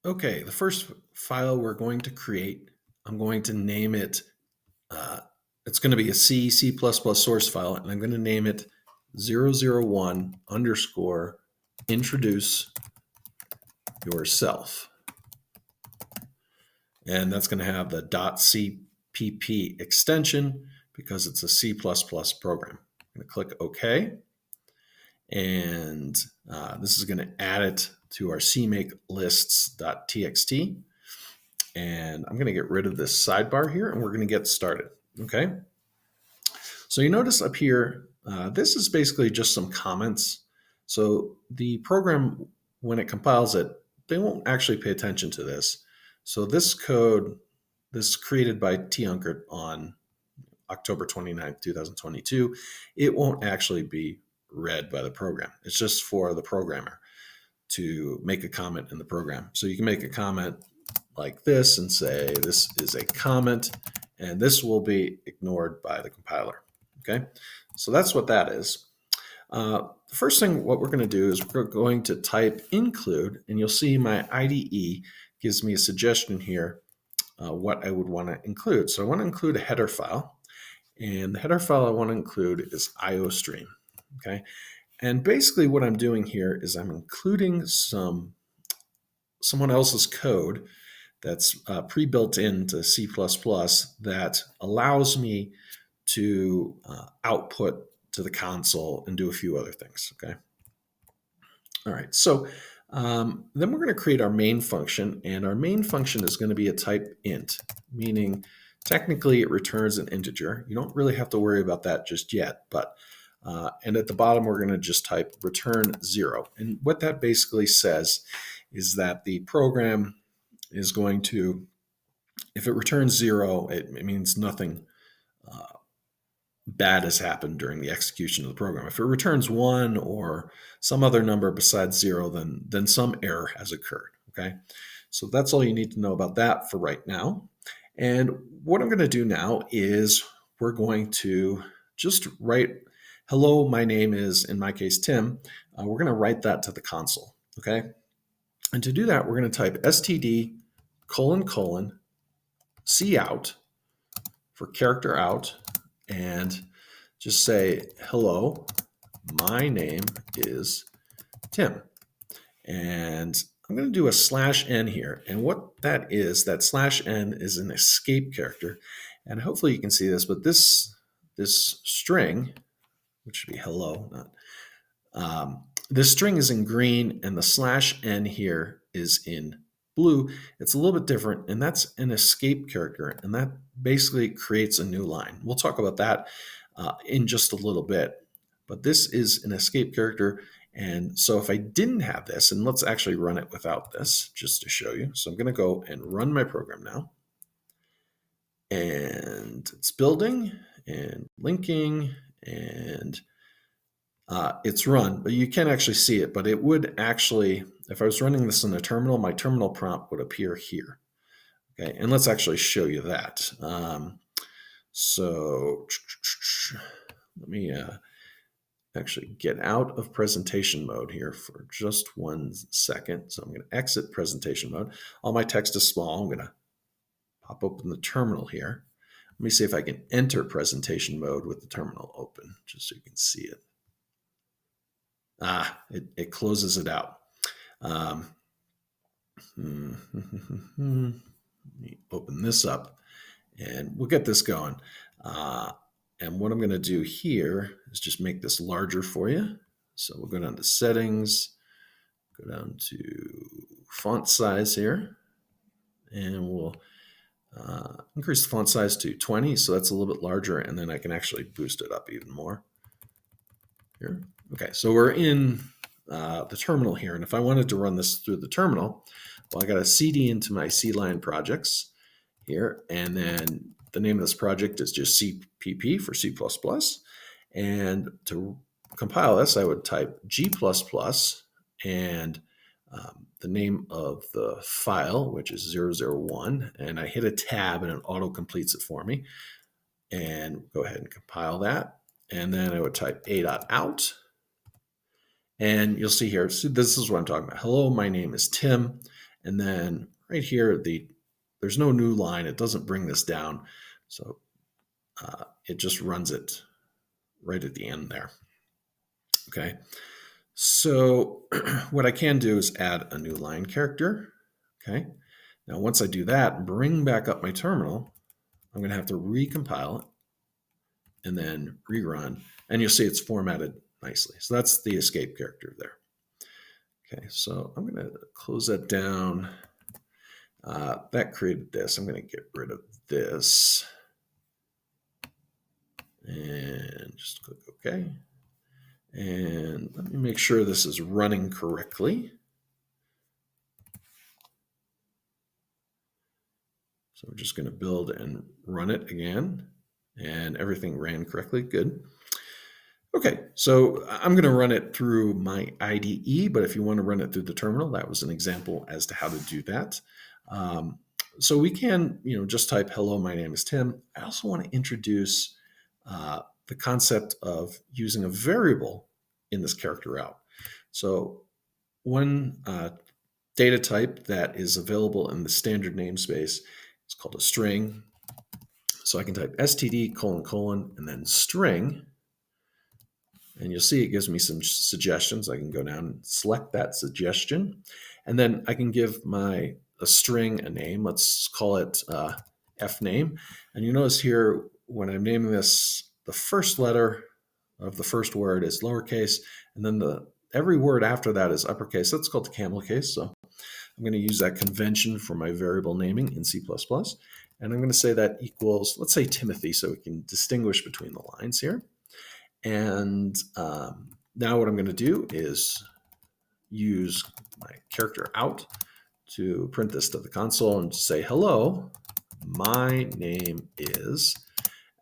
Okay, the first file we're going to create, I'm going to name it, uh, it's going to be a C++ source file, and I'm going to name it 001 underscore introduce yourself. And that's going to have the .cpp extension because it's a C++ program. I'm going to click OK. And this is going to add it to our cmake lists.txt. And I'm going to get rid of this sidebar here, and we're going to get started. Okay. So you notice up here, this is basically just some comments. So the program, when it compiles it, they won't actually pay attention to this. So this code, this is created by T. Unkert on October 29th, 2022. It won't actually be read by the program. It's just for the programmer to make a comment in the program. So you can make a comment like this and say, this is a comment, and this will be ignored by the compiler. Okay, so that's what that is. The first thing, what we're going to do is we're going to type include, and you'll see my IDE gives me a suggestion here what I would want to include. So I want to include a header file, and the header file I want to include is iostream. Okay, and basically what I'm doing here is I'm including someone else's code that's pre-built into C++ that allows me to output to the console and do a few other things. Okay. All right. So then we're going to create our main function, and our main function is going to be a type int, meaning technically it returns an integer. You don't really have to worry about that just yet, but and at the bottom we're going to just type return 0. And what that basically says is that the program is going to, if it returns 0, it means nothing bad has happened during the execution of the program. If it returns 1 or some other number besides 0, then some error has occurred. Okay, so that's all you need to know about that for right now. And what I'm going to do now is we're going to just write, hello, my name is, in my case, Tim. We're going to write that to the console. Okay, and to do that, we're going to type std : cout for character out, and just say, hello, my name is Tim. And I'm going to do a /n here. And what that is, that /n is an escape character. And hopefully you can see this, but this string, which should be hello, this string is in green, and the /n here is in blue. It's a little bit different, and that's an escape character, and that basically creates a new line. We'll talk about that in just a little bit, but this is an escape character. And so if I didn't have this, and let's actually run it without this just to show you. So I'm going to go and run my program now, and it's building and linking, and it's run, but you can't actually see it. But it would actually, if I was running this in a terminal, my terminal prompt would appear here. Okay, and let's actually show you that. So let me actually get out of presentation mode here for just 1 second. So I'm going to exit presentation mode. All my text is small. I'm going to pop open the terminal here. Let me see if I can enter presentation mode with the terminal open, just so you can see it. It closes it out. Let me open this up, and we'll get this going. And what I'm going to do here is just make this larger for you. So we'll go down to settings, go down to font size here, and we'll increase the font size to 20. So that's a little bit larger, and then I can actually boost it up even more here. Okay, so we're in the terminal here, and if I wanted to run this through the terminal, well, I got to cd into my cline projects here, and then the name of this project is just CPP for C++. And to compile this, I would type G++ and the name of the file, which is 001, and I hit a tab and it auto completes it for me. And go ahead and compile that. And then I would type a.out. And you'll see here, so this is what I'm talking about. Hello, my name is Tim. And then right here, there's no new line. It doesn't bring this down. So it just runs it right at the end there. Okay. So what I can do is add a new line character. Okay. Now, once I do that, bring back up my terminal, I'm going to have to recompile it and then rerun. And you'll see it's formatted nicely. So that's the escape character there. Okay, so I'm going to close that down. That created this. I'm going to get rid of this. And just click OK. And let me make sure this is running correctly. So we're just going to build and run it again. And everything ran correctly. Good. Okay, so I'm going to run it through my IDE, but if you want to run it through the terminal, that was an example as to how to do that. So we can, just type, hello, my name is Tim. I also want to introduce the concept of using a variable in this character out. So one data type that is available in the standard namespace is called a string. So I can type std : and then string. And you'll see it gives me some suggestions. I can go down and select that suggestion. And then I can give a string a name. Let's call it fname. And you notice here, when I'm naming this, the first letter of the first word is lowercase. And then every word after that is uppercase. That's called the camel case. So I'm going to use that convention for my variable naming in C++. And I'm going to say that equals, let's say Timothy, so we can distinguish between the lines here. And now what I'm going to do is use my character out to print this to the console and say, hello, my name is,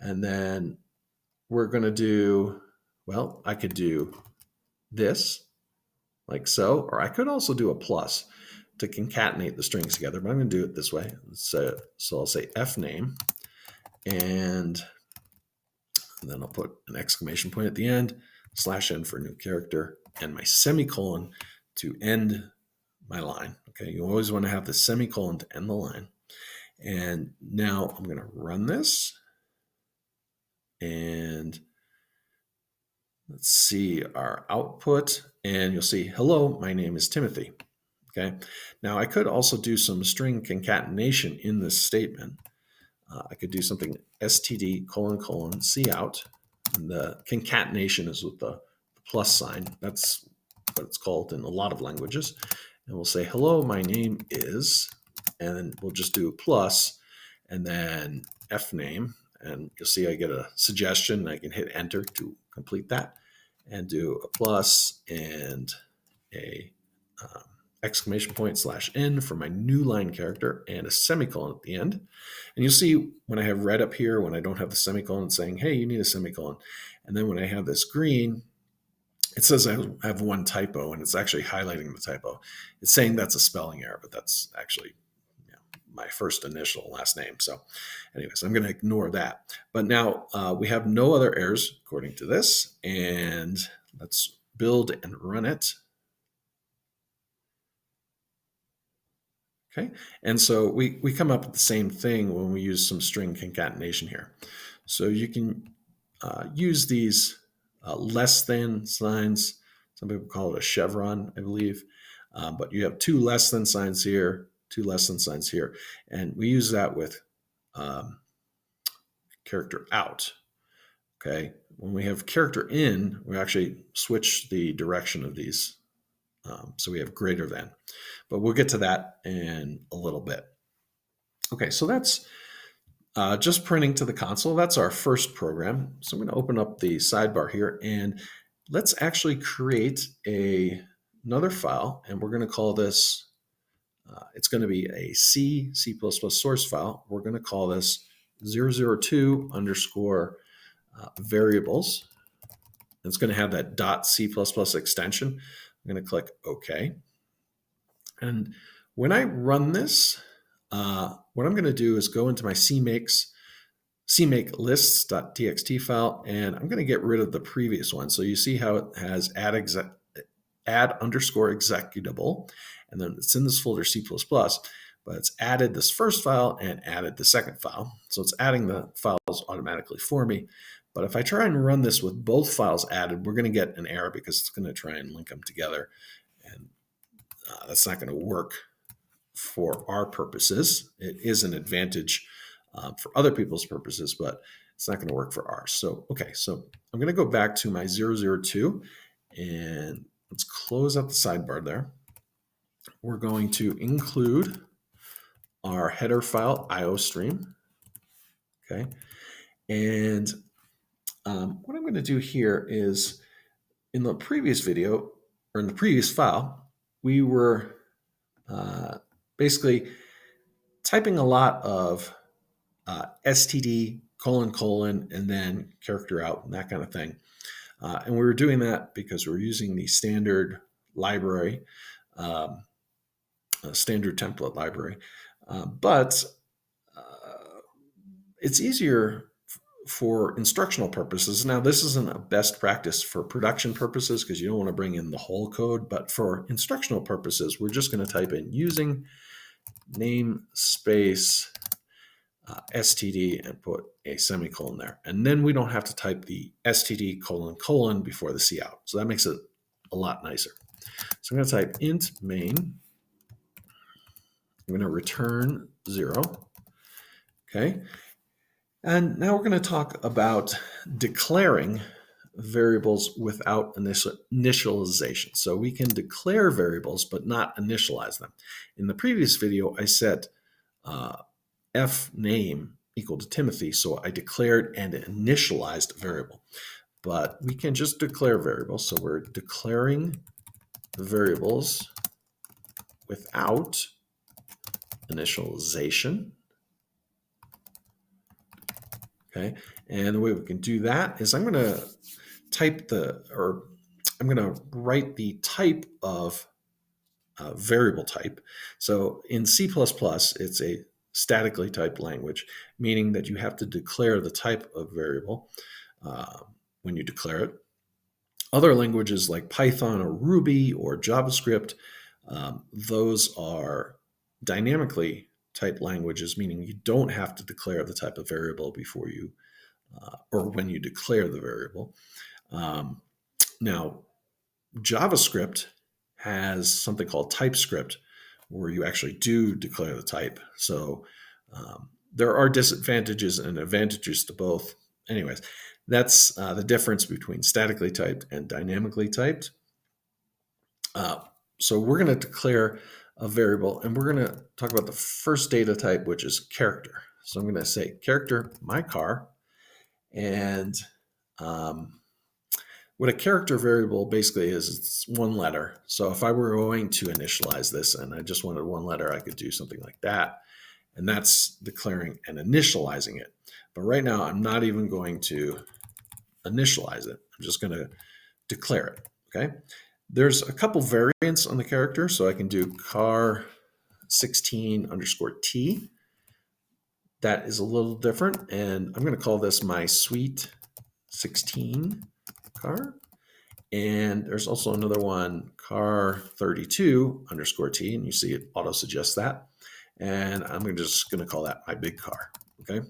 and then we're going to do, well, I could do this like so, or I could also do a plus to concatenate the strings together, but I'm going to do it this way. So I'll say fname, and then I'll put an exclamation point at the end, /n for new character, and my semicolon to end my line. Okay, you always want to have the semicolon to end the line. And now I'm going to run this. And let's see our output. And you'll see, hello, my name is Timothy. Okay, now I could also do some string concatenation in this statement. I could do something std : cout, and the concatenation is with the plus sign. That's what it's called in a lot of languages. And we'll say, hello, my name is, and then we'll just do a plus, and then fname, and you'll see I get a suggestion. I can hit enter to complete that, and do a plus and a exclamation point /n for my new line character and a semicolon at the end. And you'll see when I have red up here, when I don't have the semicolon, it's saying, hey, you need a semicolon. And then when I have this green, it says I have one typo, and it's actually highlighting the typo. It's saying that's a spelling error, but that's actually my first initial last name. So anyways, I'm going to ignore that. But now we have no other errors according to this. And let's build and run it. Okay, and so we come up with the same thing when we use some string concatenation here. So you can use these less than signs. Some people call it a chevron, I believe. But you have two less than signs here, two less than signs here. And we use that with character out. Okay, when we have character in, we actually switch the direction of these. So we have greater than, but we'll get to that in a little bit. Okay, so that's just printing to the console. That's our first program. So I'm going to open up the sidebar here, and let's actually create another file, and we're going to call this, it's going to be a C source file. We're going to call this 002 underscore variables. It's going to have that .c++ extension. I'm going to click OK. And when I run this, what I'm going to do is go into my cmake lists.txt file, and I'm going to get rid of the previous one. So you see how it has add underscore executable, and then it's in this folder C++, but it's added this first file and added the second file. So it's adding the files automatically for me. But if I try and run this with both files added, we're going to get an error because it's going to try and link them together. And that's not going to work for our purposes. It is an advantage for other people's purposes, but it's not going to work for ours. So, okay, so I'm going to go back to my 002 and let's close up the sidebar there. We're going to include our header file iostream. Okay, and what I'm going to do here is in the previous video or in the previous file, we were basically typing a lot of std : and then character out and that kind of thing. And we were doing that because we're using the standard library, standard template library. But it's easier for instructional purposes. Now, this isn't a best practice for production purposes because you don't want to bring in the whole code, but for instructional purposes, we're just going to type in using namespace std and put a semicolon there. And then we don't have to type the std : before the cout. So that makes it a lot nicer. So I'm going to type int main. I'm going to return 0. Okay. And now we're going to talk about declaring variables without initialization. So we can declare variables, but not initialize them. In the previous video, I set fname equal to Timothy, so I declared and initialized a variable. But we can just declare variables. So we're declaring variables without initialization. Okay, and the way we can do that is I'm going to write the type of variable type. So in C++, it's a statically typed language, meaning that you have to declare the type of variable when you declare it. Other languages like Python or Ruby or JavaScript, those are dynamically typed languages, meaning you don't have to declare the type of variable before you, or when you declare the variable. Now, JavaScript has something called TypeScript, where you actually do declare the type. So there are disadvantages and advantages to both. Anyways, that's the difference between statically typed and dynamically typed. So we're going to declare a variable, and we're going to talk about the first data type, which is character. So I'm going to say character my car, and what a character variable basically is, it's one letter. So if I were going to initialize this and I just wanted one letter, I could do something like that, and that's declaring and initializing it. But right now, I'm not even going to initialize it. I'm just going to declare it. Okay. There's a couple variants on the character, so I can do car 16 underscore T. That is a little different, and I'm going to call this my sweet 16 car. And there's also another one, car 32 underscore T, and you see it auto suggests that. And I'm just going to call that my big car. Okay.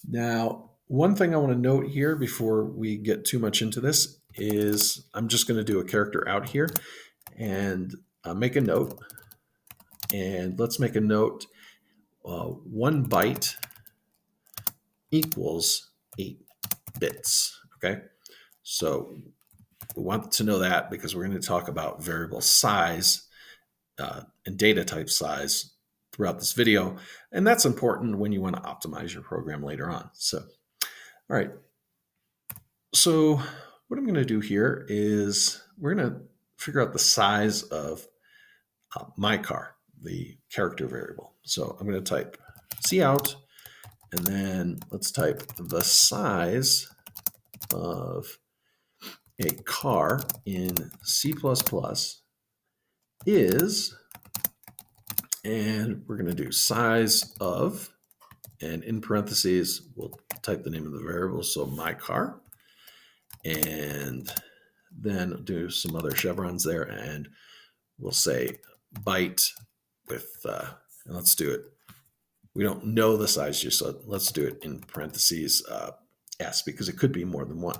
Now, one thing I want to note here before we get too much into this is I'm just going to do a character out here and make a note. And let's make a note. 1 byte equals 8 bits. Okay. So we want to know that because we're going to talk about variable size and data type size throughout this video. And that's important when you want to optimize your program later on. So, all right. So what I'm going to do here is we're going to figure out the size of my car, the character variable. So I'm going to type cout, and then let's type the size of a car in C++ is, and we're going to do size of, and in parentheses, we'll type the name of the variable, so my car, and then do some other chevrons there, and we'll say byte with, and let's do it. We don't know the size just, so let's do it in parentheses S, because it could be more than one.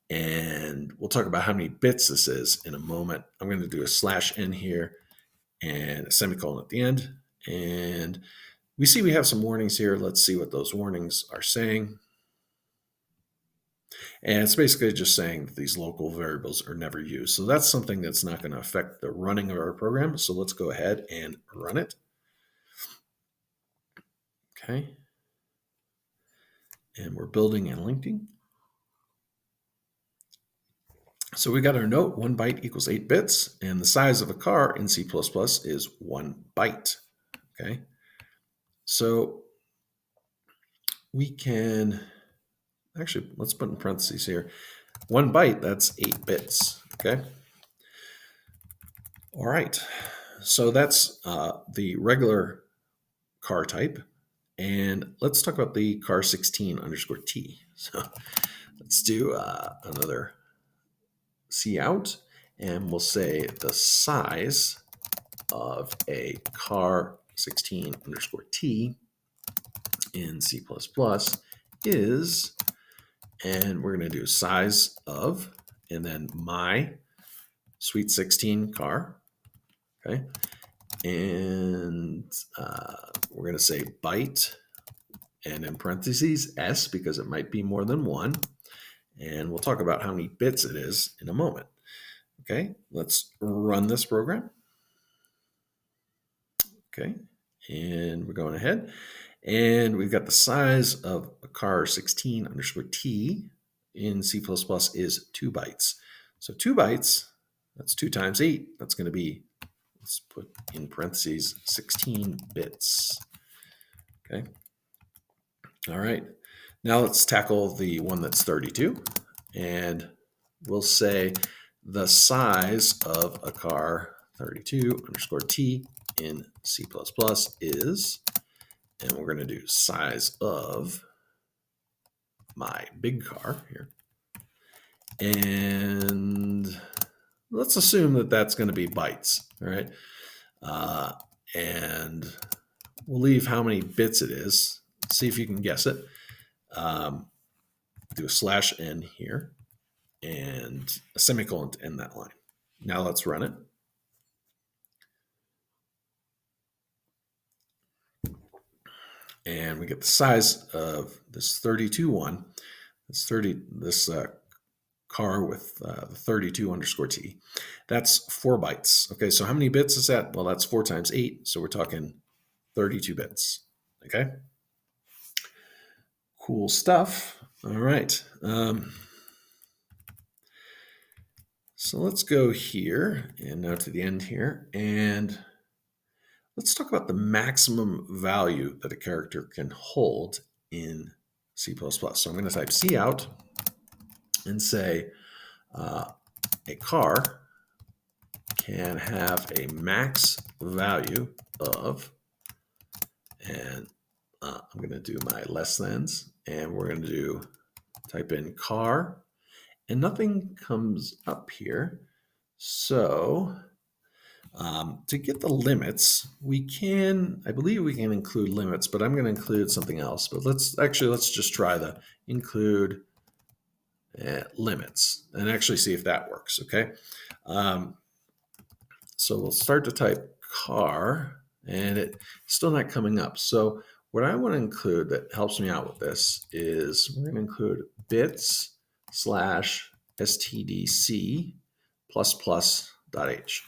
And we'll talk about how many bits this is in a moment. I'm going to do a /n here and a semicolon at the end. And we see we have some warnings here. Let's see what those warnings are saying. And it's basically just saying that these local variables are never used. So that's something that's not going to affect the running of our program. So let's go ahead and run it. Okay. And we're building and linking. So we got our note, 1 byte equals 8 bits, and the size of a char in C++ is 1 byte. Okay. So we can, actually, let's put in parentheses here. 1 byte, that's 8 bits. Okay. All right. So that's the regular char type. And let's talk about the char16_t. So let's do another cout, and we'll say the size of a char16_t in C++ is, and we're going to do size of, and then my sweet 16 char. Okay. And we're going to say byte, and in parentheses S, because it might be more than one. And we'll talk about how many bits it is in a moment. Okay, let's run this program. Okay, and we're going ahead. And we've got the size of a char16_t in C++ is 2 bytes. So 2 bytes, that's 2 times 8. That's going to be, let's put in parentheses, 16 bits. Okay. All right. Now let's tackle the one that's 32. And we'll say the size of a char32_t in C++ is, and we're going to do size of my big char here. And let's assume that that's going to be bytes, all right? And we'll leave how many bits it is. See if you can guess it. Do a /n here and a semicolon to end that line. Now let's run it. And we get the size of this 32 one. This char with the 32_t. That's 4 bytes. Okay, so how many bits is that? Well, that's 4 times 8, so we're talking 32 bits. Okay. Cool stuff. All right. So let's go here and now to the end here, and let's talk about the maximum value that a character can hold in C++. So I'm going to type cout and say a char can have a max value of, and I'm going to do my less thans, and we're going to do type in char, and nothing comes up here. So to get the limits, we can, I believe we can include limits, but I'm going to include something else. But let's just try the include limits and actually see if that works. Okay. So we'll start to type char, and it's still not coming up. So what I want to include that helps me out with this is we're going to include bits /stdc ++.h.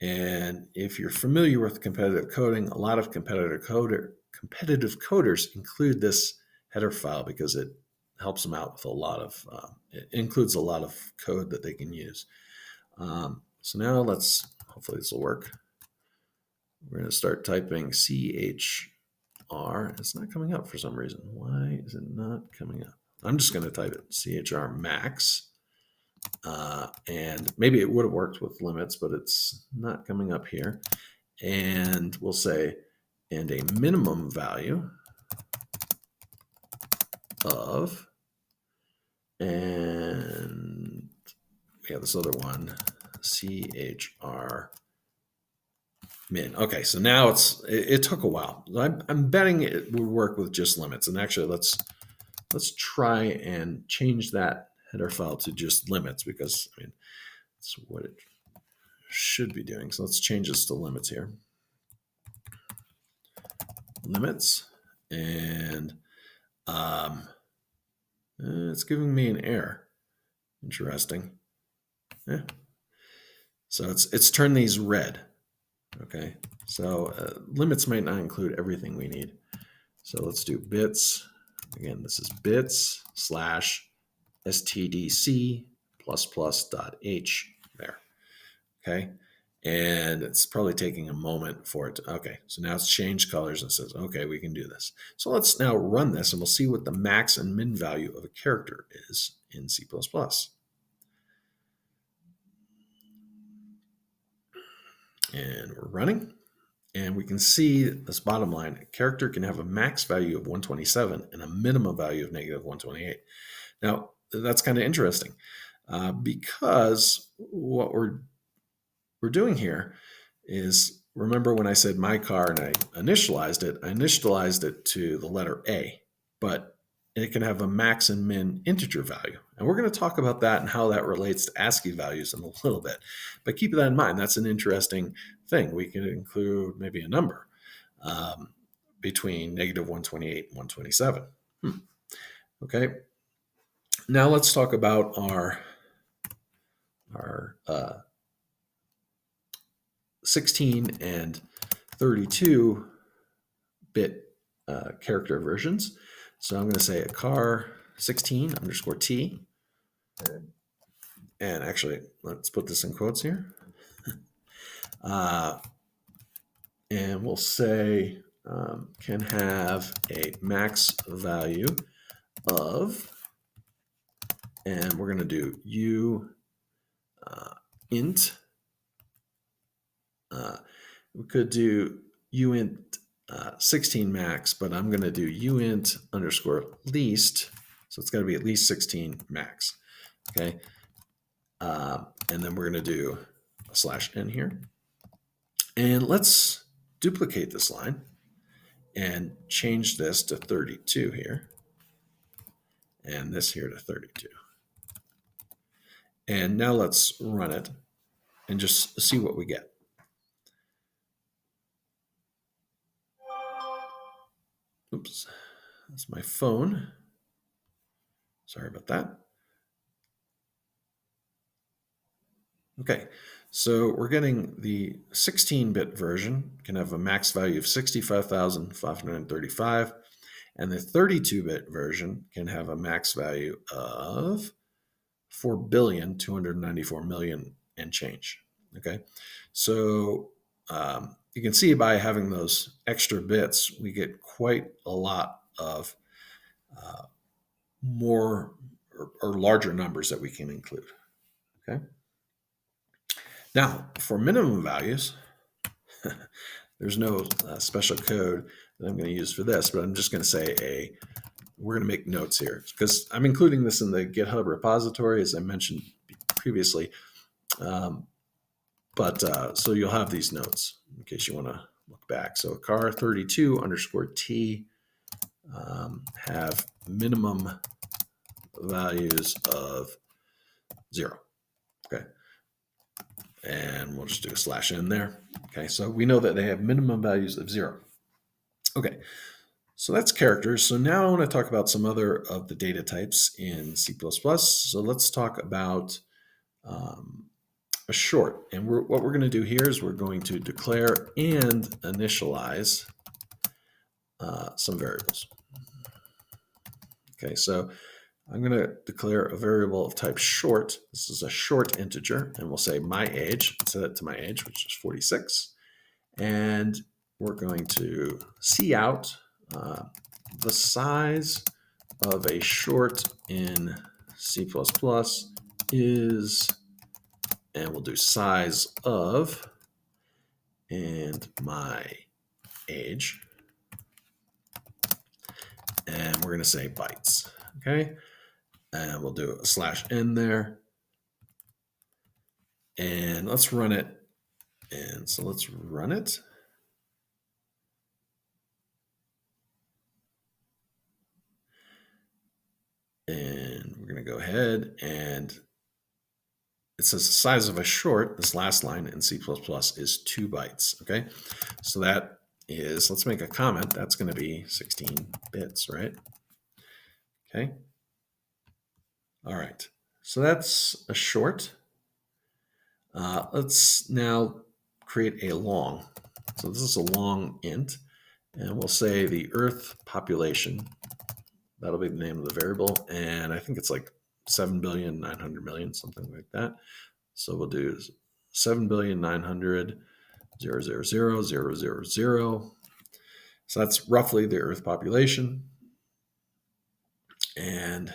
And if you're familiar with competitive coding, a lot of competitive coders include this header file because it helps them out with a lot of, it includes a lot of code that they can use. So now let's, hopefully this will work. We're going to start typing chr. It's not coming up for some reason. Why is it not coming up? I'm just going to type it chr max. And maybe it would have worked with limits, but it's not coming up here. And we'll say, and a minimum value of, and we have this other one, chr min. Okay, so now it took a while. I'm betting it would work with just limits. And actually, let's try and change that header file to just limits, because I mean, that's what it should be doing. So let's change this to limits here. Limits, and it's giving me an error. Interesting. Yeah. So it's turned these red. Okay. So limits might not include everything we need. So let's do bits. Again, this is bits slash stdc ++ there. Okay. And it's probably taking a moment for it to, okay. So now it's changed colors and says, okay, we can do this. So let's now run this and we'll see what the max and min value of a character is in C++. And we're running. And we can see this bottom line, a character can have a max value of 127 and a minimum value of -128. Now, that's kind of interesting because what we're doing here is, remember when I said my car and I initialized it to the letter A, but it can have a max and min integer value. And we're going to talk about that and how that relates to ASCII values in a little bit. But keep that in mind. That's an interesting thing. We can include maybe a number between -128 and 127. Okay. Now let's talk about our 16 and 32-bit character versions. So I'm going to say a car 16_t. And actually, let's put this in quotes here. And we'll say can have a max value of, and we're going to do int. We could do uint 16 max, but I'm going to do uint_least. So it's got to be at least 16 max. Okay. And then we're going to do a /n here. And let's duplicate this line and change this to 32 here. And this here to 32. And now let's run it and just see what we get. Oops, that's my phone. Sorry about that. Okay, so we're getting the 16-bit version, can have a max value of 65,535, and the 32-bit version can have a max value of 4,294,000,000 and change. Okay, so you can see by having those extra bits, we get quite a lot of more or larger numbers that we can include. Okay. Now, for minimum values, there's no special code that I'm going to use for this, but I'm just going to say we're going to make notes here because I'm including this in the GitHub repository, as I mentioned previously. So you'll have these notes in case you want to look back. So car 32_t have minimum values of 0. Okay. And we'll just do a /n there. Okay, so we know that they have minimum values of 0. Okay, so that's characters. So now I want to talk about some other of the data types in C++. So let's talk about a short. And what we're going to do here is we're going to declare and initialize some variables. Okay, so I'm going to declare a variable of type short. This is a short integer, and we'll say my age, set it to my age, which is 46. And we're going to see out the size of a short in C++ is, and we'll do size of, and my age. And we're going to say bytes, okay? And we'll do a /n there. And let's run it. And so let's run it. And we're going to go ahead, and it says the size of a short, this last line in C++, is 2 bytes. Okay, so that is, let's make a comment, that's going to be 16 bits, right? Okay. All right, so that's a short. Let's now create a long. So this is a long int, and we'll say the Earth population. That'll be the name of the variable, and I think it's like 7,900,000,000, something like that. So we'll do 7,900,000,000. So that's roughly the Earth population, and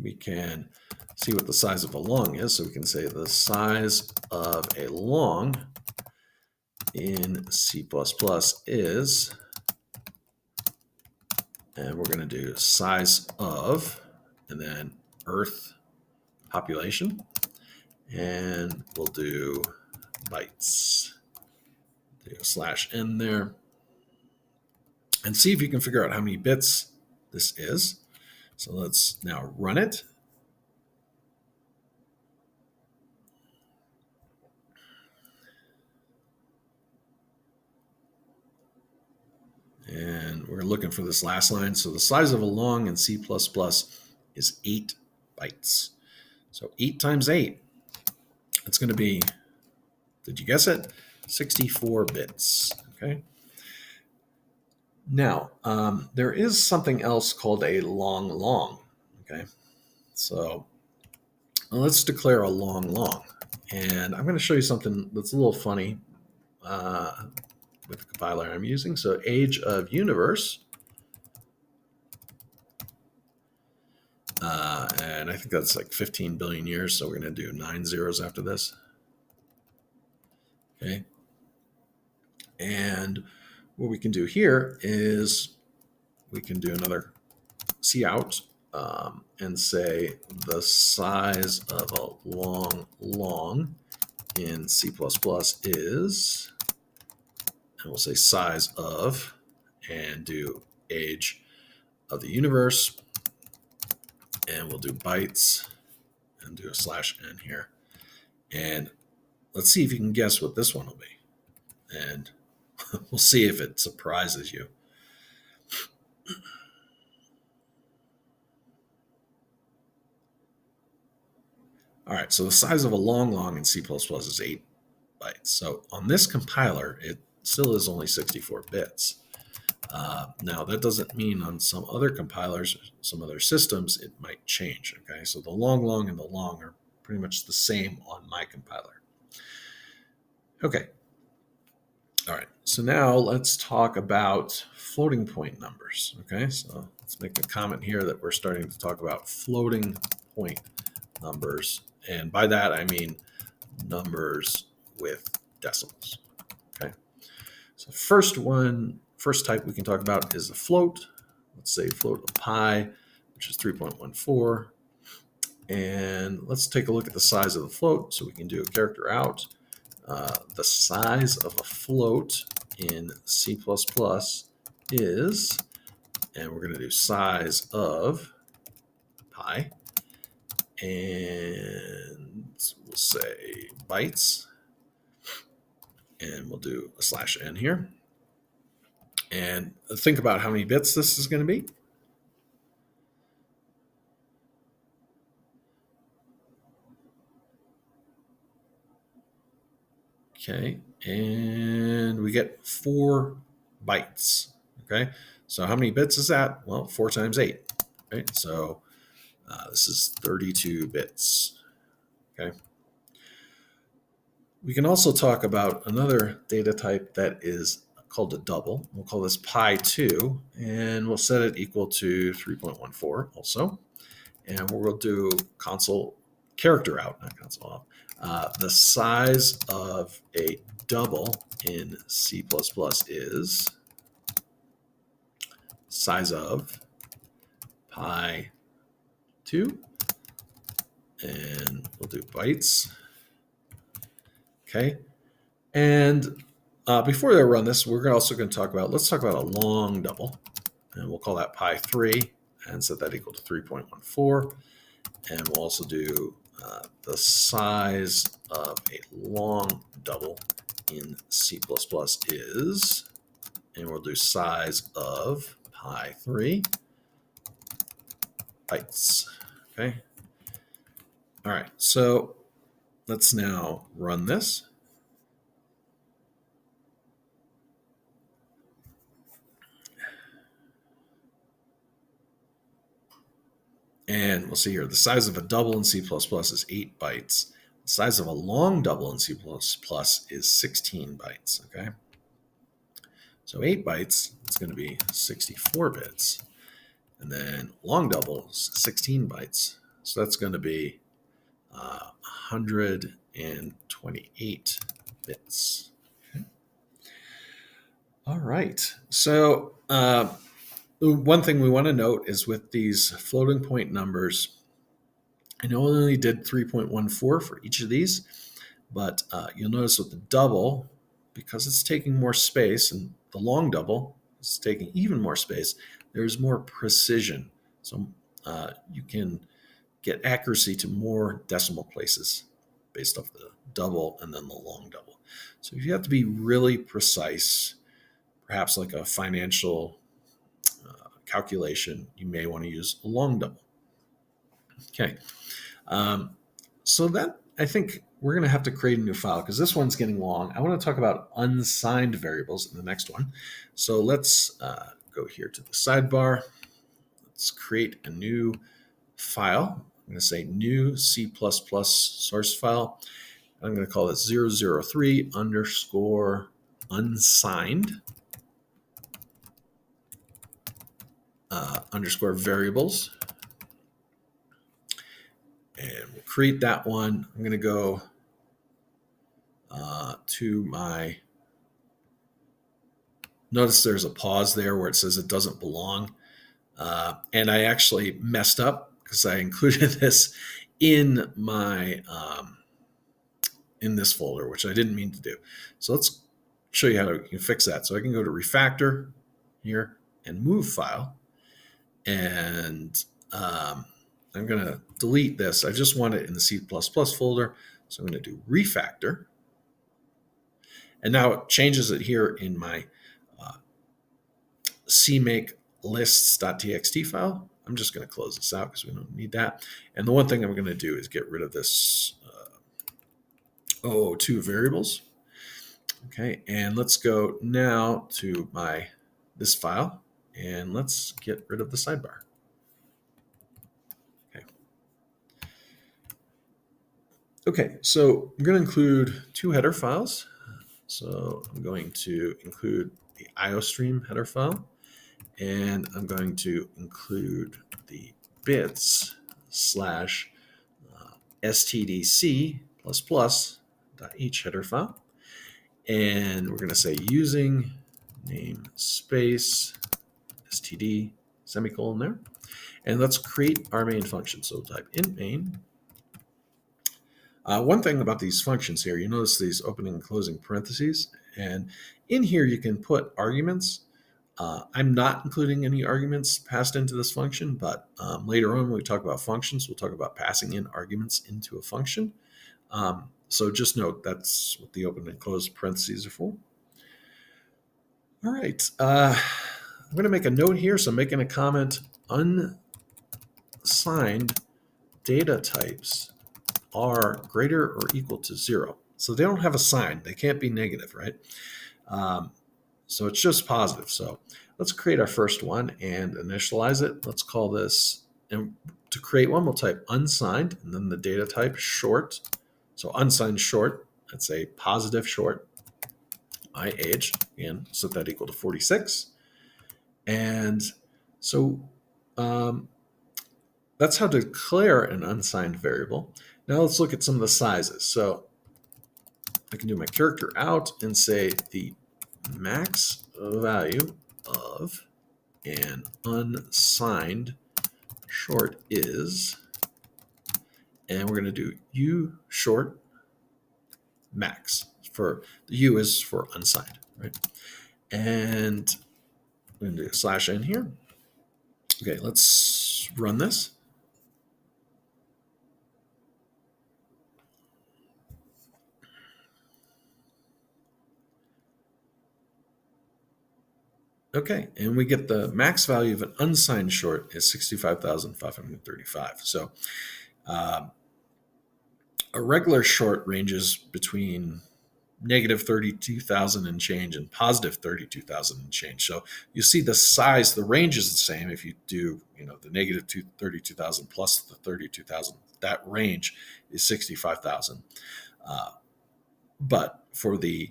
we can see what the size of a long is. So we can say the size of a long in C++ is, and we're going to do size of, and then Earth population, and we'll do bytes. Do a /n there, and see if you can figure out how many bits this is. So let's now run it. And we're looking for this last line. So the size of a long in C++ is 8 bytes. So 8 times 8, it's going to be, did you guess it? 64 bits. Okay. Now, there is something else called a long. Okay. So let's declare a long. And I'm going to show you something that's a little funny with the compiler I'm using. So age of universe. And I think that's like 15 billion years. So we're going to do 9 zeros after this. Okay. And what we can do here is we can do another cout and say the size of a long in C++ is, and we'll say size of, and do age of the universe, and we'll do bytes and do a /n here. And let's see if you can guess what this one will be. And we'll see if it surprises you. All right, so the size of a long in C++ is 8 bytes. So on this compiler, it still is only 64 bits. Now, that doesn't mean on some other compilers, some other systems, it might change. Okay, so the long and the long are pretty much the same on my compiler. Okay. All right, so now let's talk about floating point numbers. Okay, so let's make a comment here that we're starting to talk about floating point numbers. And by that, I mean numbers with decimals. Okay, so first type we can talk about is a float. Let's say float of pi, which is 3.14. And let's take a look at the size of the float. So we can do a character out. The size of a float in C++ is, and we're going to do size of pi, and we'll say bytes, and we'll do a /n here. And think about how many bits this is going to be. Okay, and we get 4 bytes. Okay, so how many bits is that? Well, 4 times 8. Right, so this is 32 bits. Okay. We can also talk about another data type that is called a double. We'll call this pi2, and we'll set it equal to 3.14 also. And we'll do console character out, not console out. The size of a double in C++ is size of pi2, and we'll do bytes. Okay. And before I run this, we're also going to talk about, let's talk about a long double. And we'll call that pi3 and set that equal to 3.14. And we'll also do the size of a long double in C++ is, and we'll do size of pi3 bytes. Okay. All right. So let's now run this. And we'll see here, the size of a double in C++ is 8 bytes. The size of a long double in C++ is 16 bytes, okay? So 8 bytes, it's going to be 64 bits. And then long double is 16 bytes. So that's going to be 128 bits. Okay. All right. So one thing we want to note is with these floating point numbers, I know I only did 3.14 for each of these, but you'll notice with the double, because it's taking more space, and the long double is taking even more space, there's more precision. So you can get accuracy to more decimal places based off the double and then the long double. So if you have to be really precise, perhaps like a financial calculation, you may want to use a long double. Okay. So that, I think we're going to have to create a new file because this one's getting long. I want to talk about unsigned variables in the next one. So let's go here to the sidebar. Let's create a new file. I'm going to say new C++ source file. I'm going to call it 003 underscore unsigned underscore variables. And we'll create that one. I'm going to go to my, notice there's a pause there where it says it doesn't belong. And I actually messed up because I included this in my, in this folder, which I didn't mean to do. So let's show you how you can fix that. So I can go to refactor here and move file. And I'm going to delete this. I just want it in the C++ folder. So I'm going to do refactor. And now it changes it here in my cmake lists.txt file. I'm just going to close this out because we don't need that. And the one thing I'm going to do is get rid of this 002 variables. Okay, and let's go now to this file, and let's get rid of the sidebar. Okay, so I'm going to include 2 header files. So I'm going to include the IOStream header file, and I'm going to include the bits slash stdc++ each header file. And we're going to say using namespace std semicolon there. And let's create our main function. So type int main. One thing about these functions here, you notice these opening and closing parentheses, and in here you can put arguments. I'm not including any arguments passed into this function, but later on when we talk about functions, we'll talk about passing in arguments into a function. So just note that's what the open and close parentheses are for. All right, I'm going to make a note here, so I'm making a comment, unsigned data types are greater or equal to 0. So they don't have a sign. They can't be negative, right? So it's just positive. So let's create our first one and initialize it. Let's call this, and to create one, we'll type unsigned, and then the data type short. So unsigned short, that's a positive short. My age, and set that equal to 46. And so that's how to declare an unsigned variable. Now let's look at some of the sizes. So I can do my character out and say the max value of an unsigned short is, and we're going to do u short max. For the U is for unsigned, right? And I'm going to do a slash n here. Okay, let's run this. Okay, and we get the max value of an unsigned short is 65,535. So a regular short ranges between negative 32,000 and change and positive 32,000 and change. So you see the size, the range is the same if you do, the negative 32,000 plus the 32,000. That range is 65,000. But for the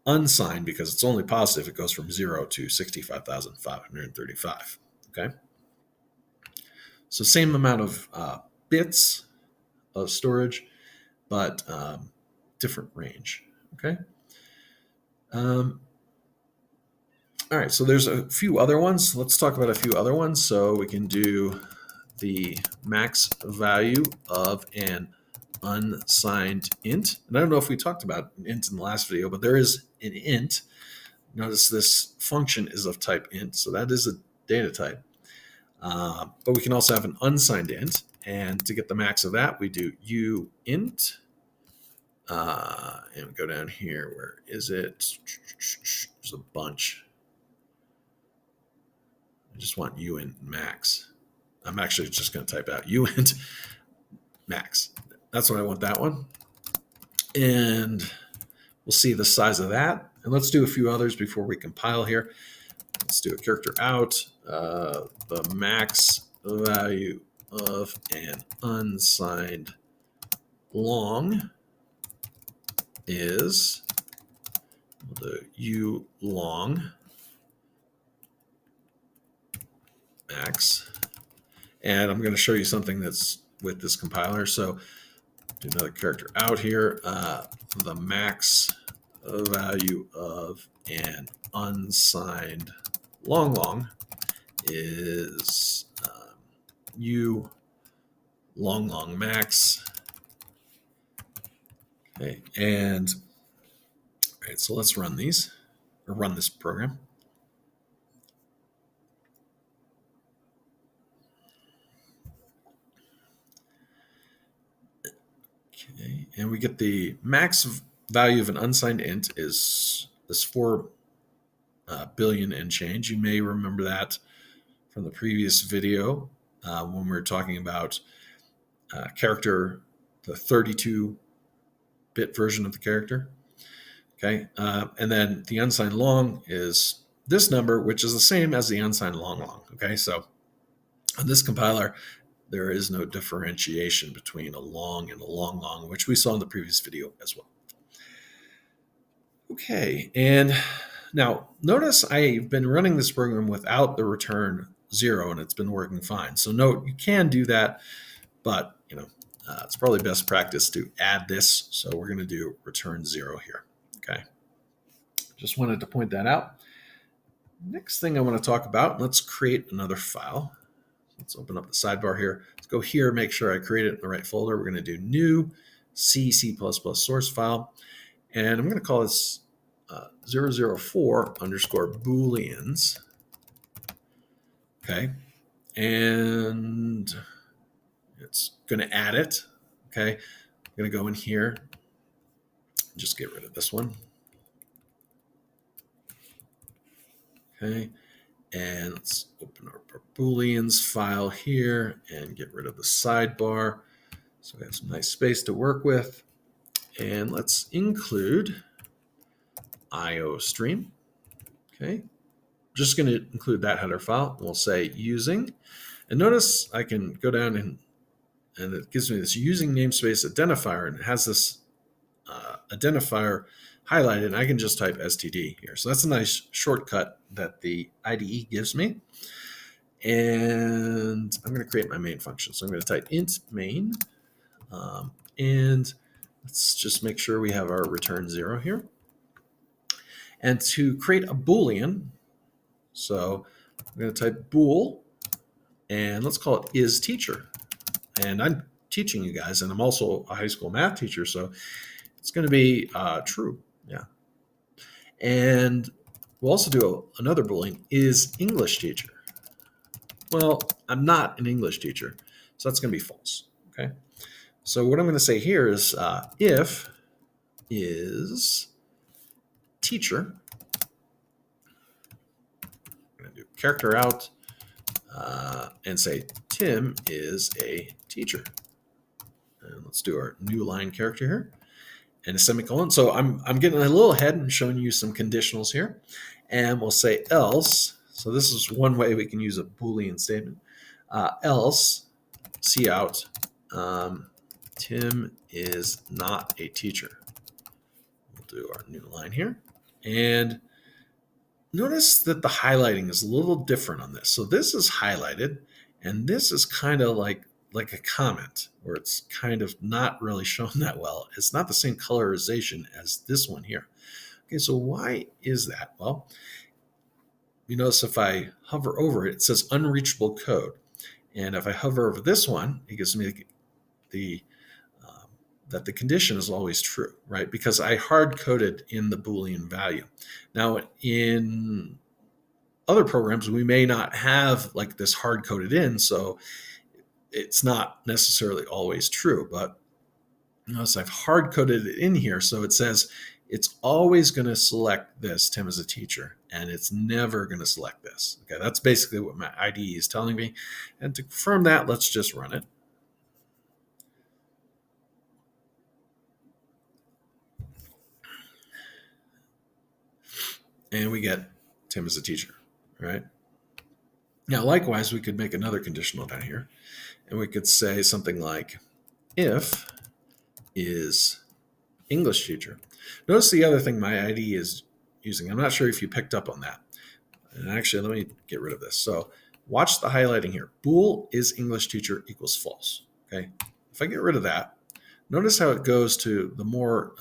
unsigned, because it's only positive, it goes from 0 to 65,535. Okay. So same amount of bits of storage, but different range. Okay. All right. So there's a few other ones. Let's talk about a few other ones. So we can do the max value of an unsigned int. And I don't know if we talked about an int in the last video, but there is an int. Notice this function is of type int, so that is a data type. But we can also have an unsigned int, and to get the max of that, we do uint, and we go down here. Where is it? There's a bunch. I just want uint max. I'm actually just going to type out uint max. That's what I want, that one. And we'll see the size of that. And let's do a few others before we compile here. Let's do a character out. The max value of an unsigned long is the u long max. And I'm going to show you something that's with this compiler. So do another character out here. The max value of an unsigned long is u long max. Okay, and all right, so let's run these, or run this program. Okay, and we get the max value of an unsigned int is this 4 billion and change. You may remember that from the previous video when we were talking about character, the 32-bit version of the character. Okay, and then the unsigned long is this number, which is the same as the unsigned long. Okay, so on this compiler, there is no differentiation between a long and a long, which we saw in the previous video as well. Okay, and now notice I've been running this program without the return 0, and it's been working fine. So note, you can do that, but it's probably best practice to add this. So we're going to do return 0 here. Okay, just wanted to point that out. Next thing I want to talk about, let's create another file. Let's open up the sidebar here. Let's go here, make sure I create it in the right folder. We're going to do new C++ source file. And I'm going to call this 004 underscore booleans. Okay. And it's going to add it. Okay. I'm going to go in here, just get rid of this one. Okay. And let's open up our booleans file here and get rid of the sidebar. So we have some nice space to work with. And let's include IO stream. Okay. Just going to include that header file. We'll say using. And notice I can go down and it gives me this using namespace identifier, and it has this identifier highlighted, and I can just type std here. So that's a nice shortcut that the IDE gives me. And I'm going to create my main function. So I'm going to type int main, and let's just make sure we have our return 0 here. And to create a Boolean, so I'm going to type bool, and let's call it isTeacher. And I'm teaching you guys, and I'm also a high school math teacher, so It's going to be true. Yeah. And we'll also do another Boolean, is English teacher. Well, I'm not an English teacher, so that's going to be false. Okay. So what I'm going to say here is if is teacher. I'm going to do character out and say Tim is a teacher. And let's do our new line character here and a semicolon. So I'm getting a little ahead and showing you some conditionals here. And we'll say else. So this is one way we can use a Boolean statement. Else, see out, Tim is not a teacher. We'll do our new line here. And notice that the highlighting is a little different on this. So this is highlighted, and this is kind of like a comment where it's kind of not really shown that well. It's not the same colorization as this one here. Okay, so why is that? Well, you notice if I hover over it, it says unreachable code. And if I hover over this one, it gives me that the condition is always true, right? Because I hard-coded in the Boolean value. Now, in other programs, we may not have like this hard-coded in, so it's not necessarily always true. But notice I've hard-coded it in here, so it says it's always going to select this, Tim as a teacher, and it's never going to select this. Okay, that's basically what my IDE is telling me. And to confirm that, let's just run it. And we get Tim as a teacher, right? Now, likewise, we could make another conditional down here, and we could say something like, if is English teacher. Notice the other thing my IDE is using. I'm not sure if you picked up on that. And actually, let me get rid of this. So watch the highlighting here. Bool is English teacher equals false. Okay. If I get rid of that, notice how it goes to the more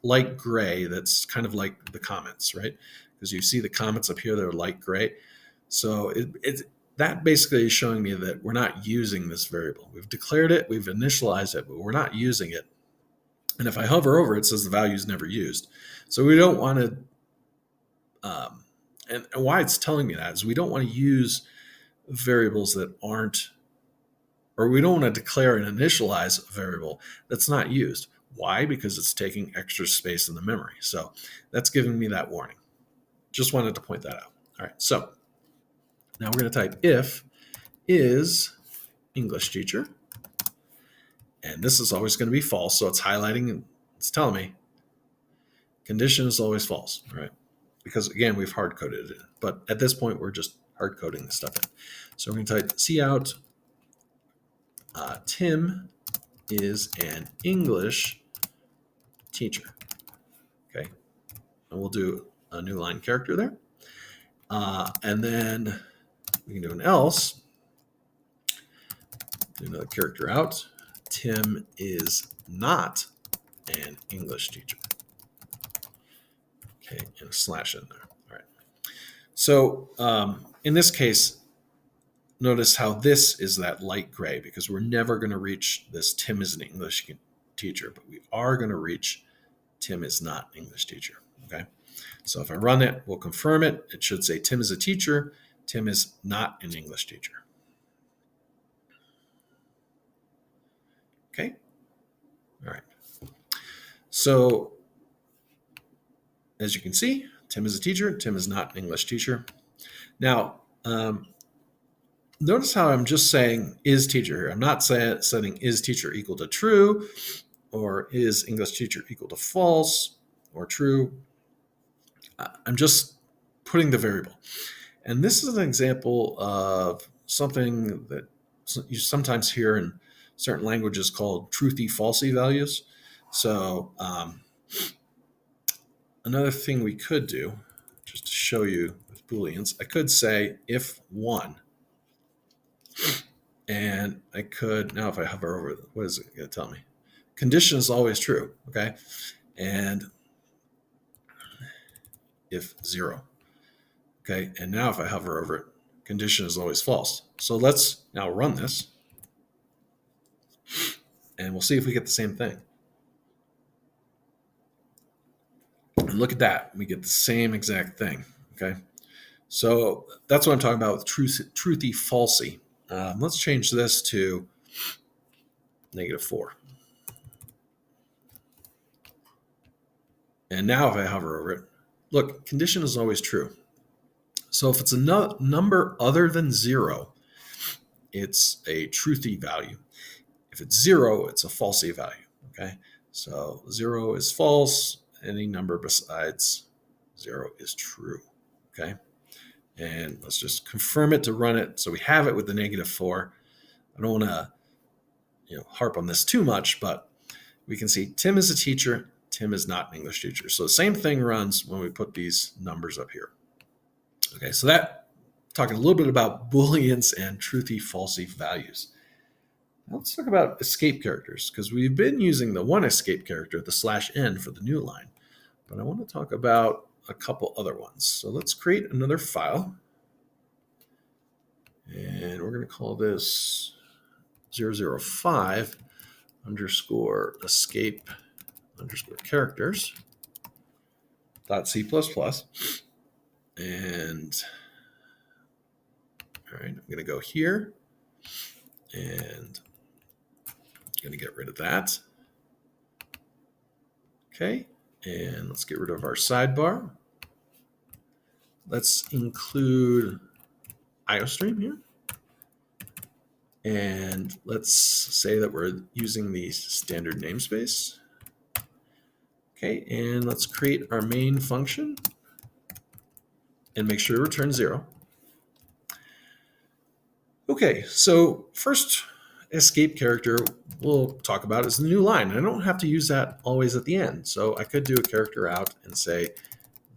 light gray. That's kind of like the comments, right? Because you see the comments up here, they're light gray. So that basically is showing me that we're not using this variable. We've declared it, we've initialized it, but we're not using it. And if I hover over it, it says the value is never used. So we don't want to, and why it's telling me that is we don't want to use variables that aren't, or we don't want to declare and initialize a variable that's not used. Why? Because it's taking extra space in the memory. So that's giving me that warning. Just wanted to point that out. All right, so now we're going to type if is English teacher. And this is always going to be false. So it's highlighting and it's telling me condition is always false, right? Because again, we've hard coded it. But at this point, we're just hard coding this stuff in. So we're going to type cout Tim is an English teacher. Okay. And we'll do a new line character there. And then we can do an else. Do another character out. Tim is not an English teacher. Okay, and a slash in there. All right. So in this case, notice how this is that light gray because we're never going to reach this Tim is an English teacher, but we are going to reach Tim is not an English teacher. Okay. So if I run it, we'll confirm it. It should say Tim is a teacher. Tim is not an English teacher. Okay. All right. So as you can see, Tim is a teacher. Tim is not an English teacher. Now, notice how I'm just saying is teacher here. I'm not setting is teacher equal to true or is English teacher equal to false or true. I'm just putting the variable. And this is an example of something that you sometimes hear in certain languages called truthy falsy values. So another thing we could do, just to show you with Booleans, I could say if one. And I could, now if I hover over, what is it going to tell me? Condition is always true, okay? And if 0. Okay, and now if I hover over it, condition is always false. So let's now run this. And we'll see if we get the same thing. And look at that. We get the same exact thing. Okay. So that's what I'm talking about with truthy falsy. Let's change this to -4. And now if I hover over it, look, condition is always true. So if it's a number other than 0, it's a truthy value. If it's 0, it's a falsy value. Okay. So 0 is false. Any number besides 0 is true. Okay. And let's just confirm it to run it. So we have it with the -4. I don't want to harp on this too much, but we can see Tim is a teacher. Tim is not an English teacher. So the same thing runs when we put these numbers up here. Okay, so that talking a little bit about booleans and truthy falsy values. Now let's talk about escape characters, because we've been using the one escape character, the /n, for the new line. But I want to talk about a couple other ones. So let's create another file. And we're going to call this 005 underscore escape underscore characters .c++. And all right, I'm going to go here and I'm going to get rid of that. Okay, and let's get rid of our sidebar. Let's include IOStream here. And let's say that we're using the standard namespace. Okay, and let's create our main function and make sure to return 0. Okay, so first escape character we'll talk about is the new line. I don't have to use that always at the end. So I could do a character out and say,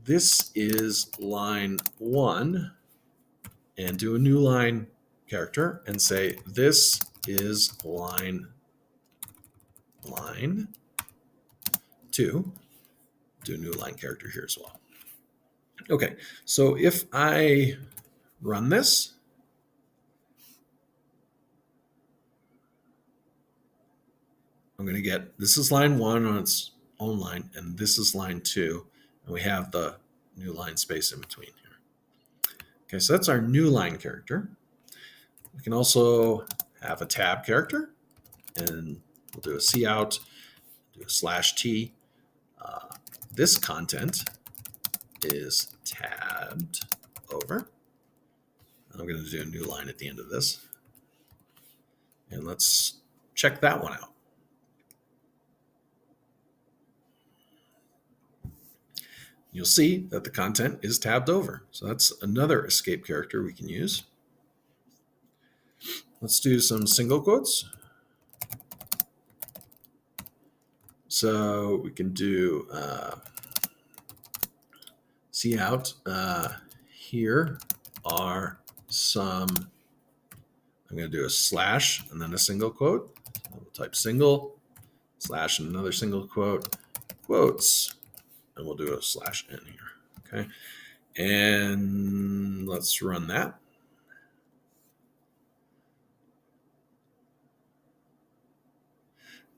this is line 1, and do a new line character and say, this is line 2. Do a new line character here as well. Okay, so if I run this, I'm going to get, this is line 1 on its own line, and this is line 2, and we have the new line space in between here. Okay, so that's our new line character. We can also have a tab character, and we'll do a cout, do a /t. This content is tabbed over. I'm going to do a new line at the end of this. And let's check that one out. You'll see that the content is tabbed over. So that's another escape character we can use. Let's do some single quotes. So we can do cout. Here are some, I'm going to do a slash and then a single quote. We'll type single, slash and another single quote, quotes, and we'll do a /n here. Okay. And let's run that.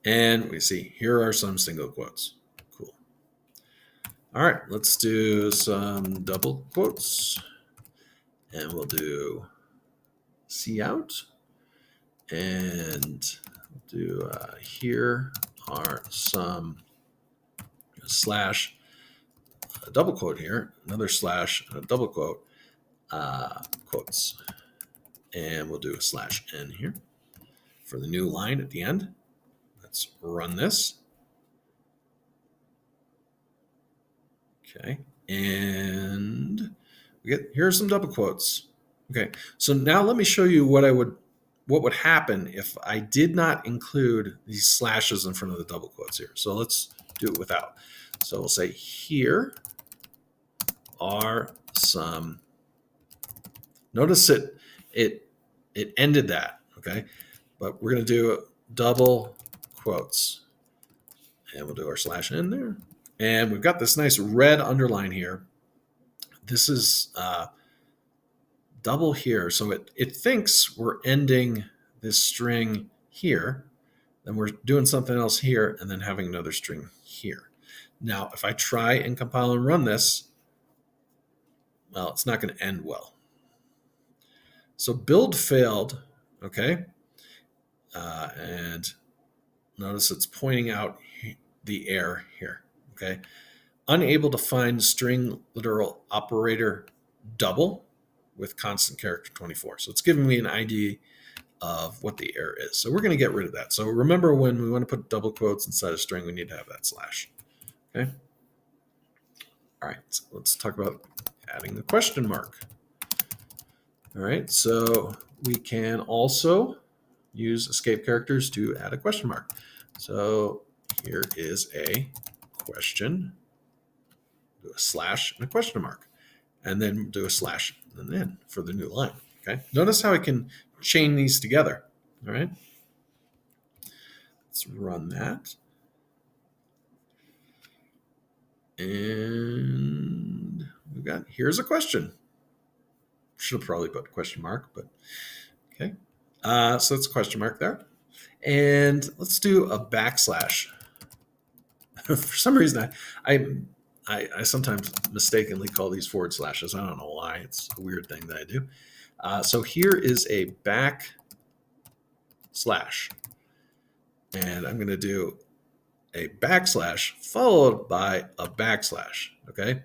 And we see here are some single quotes. Cool. All right, let's do some double quotes. And we'll do cout. And we'll do here are some slash, a double quote here, another slash, and a double quote, quotes. And we'll do a /n here for the new line at the end. Let's run this. Okay, and we get, here are some double quotes. Okay, so now let me show you what would happen if I did not include these slashes in front of the double quotes here. So let's do it without. So we'll say here are some. Notice it ended that. Okay, but we're going to do double quotes, and we'll do our /n there. And we've got this nice red underline here. This is double here. So it thinks we're ending this string here, then we're doing something else here, and then having another string here. Now, if I try and compile and run this, well, it's not going to end well. So build failed, okay? And notice it's pointing out the error here, okay? Unable to find string literal operator double with constant character 24. So it's giving me an idea of what the error is. So we're going to get rid of that. So remember, when we want to put double quotes inside a string, we need to have that slash, okay? All right, so let's talk about adding the question mark. All right, so we can also use escape characters to add a question mark. So here is a question, do a slash and a question mark, and then do a slash and then for the new line, okay? Notice how I can chain these together, all right? Let's run that. And we've got, here's a question. Should have probably put question mark, but okay. So that's a question mark there. And let's do a backslash. For some reason, I sometimes mistakenly call these forward slashes. I don't know why. It's a weird thing that I do. So here is a backslash. And I'm going to do a backslash followed by a backslash, okay?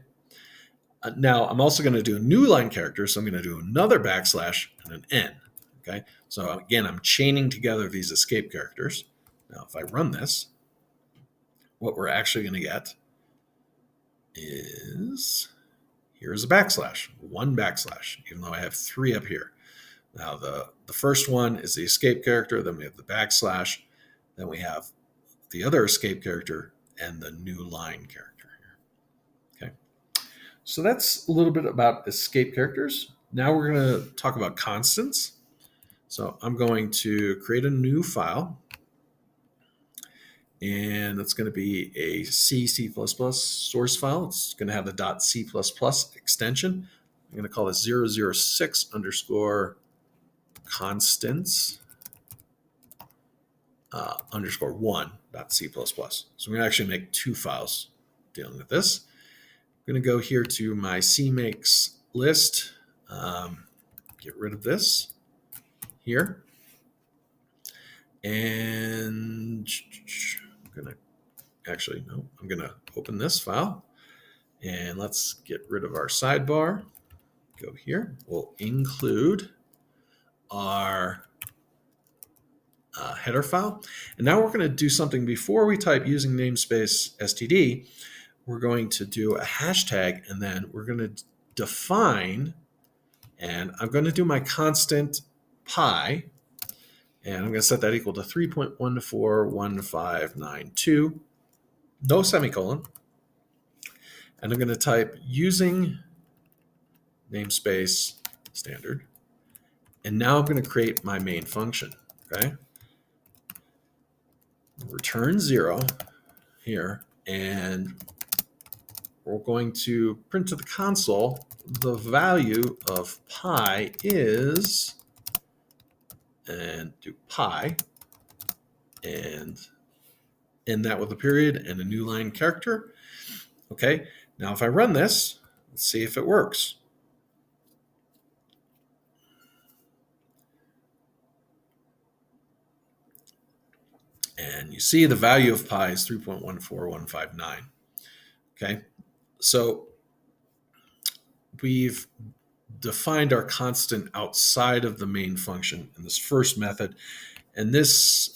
Now, I'm also going to do a new line character, so I'm going to do another backslash and an N, okay? So again, I'm chaining together these escape characters. Now, if I run this, what we're actually going to get is, here's a backslash, one backslash, even though I have three up here. Now, the first one is the escape character, then we have the backslash, then we have the other escape character, and the new line character. So that's a little bit about escape characters. Now we're going to talk about constants. So I'm going to create a new file, and it's going to be a C++ source file. It's going to have the .c++ extension. I'm going to call this 006 underscore constants underscore 1.c++. So I'm going to actually make two files dealing with this. I'm going to go here to my cmakes list, get rid of this here, and I'm going to I'm going to open this file, and let's get rid of our sidebar. Go here. We'll include our header file, and now we're going to do something before we type using namespace std. We're going to do a hashtag, and then we're going to define, and I'm going to do my constant pi, and I'm going to set that equal to 3.141592, no semicolon, and I'm going to type using namespace standard, and now I'm going to create my main function, okay? Return 0 here, and we're going to print to the console the value of pi is, and do pi, and end that with a period and a new line character. Okay, now if I run this, let's see if it works. And you see the value of pi is 3.14159. Okay, so we've defined our constant outside of the main function in this first method. And this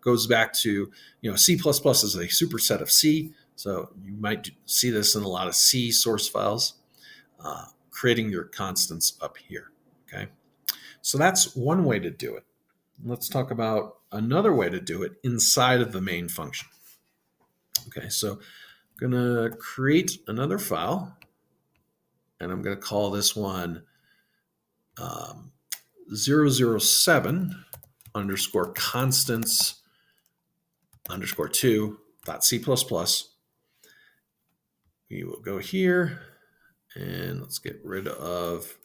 goes back to, C++ is a superset of C. So you might see this in a lot of C source files, creating your constants up here, okay? So that's one way to do it. Let's talk about another way to do it inside of the main function. Okay, so I'm going to create another file, and I'm going to call this one 007 underscore constants underscore 2.c++. We will go here, and let's get rid of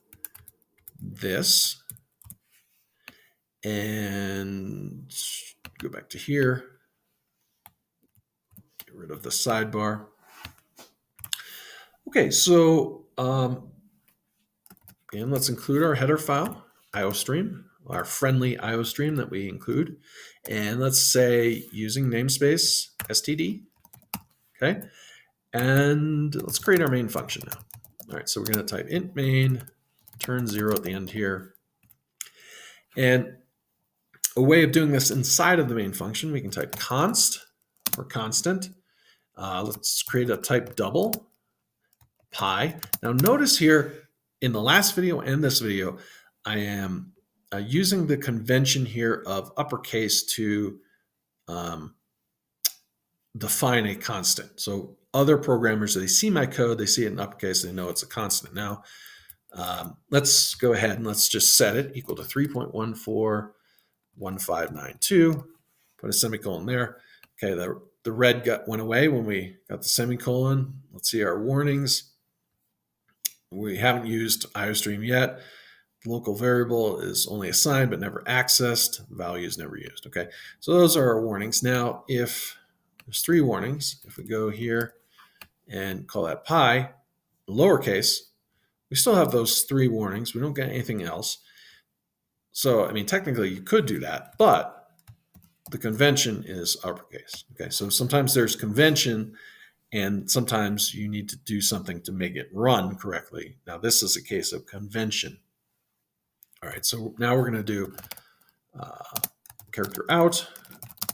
this and go back to here, get Get rid of the sidebar. Okay, so again, let's include our header file, IOStream, our friendly IOStream that we include. And let's say using namespace std, okay? And let's create our main function now. All right, so we're going to type int main, turn 0 at the end here. And a way of doing this inside of the main function, we can type const or constant. Let's create a type double, pi. Now notice here in the last video and this video, I am using the convention here of uppercase to define a constant. So other programmers, they see my code, they see it in uppercase, they know it's a constant. Now, let's go ahead and let's just set it equal to 3.141592. Put a semicolon there. Okay, the red went away when we got the semicolon. Let's see our warnings. We haven't used IOStream yet. The local variable is only assigned but never accessed. Value is never used. Okay, so those are our warnings. Now, if there's 3 warnings, if we go here and call that pi, lowercase, we still have those 3 warnings. We don't get anything else. So, I mean, technically you could do that, but the convention is uppercase. Okay, so sometimes there's convention and sometimes you need to do something to make it run correctly. Now, this is a case of convention. All right, so now we're going to do character out.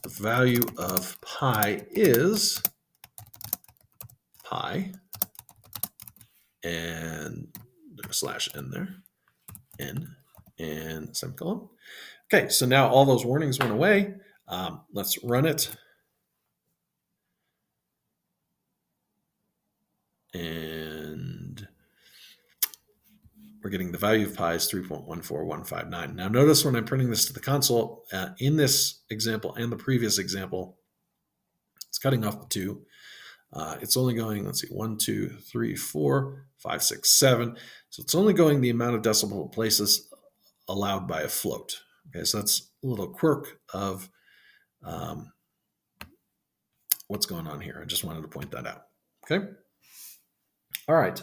The value of pi is pi, and there's a /n there, n, and semicolon. Okay, so now all those warnings went away. Let's run it. And we're getting the value of pi is 3.14159. Now notice when I'm printing this to the console, in this example and the previous example, it's cutting off the 2. It's only going, let's see, 1, 2, 3, 4, 5, 6, 7. So it's only going the amount of decimal places allowed by a float. Okay, so that's a little quirk of what's going on here. I just wanted to point that out. Okay. All right.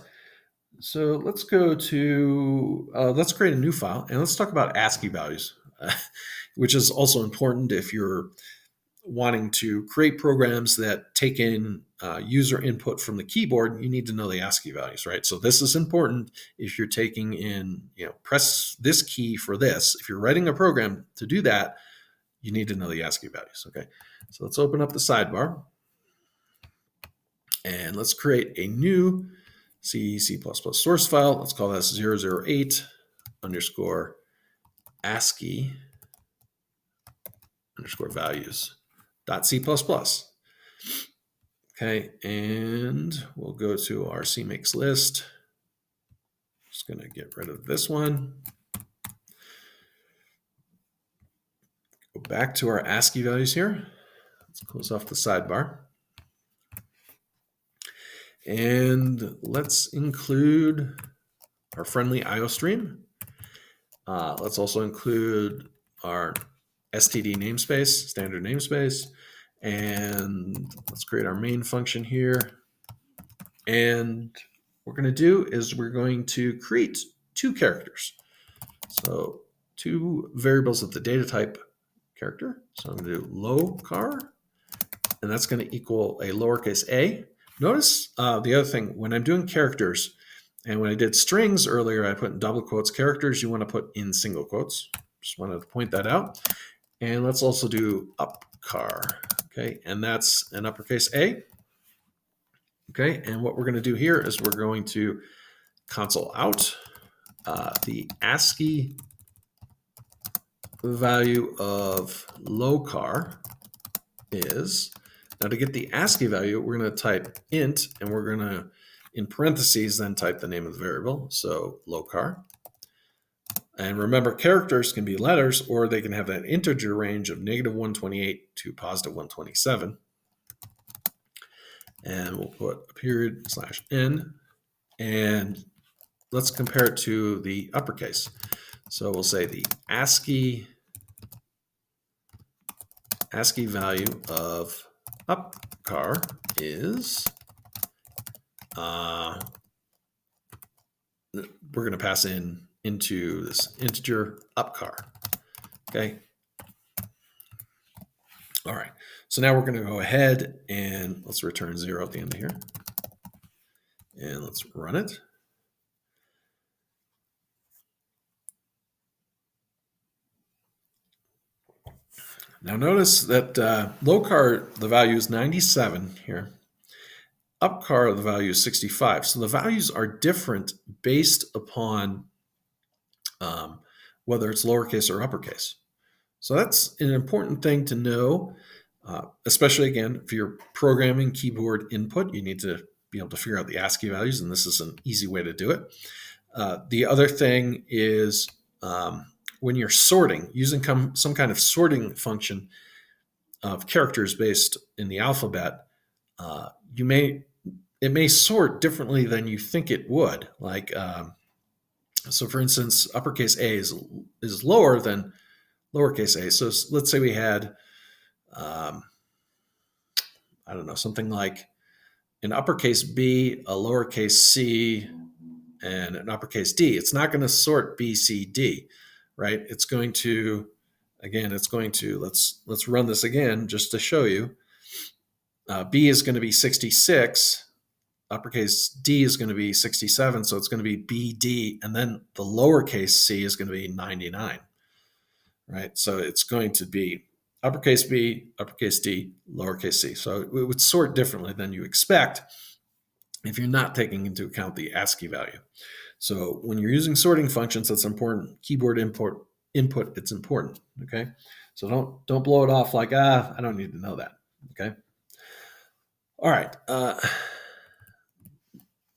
So let's go to, let's create a new file and let's talk about ASCII values, which is also important if you're wanting to create programs that take in user input from the keyboard. You need to know the ASCII values, right? So this is important if you're taking in, press this key for this. If you're writing a program to do that, you need to know the ASCII values, okay? So let's open up the sidebar and let's create a new C++ source file. Let's call this 008 underscore ASCII underscore values .c++. Okay, and we'll go to our CMakes list. Just going to get rid of this one. Go back to our ASCII values here. Let's close off the sidebar. And let's include our friendly IOStream. Let's also include our std namespace, standard namespace. And let's create our main function here. And what we're going to do is we're going to create 2 characters. So 2 variables of the data type character. So I'm going to do low_car, and that's going to equal a lowercase a. Notice the other thing, when I'm doing characters, and when I did strings earlier, I put in double quotes. Characters you want to put in single quotes. Just wanted to point that out. And let's also do upcar, okay? And that's an uppercase A, okay? And what we're going to do here is we're going to console out the ASCII value of low_car is. Now to get the ASCII value, we're going to type int, and we're going to, in parentheses, then type the name of the variable, so low_car. And remember, characters can be letters, or they can have that integer range of -128 to +127. And we'll put a period /n, and let's compare it to the uppercase. So we'll say the ASCII value of up char is, we're going to pass into this integer up char. Okay. All right. So now we're going to go ahead and let's return 0 at the end of here. And let's run it. Now notice that low char, the value is 97 here. Up char, the value is 65. So the values are different based upon whether it's lowercase or uppercase. So that's an important thing to know, especially again, if you're programming keyboard input, you need to be able to figure out the ASCII values, and this is an easy way to do it. The other thing is when you're sorting, using some kind of sorting function of characters based in the alphabet, it may sort differently than you think it would. Like, so for instance, uppercase A is lower than lowercase a. So let's say we had, I don't know, something like an uppercase B, a lowercase c, and an uppercase D. It's not going to sort B, C, D, right? It's going to, again, let's run this again just to show you. B is going to be 66. Uppercase D is going to be 67. So it's going to be B, D, and then the lowercase c is going to be 99, right? So it's going to be uppercase B, uppercase D, lowercase c. So it would sort differently than you expect if you're not taking into account the ASCII value. So when you're using sorting functions, that's important. Keyboard input, it's important, okay? So don't blow it off like, I don't need to know that, okay? All right,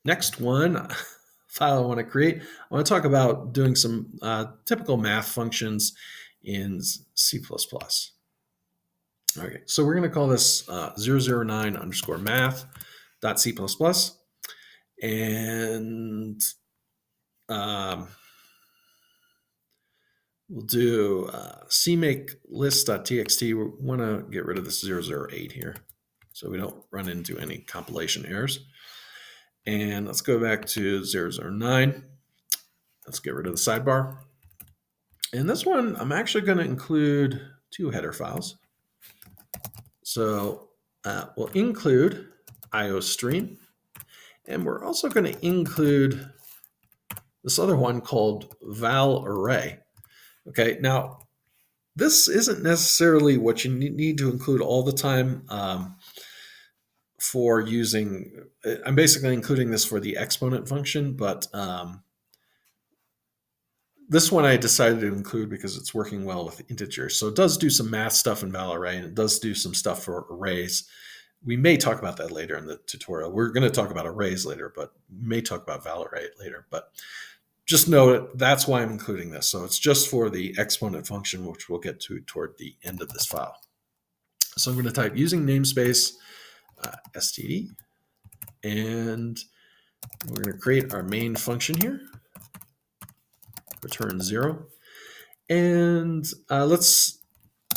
next one, file I want to create. I want to talk about doing some typical math functions in C++. Okay, so we're going to call this 009 underscore math.c++. And we'll do cmake list.txt. We want to get rid of this 008 here so we don't run into any compilation errors. And let's go back to 009. Let's get rid of the sidebar. And this one, I'm actually going to include two header files. So we'll include iostream, and we're also going to include this other one called valarray. Okay, now this isn't necessarily what you need to include all the time for using, I'm basically including this for the exponent function, but this one I decided to include because it's working well with integers. So it does do some math stuff in valarray, and it does do some stuff for arrays. We may talk about that later in the tutorial. We're going to talk about arrays later, but we may talk about valarray later. But just know that that's why I'm including this. So it's just for the exponent function, which we'll get to toward the end of this file. So I'm going to type using namespace std, and we're going to create our main function here. Return 0. And let's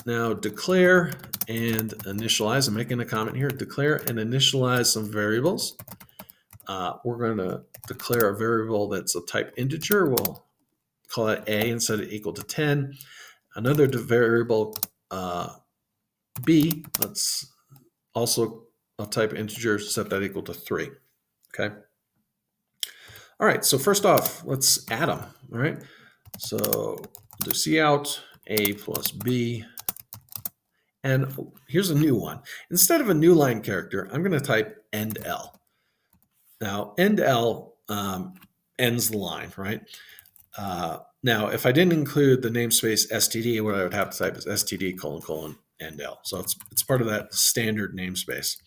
now declare and initialize. I'm making a comment here. Declare and initialize some variables. We're going to declare a variable that's of type integer. We'll call it a and set it equal to 10. Another variable b, let's also of type integer, set that equal to 3. Okay. All right, so first off, let's add them. All right, so do cout a plus b. And here's a new one. Instead of a newline character, I'm going to type end L. Now, end L ends the line, right? Now, if I didn't include the namespace std, what I would have to type is std : end L. So it's part of that standard namespace.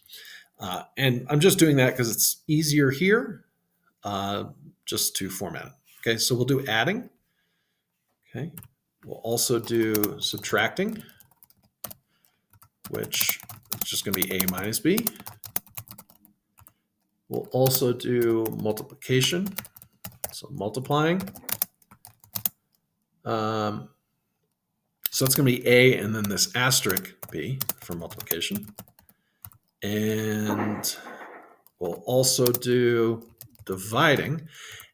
And I'm just doing that because it's easier here just to format it. Okay, so we'll do adding. Okay, we'll also do subtracting, which is just going to be a minus b. We'll also do multiplication, so multiplying. So it's going to be a and then this asterisk b for multiplication. And we'll also do dividing,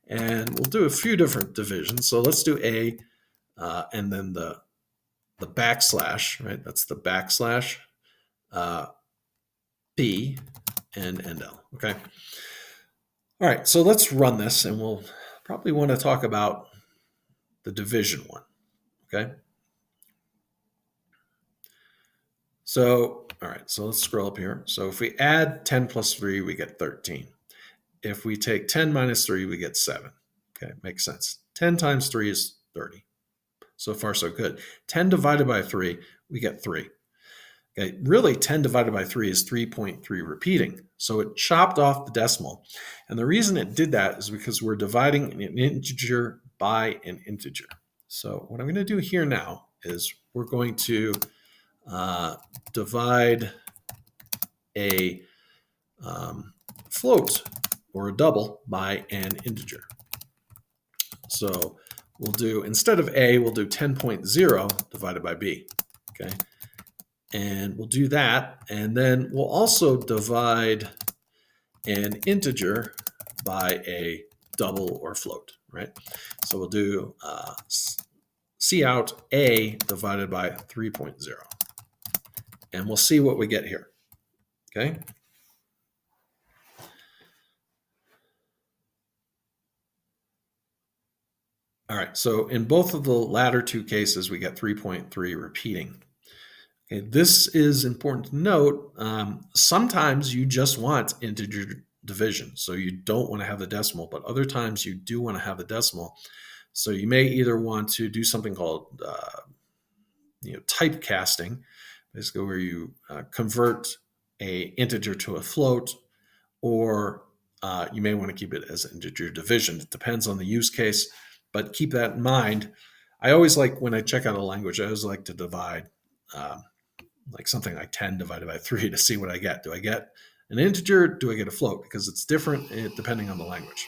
and we'll do a few different divisions. So let's do A, and then the backslash, right? That's the backslash, B, and end L, okay? All right, so let's run this, and we'll probably want to talk about the division one, okay? So, all right, so let's scroll up here. So if we add 10 plus 3, we get 13. If we take 10 minus 3, we get 7. Okay, makes sense. 10 times 3 is 30. So far, so good. 10 divided by 3, we get 3. Okay, really 10 divided by 3 is 3.3 repeating. So it chopped off the decimal. And the reason it did that is because we're dividing an integer by an integer. So what I'm going to do here now is we're going to divide a float or a double by an integer. So we'll do, instead of A, we'll do 10.0 divided by B, okay? And we'll do that, and then we'll also divide an integer by a double or float, right? So we'll do cout A divided by 3.0. And we'll see what we get here, okay? All right, so in both of the latter two cases, we get 3.3 repeating. Okay, this is important to note. Sometimes you just want integer division, so you don't want to have the decimal, but other times you do want to have the decimal. So you may either want to do something called typecasting, basically where you convert a integer to a float, or you may want to keep it as integer division. It depends on the use case, but keep that in mind. I always like, when I check out a language, I always like to divide like something like 10 divided by 3 to see what I get. Do I get an integer? Do I get a float? Because it's different depending on the language.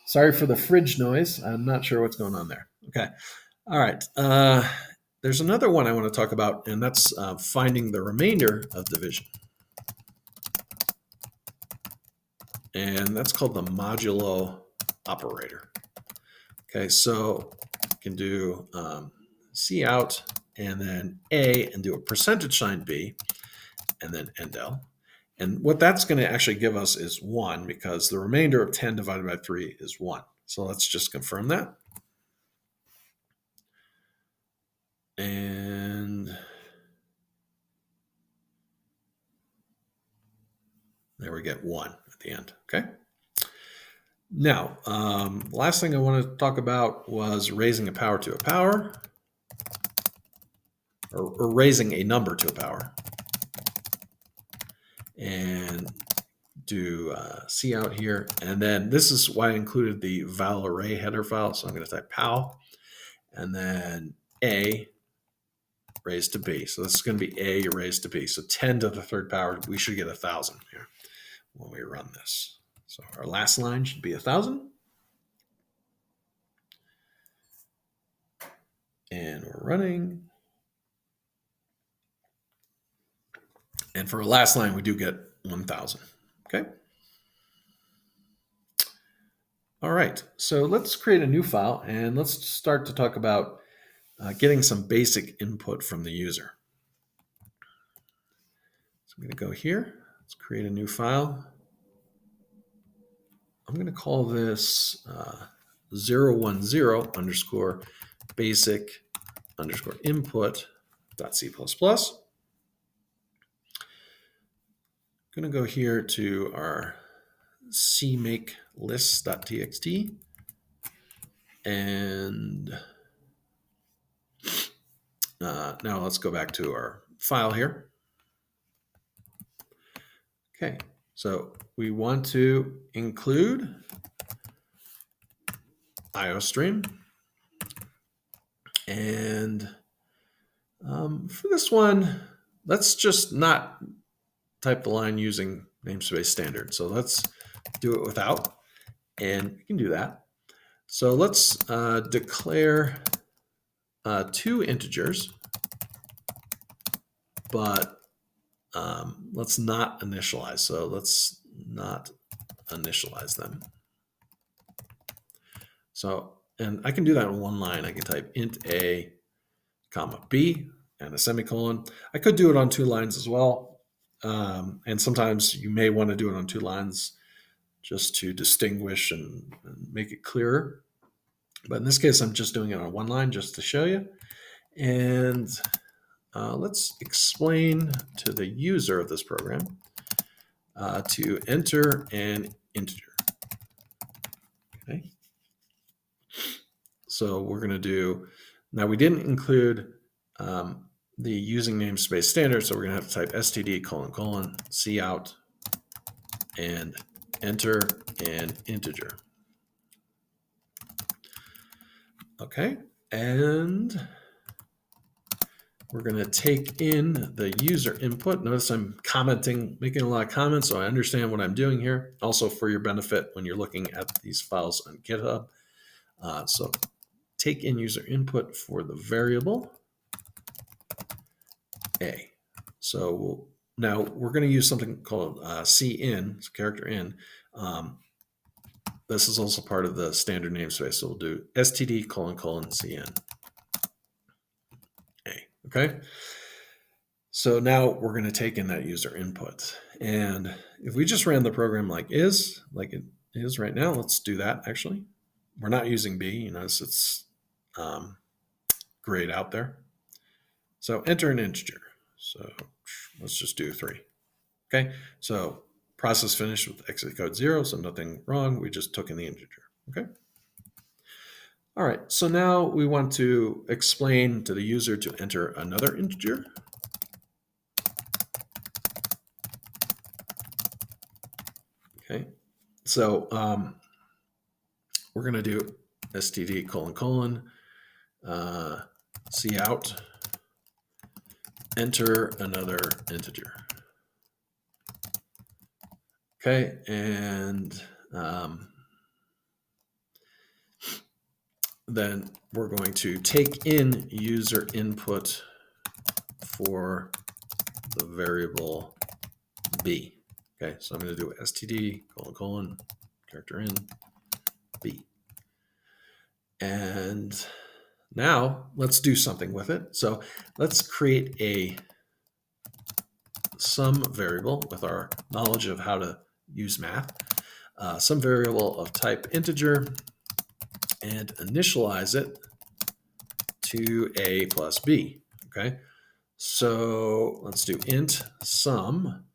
Sorry for the fridge noise. I'm not sure what's going on there. Okay. All right. There's another one I want to talk about, and that's finding the remainder of division. And that's called the modulo operator. Okay, so you can do cout and then A and do a percentage sign B and then end L. And what that's going to actually give us is 1, because the remainder of 10 divided by 3 is 1. So let's just confirm that. And there we get 1 at the end, okay? Now, last thing I want to talk about was raising a power to a power, or raising a number to a power. And do cout here. And then this is why I included the valarray header file. So I'm going to type pal, and then A raised to B. So this is going to be A raised to B. So 10 to the third power, we should get 1,000 here when we run this. So our last line should be 1,000. And we're running. And for our last line, we do get 1,000, okay? All right, so let's create a new file, and let's start to talk about getting some basic input from the user. So I'm going to go here. Let's create a new file. I'm going to call this 010 underscore basic underscore input .c++. I'm going to go here to our cmake lists.txt, and now let's go back to our file here. Okay, so we want to include iostream, and for this one, let's just not type the line using namespace standard. So let's do it without, and we can do that. So let's declare 2 integers, but let's not initialize. So let's not initialize them. So, and I can do that in one line. I can type int a comma b and a semicolon. I could do it on 2 lines as well. And sometimes you may want to do it on 2 lines just to distinguish and make it clearer. But in this case, I'm just doing it on 1 line just to show you. And let's explain to the user of this program to enter an integer. Okay. So we're going to do, now we didn't include the using namespace standard, so we're going to have to type std : cout and enter an integer. Okay, and we're going to take in the user input. Notice I'm commenting, making a lot of comments, so I understand what I'm doing here. Also for your benefit when you're looking at these files on GitHub. So take in user input for the variable a. So now we're going to use something called cin, so character in. This is also part of the standard namespace. So we'll do std : cin a. Okay. So now we're going to take in that user input. And if we just ran the program like it is right now, let's do that actually. We're not using b, you notice it's grayed out there. So enter an integer. So let's just do 3. Okay, so process finished with exit code 0, so nothing wrong. We just took in the integer. Okay. All right, so now we want to explain to the user to enter another integer. Okay, so we're going to do std : cout, enter another integer. Okay, and then we're going to take in user input for the variable b. Okay, so I'm going to do std : character in b. And now let's do something with it. So let's create a sum variable with our knowledge of how to use math. Some variable of type integer and initialize it to a plus b. Okay, so let's do int sum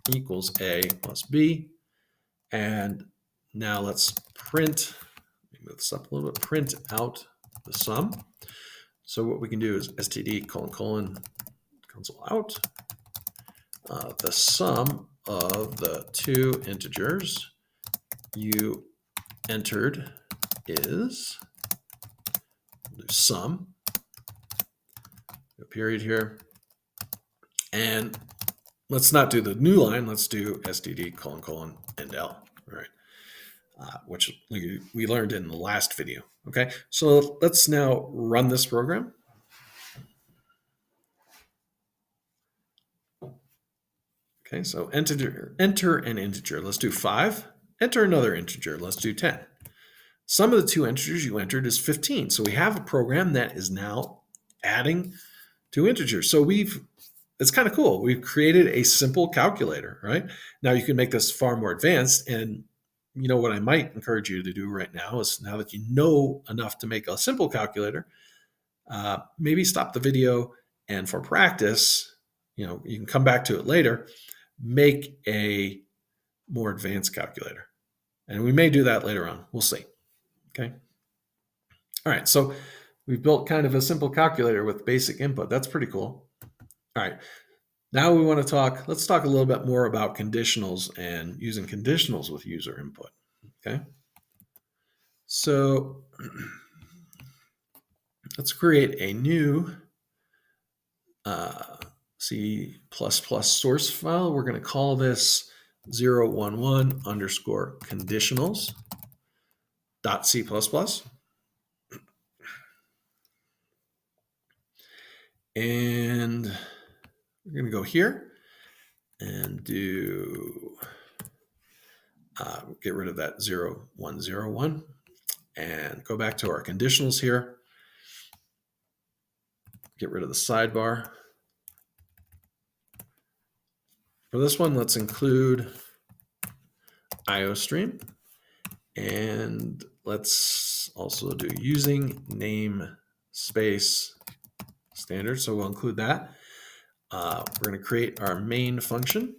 equals a plus b. And now let's print, let me move this up a little bit, print out the sum. So what we can do is std : console out. The sum of the 2 integers you entered is, we'll do sum, a period here, and let's not do the new line, let's do std : endl, all right, which we learned in the last video. Okay, so let's now run this program. Okay, so enter an integer. Let's do 5. Enter another integer. Let's do 10. Sum of the 2 integers you entered is 15. So we have a program that is now adding 2 integers. So it's kind of cool. We've created a simple calculator, right? Now you can make this far more advanced. And you know what I might encourage you to do right now is, now that you know enough to make a simple calculator, maybe stop the video, and for practice, you can come back to it later, make a more advanced calculator. And we may do that later on. We'll see. Okay. All right. So we've built kind of a simple calculator with basic input. That's pretty cool. All right. Now we want to let's talk a little bit more about conditionals and using conditionals with user input. Okay. So let's create a new C++ source file. We're going to call this 011 underscore conditionals .c++. And we're going to go here. and do get rid of that 0, 1, 0, 1, and go back to our conditionals here. Get rid of the sidebar. For this one, let's include IOStream, and let's also do using namespace standard. So we'll include that. We're going to create our main function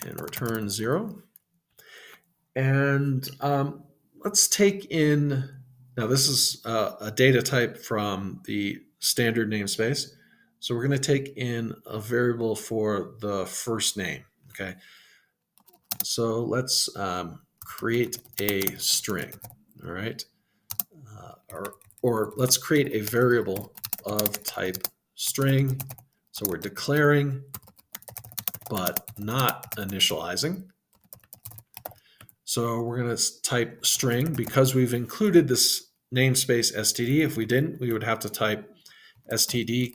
and return 0. And let's take in, now this is a data type from the standard namespace. So we're going to take in a variable for the first name. Okay. So let's create a string. All right. Or let's create a variable of type string. So we're declaring, but not initializing. So we're going to type string because we've included this namespace std. If we didn't, we would have to type std :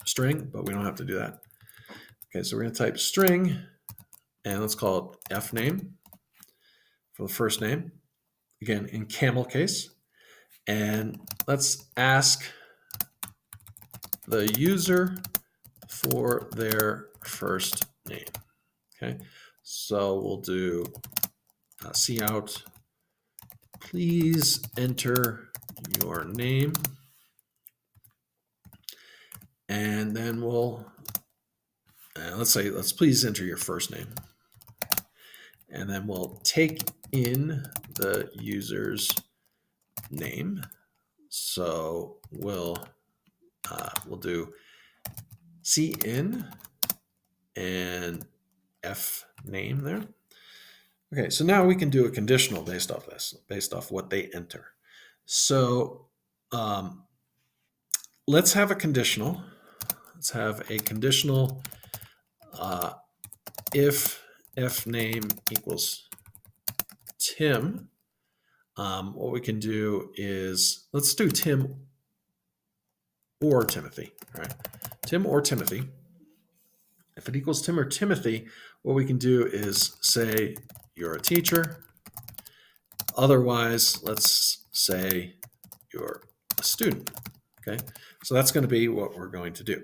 string, but we don't have to do that. Okay, so we're going to type string, and let's call it fname for the first name. Again, in camel case. And let's ask the user for their first name. Okay, so we'll do cout, please enter your name. And then we'll, let's please enter your first name. And then we'll take in the user's name. So we'll do cin and fname there. Okay, so now we can do a conditional based off this, based off what they enter. So let's have a conditional. Let's have a conditional if fname equals Tim. What we can do is, let's do Tim or Timothy, right? Tim or Timothy. If it equals Tim or Timothy, what we can do is say you're a teacher. Otherwise, let's say you're a student, okay? So that's going to be what we're going to do.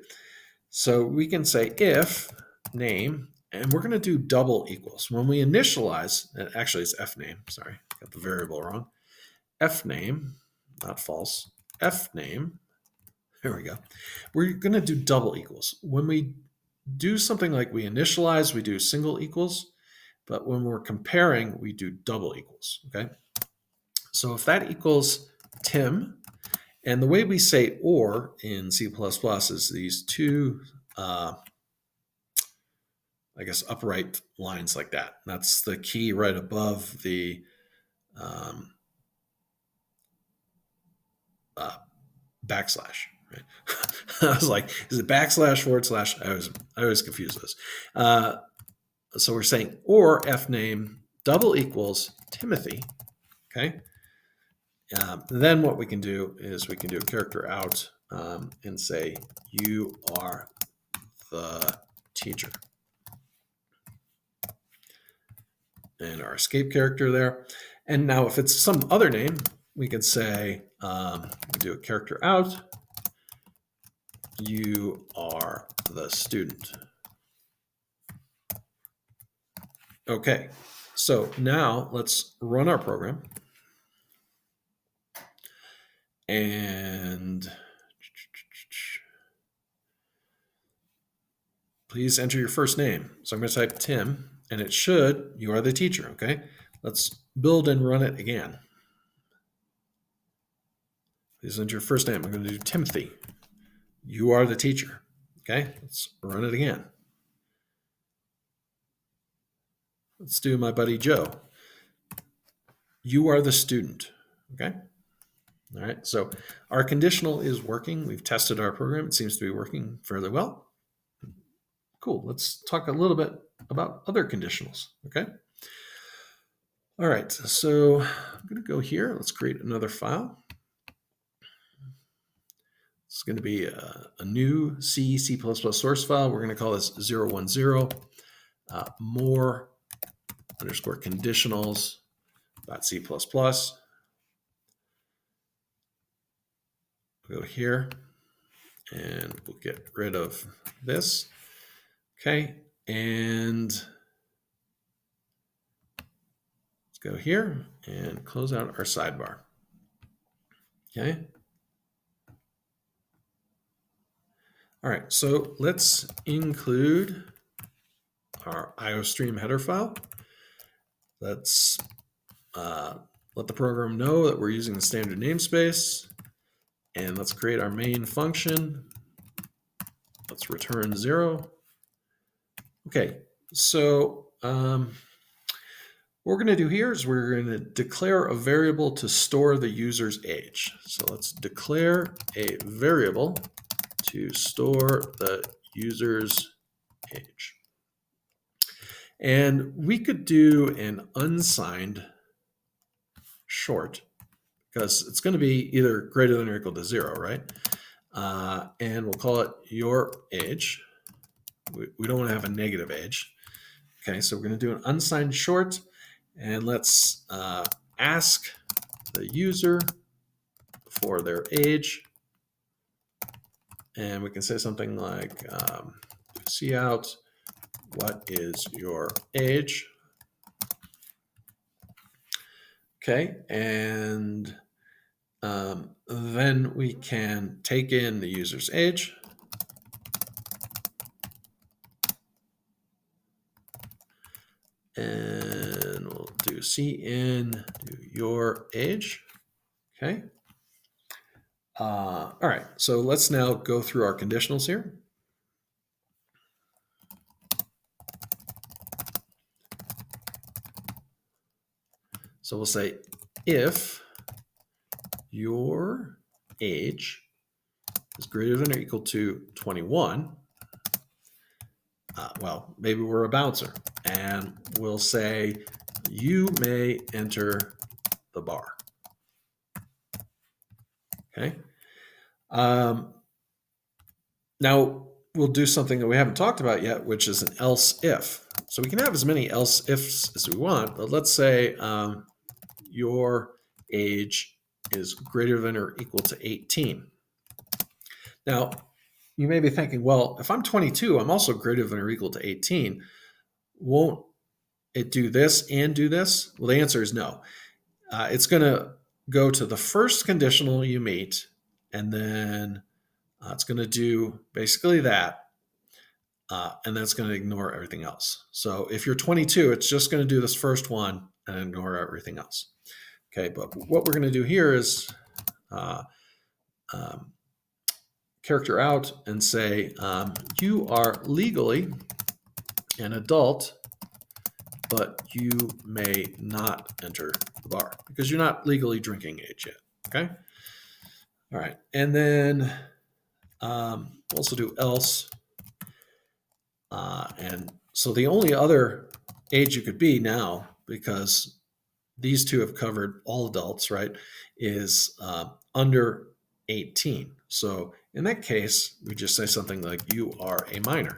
So we can say if name, and we're going to do double equals. When we initialize, actually it's fname, sorry, got the variable wrong. Fname, not false, fname, there we go. We're going to do double equals. When we do something like we initialize, we do single equals, but when we're comparing, we do double equals, okay? So if that equals Tim, and the way we say or in C++ is these two, I guess, upright lines like that. That's the key right above the backslash. Right? I was like, is it backslash, forward slash? I always confuse those. So we're saying or fname double equals Timothy. Okay. Then what we can do is we can do a character out and say you are the teacher. And our escape character there. And now if it's some other name, we can say, we do a character out, you are the student. Okay, so now let's run our program. And please enter your first name. So I'm going to type Tim, and it should, you are the teacher, okay? Let's build and run it again. Please enter your first name. I'm going to do Timothy. You are the teacher, okay? Let's run it again. Let's do my buddy Joe. You are the student, okay? All right, so our conditional is working. We've tested our program. It seems to be working fairly well. Cool, let's talk a little bit about other conditionals, okay? All right, so I'm gonna go here. Let's create another file. It's going to be a new C source file. We're going to call this 010 more underscore conditionals .c++. We'll go here and we'll get rid of this. Okay, and let's go here and close out our sidebar. Okay. All right, so let's include our IOStream header file. Let's let the program know that we're using the standard namespace, and let's create our main function. Let's return 0. Okay, so what we're going to do here is we're going to declare a variable to store the user's age. So let's declare a variable to store the user's age. And we could do an unsigned short because it's going to be either greater than or equal to 0, right? And we'll call it your age. We don't want to have a negative age. Okay, so we're going to do an unsigned short, and let's ask the user for their age. And we can say something like, see out, what is your age? Okay, and then we can take in the user's age. And we'll do cin, do your age. Okay. All right, so let's now go through our conditionals here. So we'll say if your age is greater than or equal to 21, well, maybe we're a bouncer, and we'll say you may enter the bar. Okay. Now we'll do something that we haven't talked about yet, which is an else if. So we can have as many else ifs as we want, but let's say your age is greater than or equal to 18. Now, you may be thinking, well, if I'm 22, I'm also greater than or equal to 18. Won't it do this and do this? Well, the answer is no. It's going to go to the first conditional you meet, and then it's going to do basically that, and that's going to ignore everything else. So if you're 22, it's just going to do this first one and ignore everything else. Okay, but what we're going to do here is character out and say you are legally an adult, but you may not enter the bar because you're not legally drinking age yet. Okay. All right, and then also do else, and so the only other age you could be now, because these two have covered all adults, right, is under 18. So in that case, we just say something like you are a minor,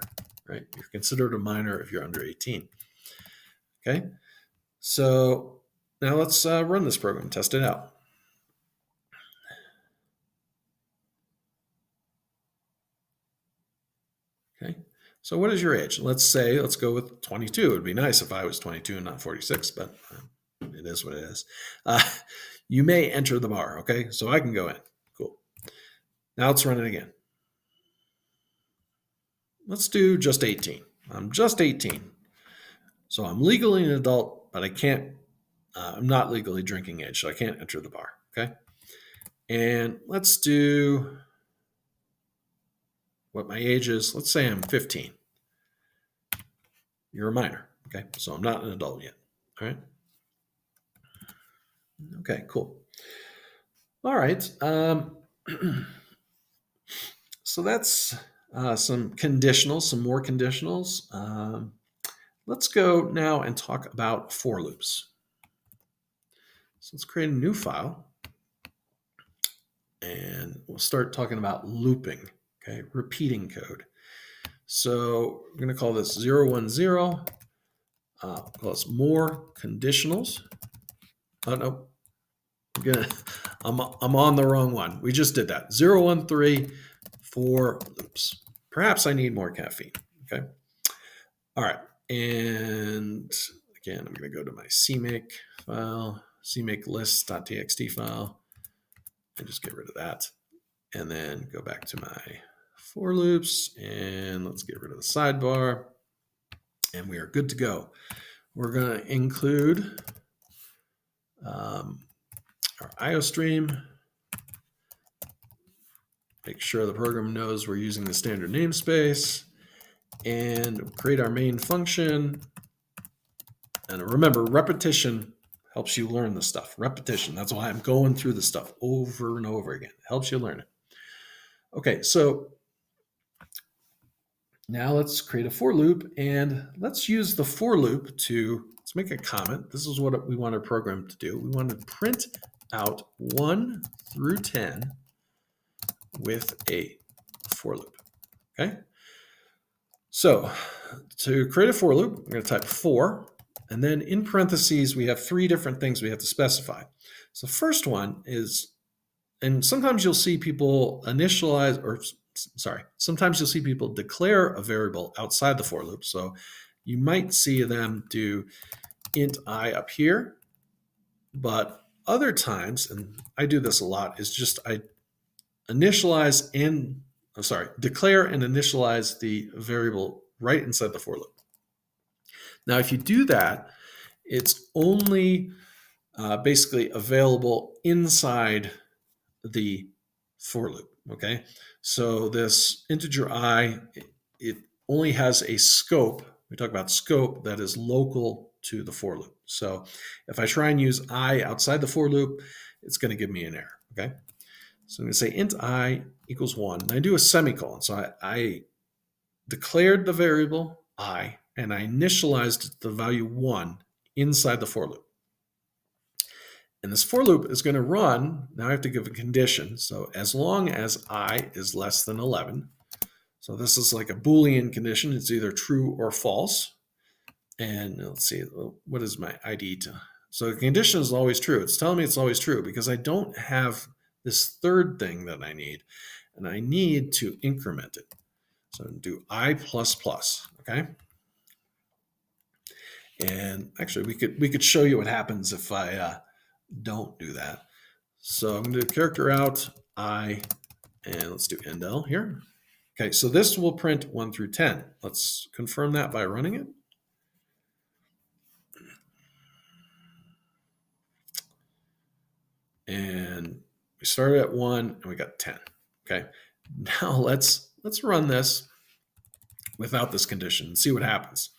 right? You're considered a minor if you're under 18. Okay, so now let's run this program, test it out. Okay, so what is your age? Let's go with 22. It would be nice if I was 22 and not 46, but it is what it is. You may enter the bar, okay? So I can go in. Cool. Now let's run it again. Let's do just 18. I'm just 18. So I'm legally an adult, but I can't, I'm not legally drinking age, so I can't enter the bar, okay? And let's do what my age is. Let's say I'm 15. You're a minor, okay? So I'm not an adult yet, all right? Okay, cool. All right. So that's some conditionals, some more conditionals. Let's go now and talk about for loops. So let's create a new file. and we'll start talking about looping, okay, repeating code. So we're going to call this 010 plus more conditionals. Oh no, I'm on the wrong one. We just did that. 013 for loops. Perhaps I need more caffeine. Okay. All right. And again, I'm going to go to my cmake file, cmake list.txt file, and just get rid of that. And then go back to my for loops, and let's get rid of the sidebar. And we are good to go. We're going to include our IOStream. Make sure the program knows we're using the standard namespace, and create our main function. And remember, repetition helps you learn the stuff. Repetition. That's why I'm going through the stuff over and over again. It helps you learn it. Okay, so now let's create a for loop, and let's use the for loop to, let's make a comment. This is what we want our program to do. We want to print out 1 through 10 with a for loop. Okay. So to create a for loop, we're going to type for, and then in parentheses, we have 3 different things we have to specify. So the first one is, and sometimes you'll see people initialize, or sorry, sometimes you'll see people declare a variable outside the for loop. So you might see them do int I up here, but other times, and I do this a lot, is just I initialize and, declare and initialize the variable right inside the for loop. Now, if you do that, it's only basically available inside the for loop, okay? So this integer I, it only has a scope. We talk about scope that is local to the for loop. So if I try and use I outside the for loop, it's going to give me an error, okay? So I'm going to say int I equals 1, and I do a semicolon. So I declared the variable I, and I initialized the value 1 inside the for loop. And this for loop is going to run, now I have to give a condition. So as long as I is less than 11, so this is like a Boolean condition. It's either true or false. And let's see, what is my ID to? So the condition is always true. It's telling me it's always true because I don't have this third thing that I need, and I need to increment it. So do I++, okay? And actually, we could show you what happens if I don't do that. So I'm going to do character out I, and let's do endl here. Okay, so this will print 1 through 10. Let's confirm that by running it. And we started at 1 and we got 10. Okay, now let's run this without this condition and see what happens.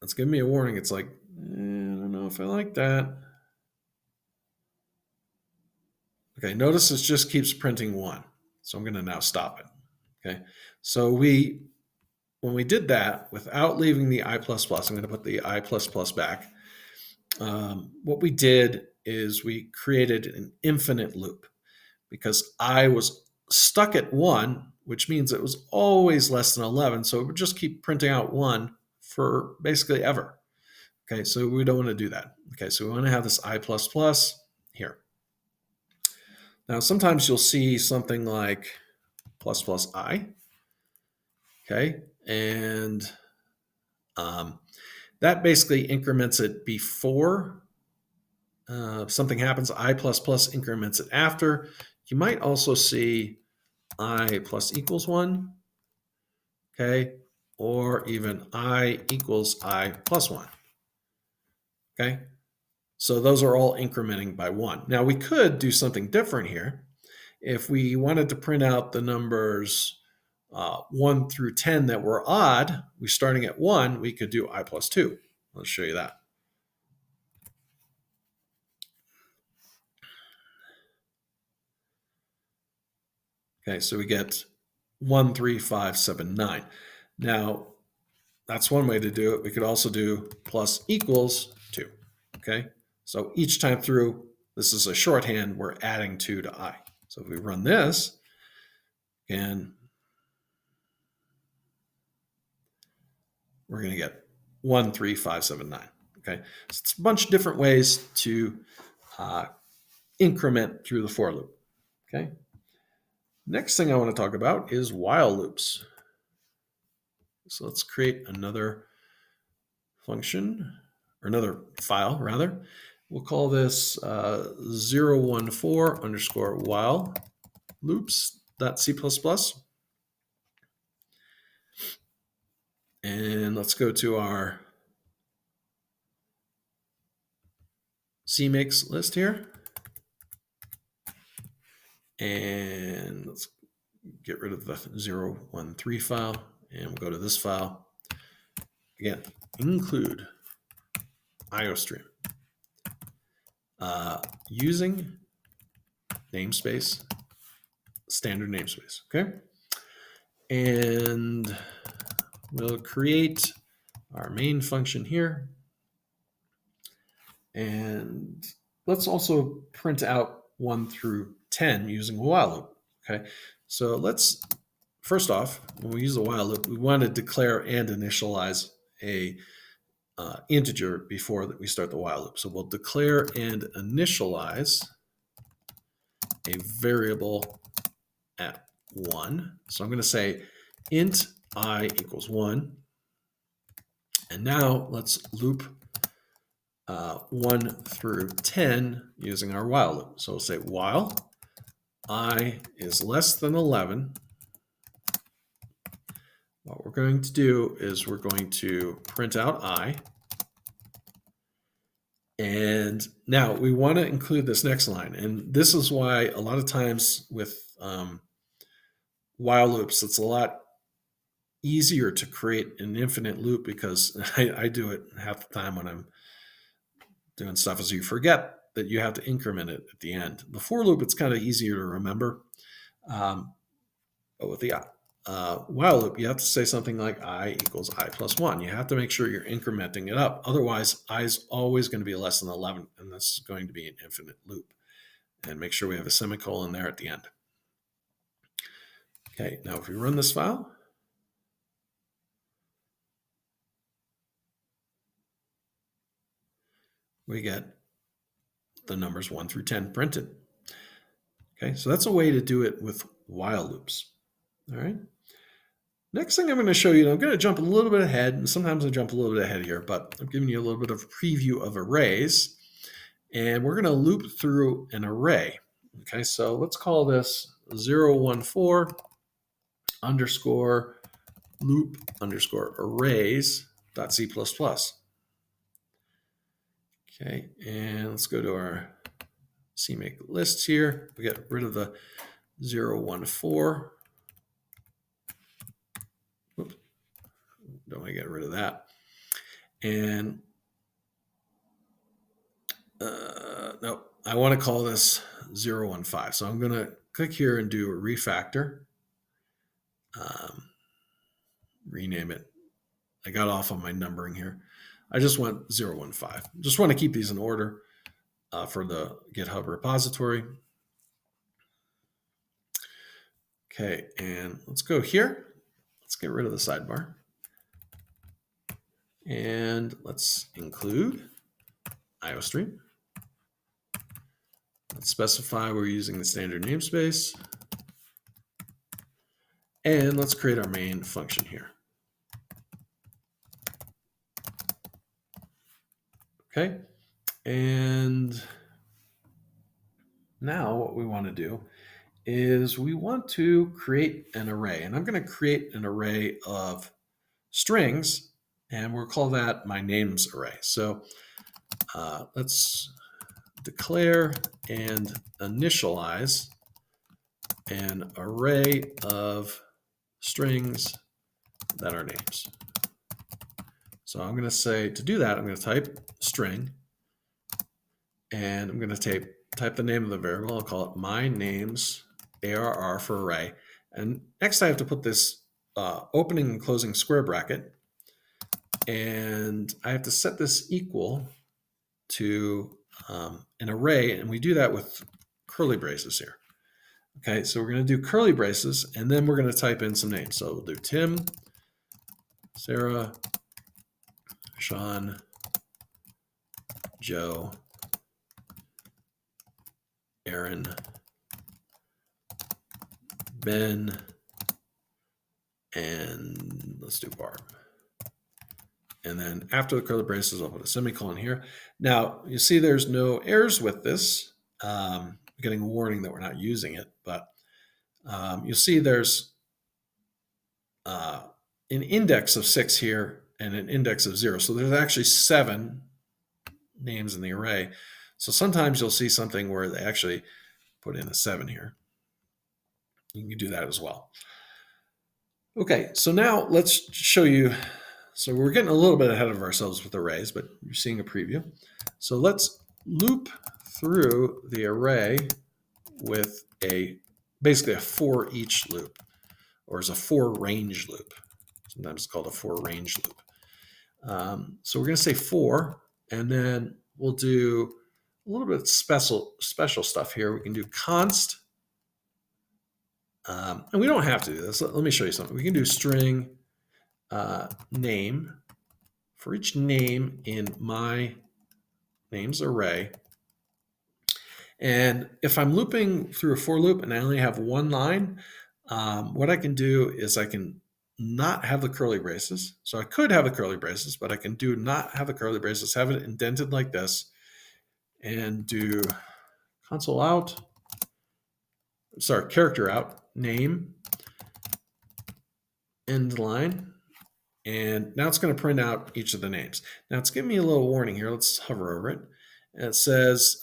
Let's give me a warning. It's like, I don't know if I like that. Okay, notice it just keeps printing 1. So I'm going to now stop it. Okay, so when we did that without leaving the I++, I'm going to put the I++ back. What we did is we created an infinite loop because I was stuck at 1, which means it was always less than 11. So it would just keep printing out 1 for basically ever. Okay, so we don't want to do that. Okay, so we want to have this I++ here. Now, sometimes you'll see something like ++i. Okay, and that basically increments it before something happens. I++ increments it after. You might also see I plus equals 1, okay, or even I equals I plus 1, okay? So those are all incrementing by 1. Now we could do something different here. If we wanted to print out the numbers 1 through 10 that were odd, we starting at 1, we could do I plus 2. Let's show you that. Okay, so we get 1, 3, 5, 7, 9. Now, that's one way to do it. We could also do plus equals 2. Okay, so each time through, this is a shorthand, we're adding 2 to I. So if we run this, and we're going to get 13579. Okay, so it's a bunch of different ways to increment through the for loop. Okay, next thing I want to talk about is while loops. So let's create another function, or another file rather. We'll call this 014 underscore while loops.c++. And let's go to our CMakes list here. And let's get rid of the 013 file, and we'll go to this file. Again, include IOStream. Using namespace, standard namespace, okay? And we'll create our main function here. And let's also print out 1 through 10 using a while loop, okay? So let's, first off, when we use a while loop, we want to declare and initialize a integer before that we start the while loop. So we'll declare and initialize a variable at 1. So I'm going to say int I equals 1. And now let's loop 1 through 10 using our while loop. So we'll say while I is less than 11. What we're going to do is we're going to print out I. And now we want to include this next line. And this is why a lot of times with while loops, it's a lot easier to create an infinite loop, because I do it half the time when I'm doing stuff, is you forget that you have to increment it at the end. The for loop, it's kind of easier to remember. But with the while loop, you have to say something like I equals I plus 1. You have to make sure you're incrementing it up. Otherwise, I is always going to be less than 11, and this is going to be an infinite loop. And make sure we have a semicolon there at the end. Okay, now if we run this file, we get the numbers 1 through 10 printed. Okay, so that's a way to do it with while loops. All right. Next thing I'm going to show you, I'm going to jump a little bit ahead, and sometimes I jump a little bit ahead here, but I'm giving you a little bit of a preview of arrays, and we're going to loop through an array. Okay, so let's call this 014 underscore loop underscore arrays.c++. Okay, and let's go to our CMake lists here. We get rid of the 014. Oops. Don't want to get rid of that. And no, I want to call this 015. So I'm going to click here and do a refactor. Rename it. I got off on my numbering here. I just went 015. Just want to keep these in order for the GitHub repository. Okay, and let's go here. Let's get rid of the sidebar. And let's include IOStream. Let's specify we're using the standard namespace. And let's create our main function here. Okay, and now what we want to do is we want to create an array. And I'm going to create an array of strings, and we'll call that my names array. So let's declare and initialize an array of strings that are names. So I'm going to say, to do that, I'm going to type string, and I'm going to type the name of the variable. I'll call it my names ARR for array. And next I have to put this opening and closing square bracket, and I have to set this equal to an array, and we do that with curly braces here. Okay, so we're going to do curly braces, and then we're going to type in some names. So we'll do Tim, Sarah, Sean, Joe, Aaron, Ben, and let's do Barb. And then after the curly braces, I'll put a semicolon here. Now, you see there's no errors with this. Getting a warning that we're not using it, but you'll see there's an index of 6 here and an index of 0. So there's actually 7 names in the array. So sometimes you'll see something where they actually put in a 7 here. You can do that as well. Okay, so now let's show you. So we're getting a little bit ahead of ourselves with arrays, but you're seeing a preview. So let's loop through the array with basically a for each loop, or as a for range loop. Sometimes it's called a for range loop. So we're going to say for, and then we'll do a little bit of special stuff here. We can do const, and we don't have to do this. Let me show you something. We can do string name for each name in my names array. And if I'm looping through a for loop and I only have one line, what I can do is I can not have the curly braces. So I could have the curly braces, but I can do not have the curly braces, have it indented like this, and do console out, character out, name, end line. And now it's going to print out each of the names. Now it's giving me a little warning here. Let's hover over it. And it says,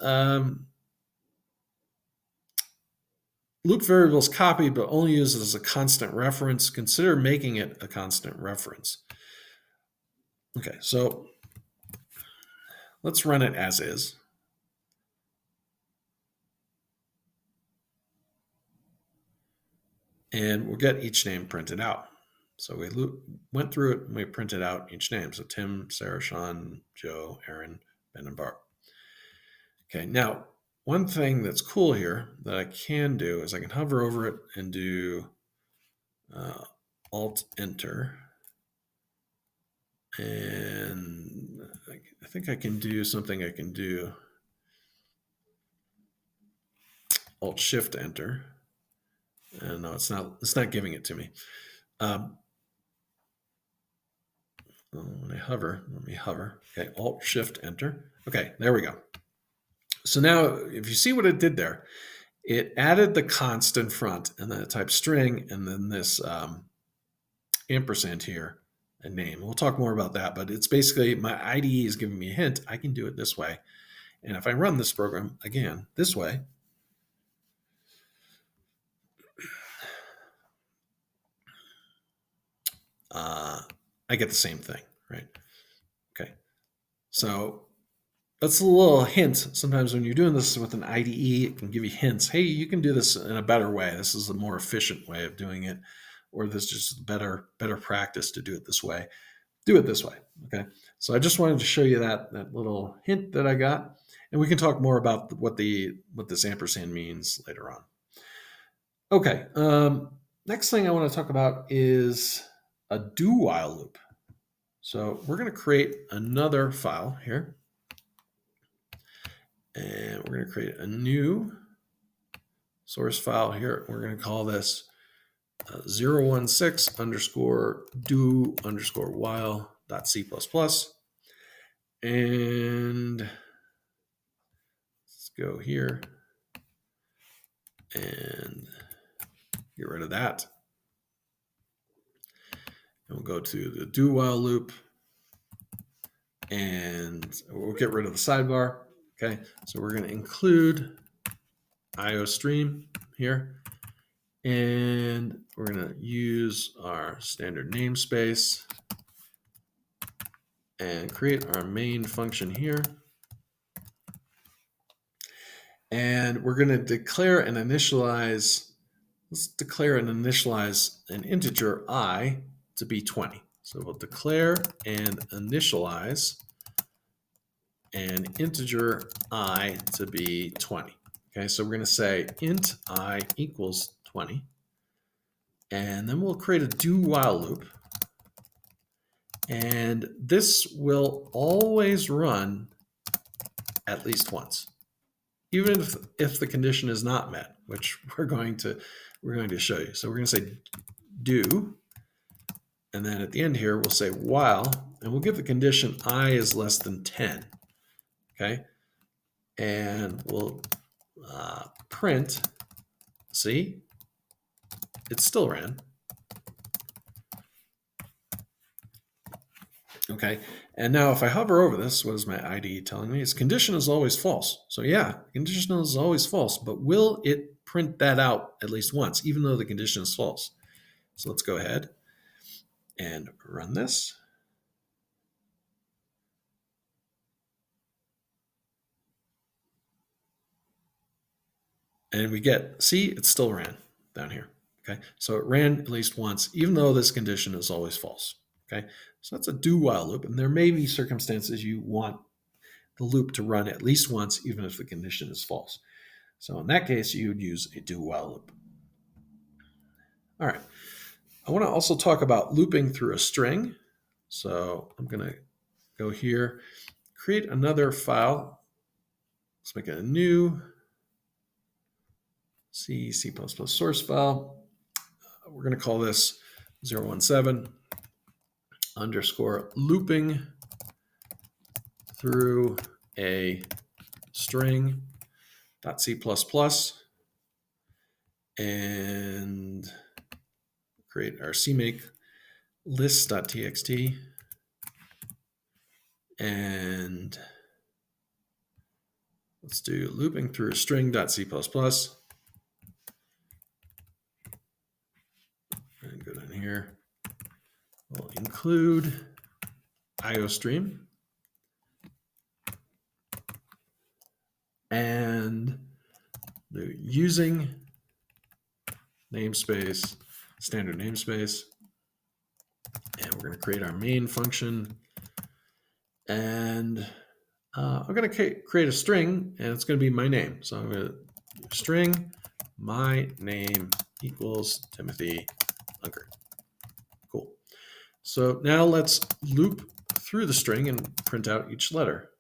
loop variable is copied, but only used as a constant reference. Consider making it a constant reference. Okay, so let's run it as is. And we'll get each name printed out. So we went through it and we printed out each name. So Tim, Sarah, Sean, Joe, Aaron, Ben, and Barb. Okay, now one thing that's cool here that I can do is I can hover over it and do Alt-Enter. And I think I can do something I can do Alt-Shift-Enter. And no, it's not giving it to me. When I hover, let me hover. Okay, Alt-Shift-Enter. Okay, there we go. So now, if you see what it did there, it added the const in front, and then it typed string, and then this ampersand here, a name. We'll talk more about that, but it's basically my IDE is giving me a hint. I can do it this way. And if I run this program again this way, I get the same thing, right? Okay. So that's a little hint. Sometimes when you're doing this with an IDE, it can give you hints. Hey, you can do this in a better way. This is a more efficient way of doing it, or this is just better practice to do it this way. Do it this way. Okay. So I just wanted to show you that little hint that I got, and we can talk more about what this ampersand means later on. Okay. Next thing I want to talk about is a do while loop. So we're going to create another file here. And we're going to create a new source file here. We're going to call this 016 underscore do underscore while.c++. And let's go here and get rid of that. And we'll go to the do while loop and we'll get rid of the sidebar. Okay, so we're going to include IOStream here, and we're going to use our standard namespace and create our main function here. And we're going to declare and initialize, let's declare and initialize an integer I to be 20. So we'll declare and initialize an integer I to be 20. Okay, so we're going to say int I equals 20. And then we'll create a do while loop. And this will always run at least once, even if the condition is not met, which we're going to show you. So we're going to say do, and then at the end here we'll say while, and we'll give the condition I is less than 10. Okay, and we'll print. See, it still ran. Okay, and now if I hover over this, what is my IDE telling me? Its condition is always false. So yeah, conditional is always false, but will it print that out at least once, even though the condition is false? So let's go ahead and run this. And we get, see, it still ran down here. Okay, so it ran at least once, even though this condition is always false. Okay, so that's a do while loop, and there may be circumstances you want the loop to run at least once, even if the condition is false. So in that case, you would use a do while loop. All right, I want to also talk about looping through a string. So I'm going to go here, create another file. Let's make it a new C source file. We're going to call this 017 underscore looping through a string .c++, and create our cmake list.txt, and let's do looping through a string.c++, and go down here. We'll include IOStream, and do using namespace, standard namespace, and we're going to create our main function, and I'm going to create a string, and it's going to be my name. So I'm going to string my name equals Timothy Unkert. Cool. So now let's loop through the string and print out each letter.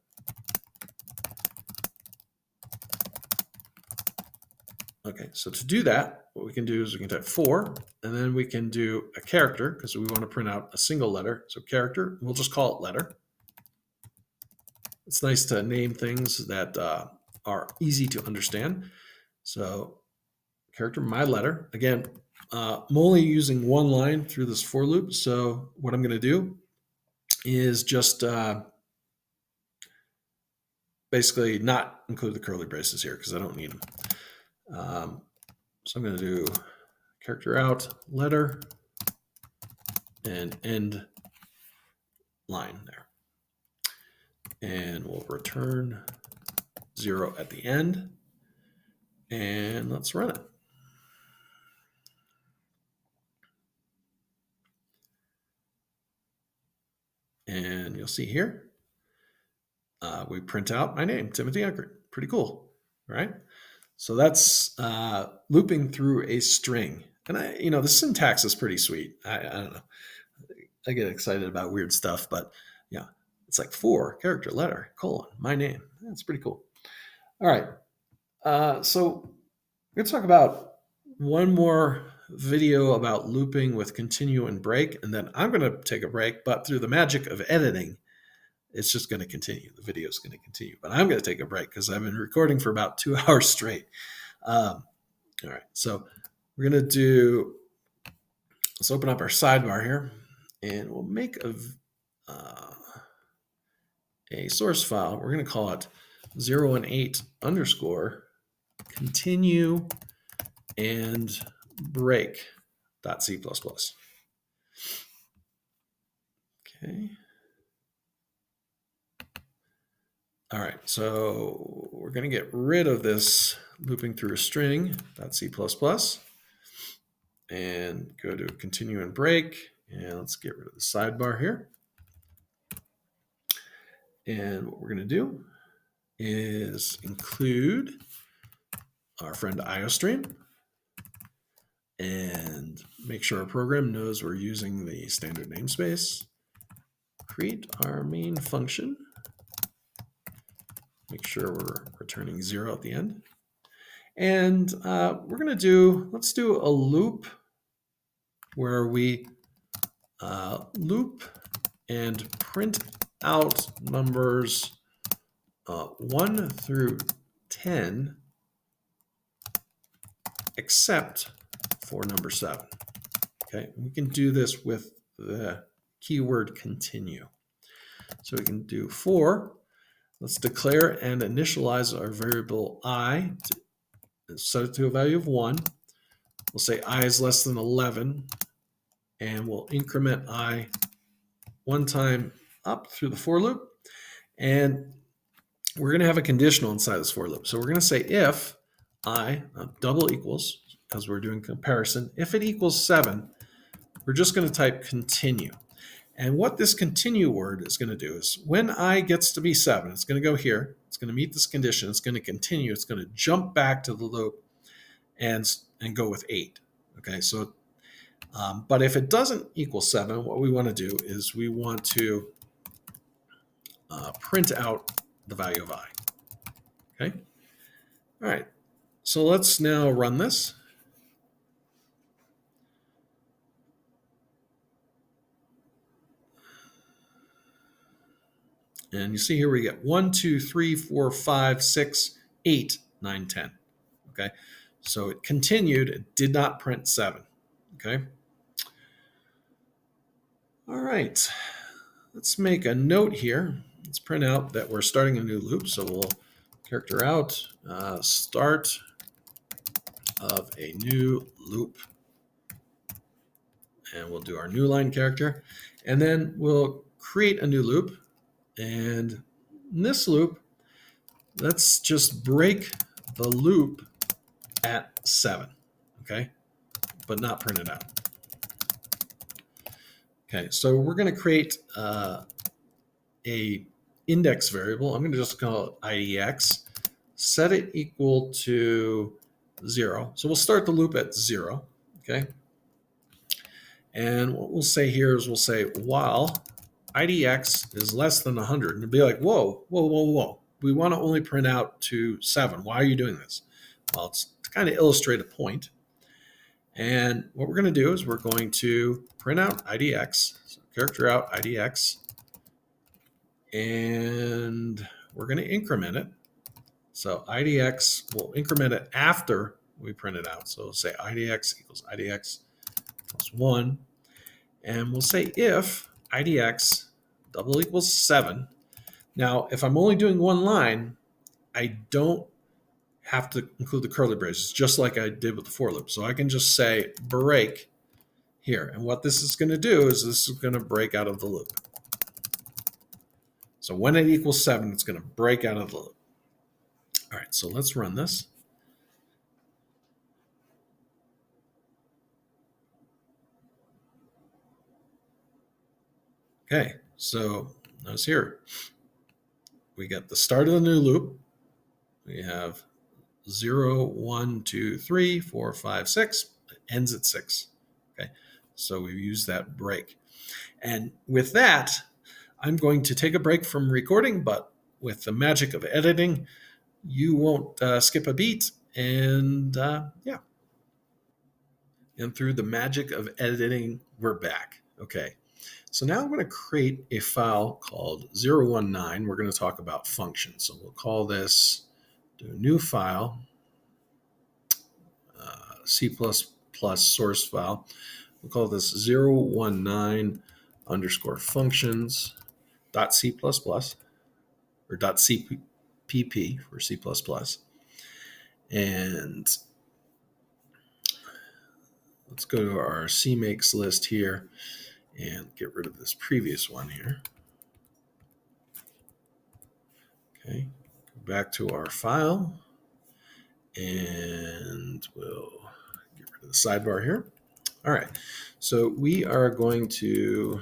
Okay, so to do that, what we can do is we can type 4, and then we can do a character, because we want to print out a single letter. So character, we'll just call it letter. It's nice to name things that are easy to understand. So character, my letter. Again, I'm only using one line through this for loop. So what I'm going to do is just basically not include the curly braces here because I don't need them. So I'm going to do character out, letter, and end line there. And we'll return 0 at the end. And let's run it. And you'll see here, we print out my name, Timothy Unkert. Pretty cool, right? So that's looping through a string. And the syntax is pretty sweet. I don't know. I get excited about weird stuff, but yeah, it's like 4, character, letter, colon, my name. That's pretty cool. All right. So we're going to talk about one more video about looping with continue and break, and then I'm going to take a break, but through the magic of editing, it's just going to continue. The video is going to continue, but I'm going to take a break because I've been recording for about 2 hours straight. All right, so we're going to let's open up our sidebar here, and we'll make a source file. We're going to call it 018 underscore continue and break.c++. Okay. All right, so we're going to get rid of this looping through a string.c++ and go to continue and break, and let's get rid of the sidebar here. And what we're going to do is include our friend IOStream and make sure our program knows we're using the standard namespace. Create our main function. Make sure we're returning 0 at the end. And we're going to let's do a loop where we loop and print out numbers 1 through 10, except for number 7. Okay, we can do this with the keyword continue. So we can do for, let's declare and initialize our variable I, set it to a value of 1. We'll say I is less than 11, and we'll increment I one time up through the for loop. And we're going to have a conditional inside this for loop. So we're going to say if I double equals, because we're doing comparison, if it equals 7, we're just going to type continue. And what this continue word is going to do is when I gets to be 7, it's going to go here. It's going to meet this condition. It's going to continue. It's going to jump back to the loop and go with 8. Okay, so but if it doesn't equal 7, what we want to do is we want to print out the value of I. Okay. All right. So let's now run this. And you see here we get 1, 2, 3, 4, 5, 6, 8, 9, 10. Okay. So it continued. It did not print 7. Okay. All right. Let's make a note here. Let's print out that we're starting a new loop. So we'll character out start of a new loop. And we'll do our new line character. And then we'll create a new loop. And in this loop, let's just break the loop at 7, okay? But not print it out. Okay, so we're going to create a index variable. I'm going to just call it IDX. Set it equal to 0. So we'll start the loop at 0, okay? And what we'll say here is we'll say while IDX is less than 100. And it'd be like, whoa, whoa, whoa, whoa. We want to only print out to 7. Why are you doing this? Well, it's to kind of illustrate a point. And what we're going to do is we're going to print out IDX, so character out IDX, and we're going to increment it. So IDX, we'll increment it after we print it out. So we'll say IDX equals IDX plus 1. And we'll say if IDX double equals 7. Now, if I'm only doing one line, I don't have to include the curly braces, just like I did with the for loop. So I can just say break here. And what this is going to do is this is going to break out of the loop. So when it equals 7, it's going to break out of the loop. All right, so let's run this. Okay, so notice here, we got the start of the new loop. We have 0, 1, 2, 3, 4, 5, 6. It ends at 6. Okay, so we've used that break. And with that, I'm going to take a break from recording, but with the magic of editing, you won't skip a beat. And yeah. And through the magic of editing, we're back. Okay. So now I'm going to create a file called 019. We're going to talk about functions. So we'll call this, do a new file, C++ source file. We'll call this 019 underscore functions dot C++ or dot CPP for C++. And let's go to our CMakes list here and get rid of this previous one here. Okay, go back to our file and we'll get rid of the sidebar here. All right, so we are going to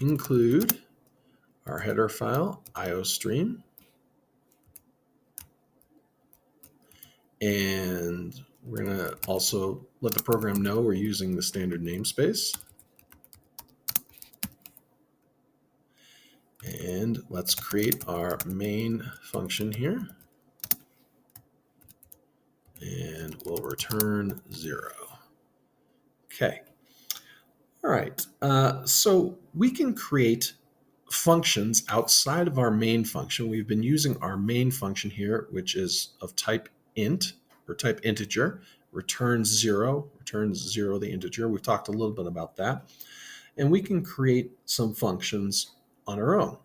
include our header file, iostream. And we're going to also let the program know we're using the standard namespace. And let's create our main function here. And we'll return 0. Okay. All right. So we can create functions outside of our main function. We've been using our main function here, which is of type int or type integer, returns 0 the integer. We've talked a little bit about that. And we can create some functions on our own.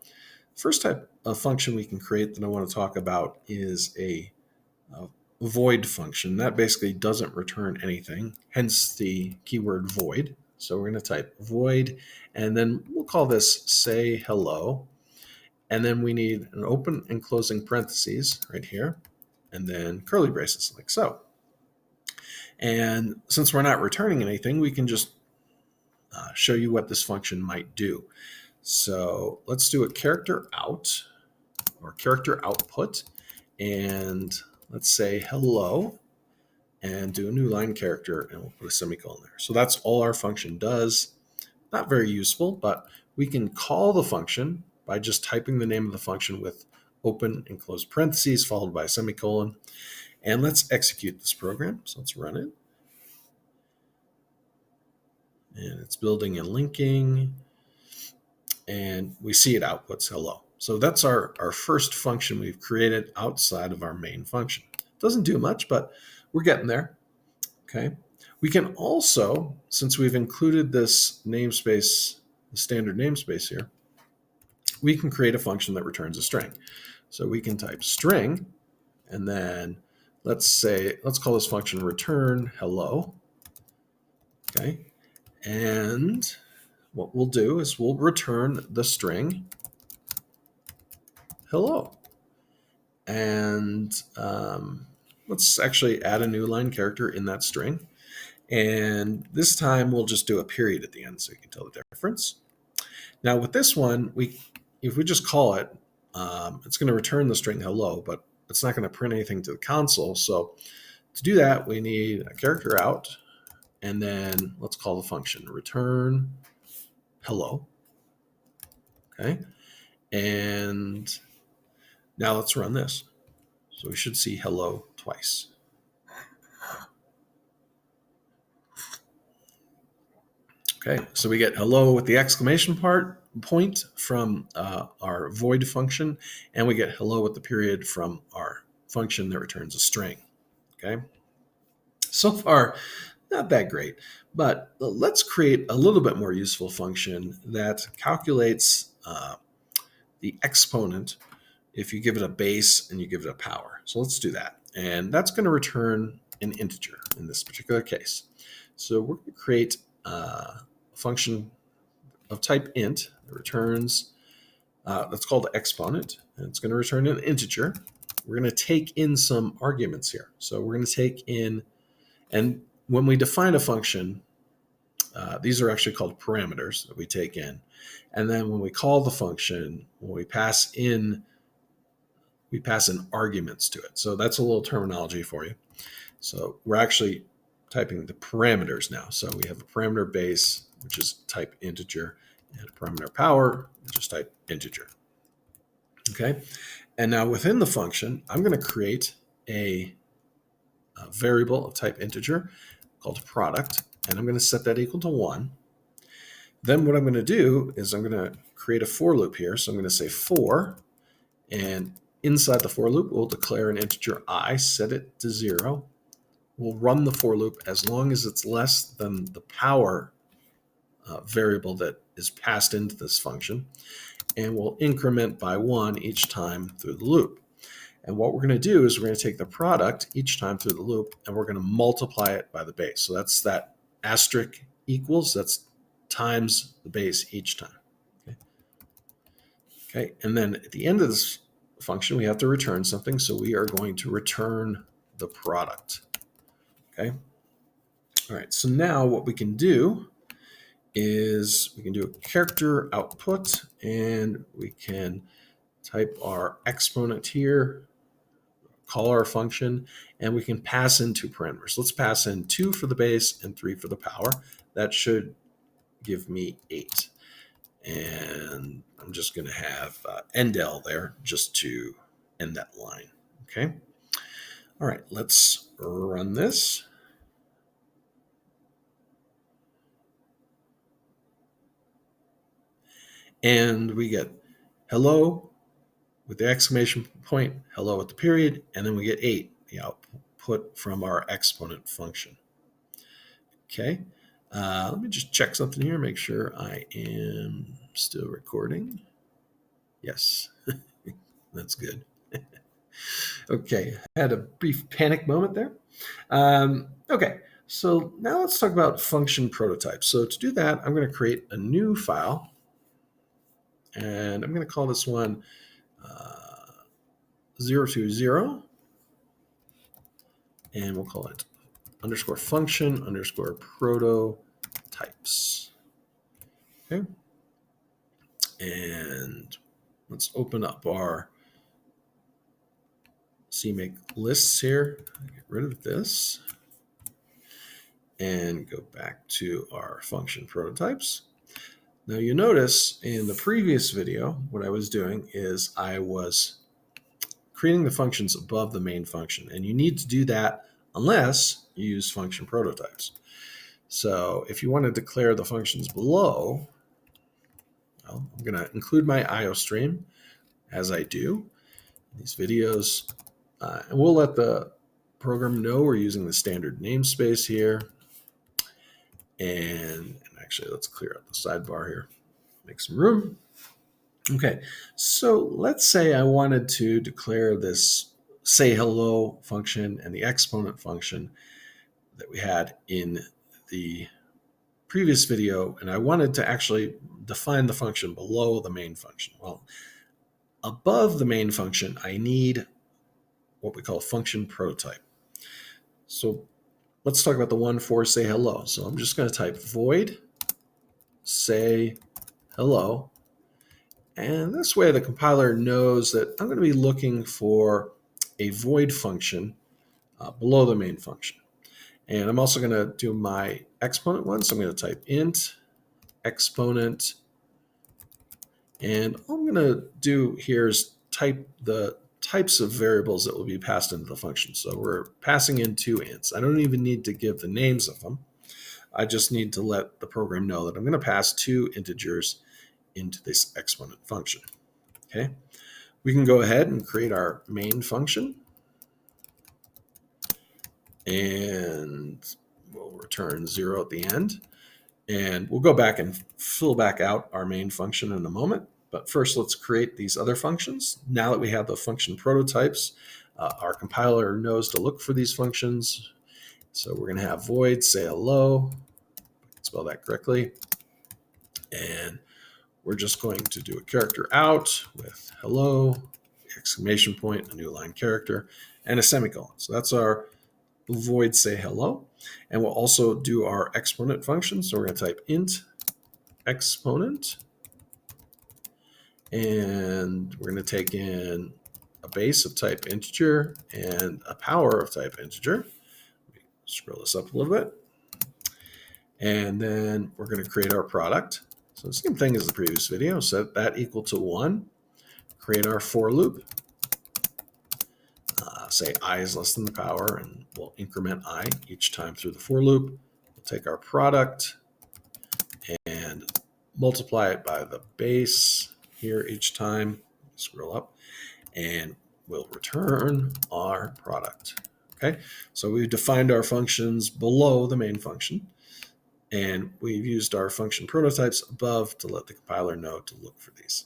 First type of function we can create that I want to talk about is a void function. That basically doesn't return anything, hence the keyword void. So we're going to type void, and then we'll call this say hello. And then we need an open and closing parentheses right here, and then curly braces like so. And since we're not returning anything, we can just show you what this function might do. So let's do a character out or character output, and let's say hello, and do a new line character, and we'll put a semicolon there. So that's all our function does. Not very useful, but we can call the function by just typing the name of the function with open and close parentheses followed by a semicolon. And let's execute this program. So let's run it. And it's building and linking. And we see it outputs hello. So that's our first function we've created outside of our main function. Doesn't do much, but we're getting there. Okay. We can also, since we've included this namespace, the standard namespace here, we can create a function that returns a string. So we can type string, and then let's call this function return hello. Okay. And what we'll do is we'll return the string hello. And let's actually add a new line character in that string. And this time we'll just do a period at the end so you can tell the difference. Now with this one, if we just call it, it's going to return the string hello, but it's not going to print anything to the console. So to do that, we need a character out, and then let's call the function return hello. Okay. And now let's run this. So we should see hello twice. Okay, so we get hello with the exclamation point from our void function, and we get hello with the period from our function that returns a string. Okay, so far, not that great, but let's create a little bit more useful function that calculates the exponent if you give it a base and you give it a power. So let's do that. And that's going to return an integer in this particular case. So we're going to create a function of type int that returns, that's called exponent, and it's going to return an integer. We're going to take in some arguments here. So we're going to take in, and when we define a function, these are actually called parameters that we take in. And then when we call the function, when we pass in arguments to it. So that's a little terminology for you. So we're actually typing the parameters now. So we have a parameter base, which is type integer, and a parameter power, which is type integer. Okay. And now within the function, I'm going to create a variable of type integer called product, and I'm going to set that equal to 1. Then what I'm going to do is I'm going to create a for loop here. So I'm going to say for, and inside the for loop, we'll declare an integer I, set it to 0. We'll run the for loop as long as it's less than the power variable that is passed into this function, and we'll increment by 1 each time through the loop. And what we're going to do is we're going to take the product each time through the loop, and we're going to multiply it by the base. So that's that asterisk equals, that's times the base each time. Okay, and then at the end of this function, we have to return something. So we are going to return the product. Okay. All right. So now what we can do is we can do a character output, and we can type our exponent here, call our function, and we can pass in 2 parameters. Let's pass in 2 for the base and 3 for the power. That should give me 8. And I'm just going to have endl there just to end that line. Okay. All right, let's run this. And we get hello with the exclamation point, hello at the period, and then we get 8, the output from our exponent function. Okay, let me just check something here, make sure I am still recording. Yes, that's good. Okay, I had a brief panic moment there. Okay, so now let's talk about function prototypes. So to do that, I'm going to create a new file, and I'm going to call this one 020, and we'll call it underscore function underscore prototypes. Okay, and let's open up our CMake lists here. Get rid of this and go back to our function prototypes. Now you notice in the previous video, what I was doing is I was creating the functions above the main function, and you need to do that unless you use function prototypes. So if you want to declare the functions below, well, I'm going to include my IO stream as I do these videos, and we'll let the program know we're using the standard namespace here. And actually, let's clear up the sidebar here, make some room. Okay, so let's say I wanted to declare this say hello function and the exponent function that we had in the previous video, and I wanted to actually define the function below the main function. Well, above the main function, I need what we call a function prototype. So let's talk about the one for say hello. So I'm just going to type void say hello. And this way the compiler knows that I'm going to be looking for a void function below the main function. And I'm also going to do my exponent one. So I'm going to type int exponent. And all I'm going to do here is type the types of variables that will be passed into the function. So we're passing in 2 ints. I don't even need to give the names of them. I just need to let the program know that I'm going to pass 2 integers into this exponent function. Okay, we can go ahead and create our main function, and we'll return 0 at the end. And we'll go back and fill back out our main function in a moment. But first, let's create these other functions. Now that we have the function prototypes, our compiler knows to look for these functions. So we're going to have void say hello, spell that correctly, and we're just going to do a character out with hello, exclamation point, a new line character, and a semicolon. So that's our void say hello. And we'll also do our exponent function. So we're going to type int exponent, and we're going to take in a base of type integer and a power of type integer. Scroll this up a little bit. And then we're going to create our product. So the same thing as the previous video, set that equal to 1, create our for loop, say I is less than the power, and we'll increment I each time through the for loop. We'll take our product and multiply it by the base here each time, scroll up, and we'll return our product. Okay, so we've defined our functions below the main function, and we've used our function prototypes above to let the compiler know to look for these.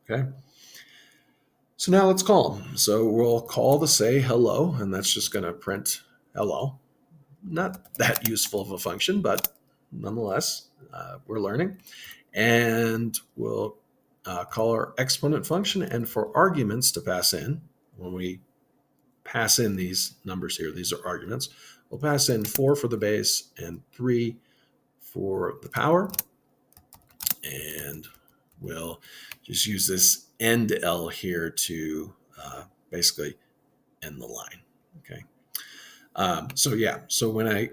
Okay, so now let's call them. So we'll call the say hello, and that's just going to print hello. Not that useful of a function, but nonetheless, we're learning. And we'll call our exponent function, and for arguments to pass in, when we pass in these numbers here, these are arguments, we'll pass in 4 for the base and 3 for the power. And we'll just use this end L here to basically end the line. Okay. So when I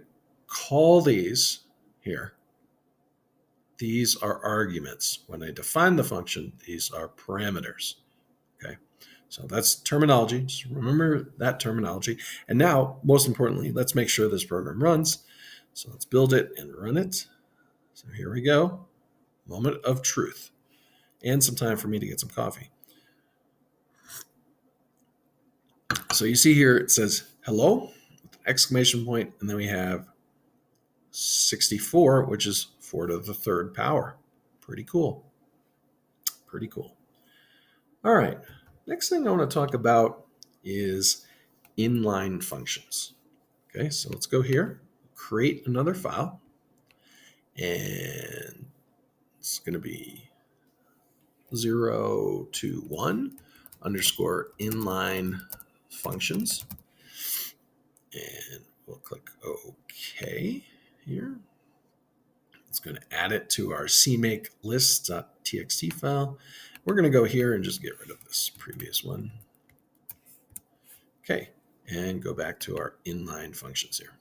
call these here, these are arguments. When I define the function, these are parameters. Okay. So that's terminology. Just remember that terminology. And now, most importantly, let's make sure this program runs. So let's build it and run it. So here we go. Moment of truth. And some time for me to get some coffee. So you see here it says hello, exclamation point, and then we have 64, which is 4 to the third power. Pretty cool. Pretty cool. All right. Next thing I want to talk about is inline functions. Okay, so let's go here, create another file, and it's going to be 021 underscore inline functions. And we'll click OK here. It's going to add it to our cmake list.txt file. We're going to go here and just get rid of this previous one. Okay, and go back to our inline functions here.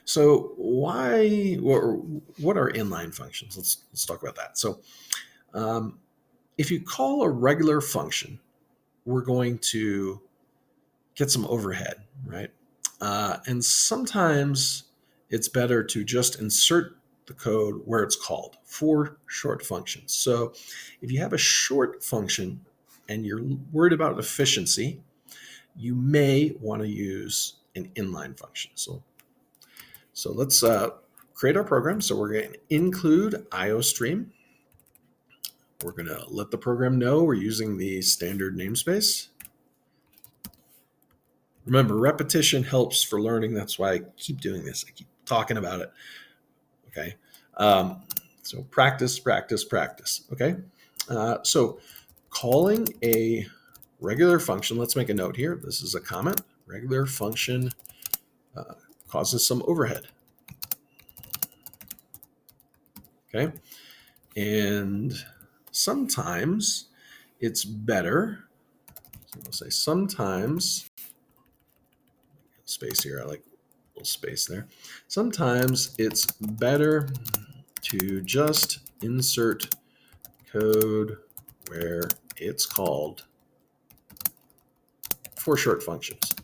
So what are inline functions? Let's talk about that. So if you call a regular function, we're going to get some overhead, right? And sometimes it's better to just insert the code where it's called for short functions. So if you have a short function and you're worried about efficiency, you may want to use an inline function. So let's create our program. So we're going to include IOStream. We're going to let the program know we're using the standard namespace. Remember, repetition helps for learning. That's why I keep doing this. I keep talking about it. Okay. So practice, practice, practice. Okay. So calling a regular function, let's make a note here. This is a comment. Regular function causes some overhead. Okay. And sometimes it's better. So I'll say sometimes, space here. I like a little space there. Sometimes it's better to just insert code where it's called for short functions.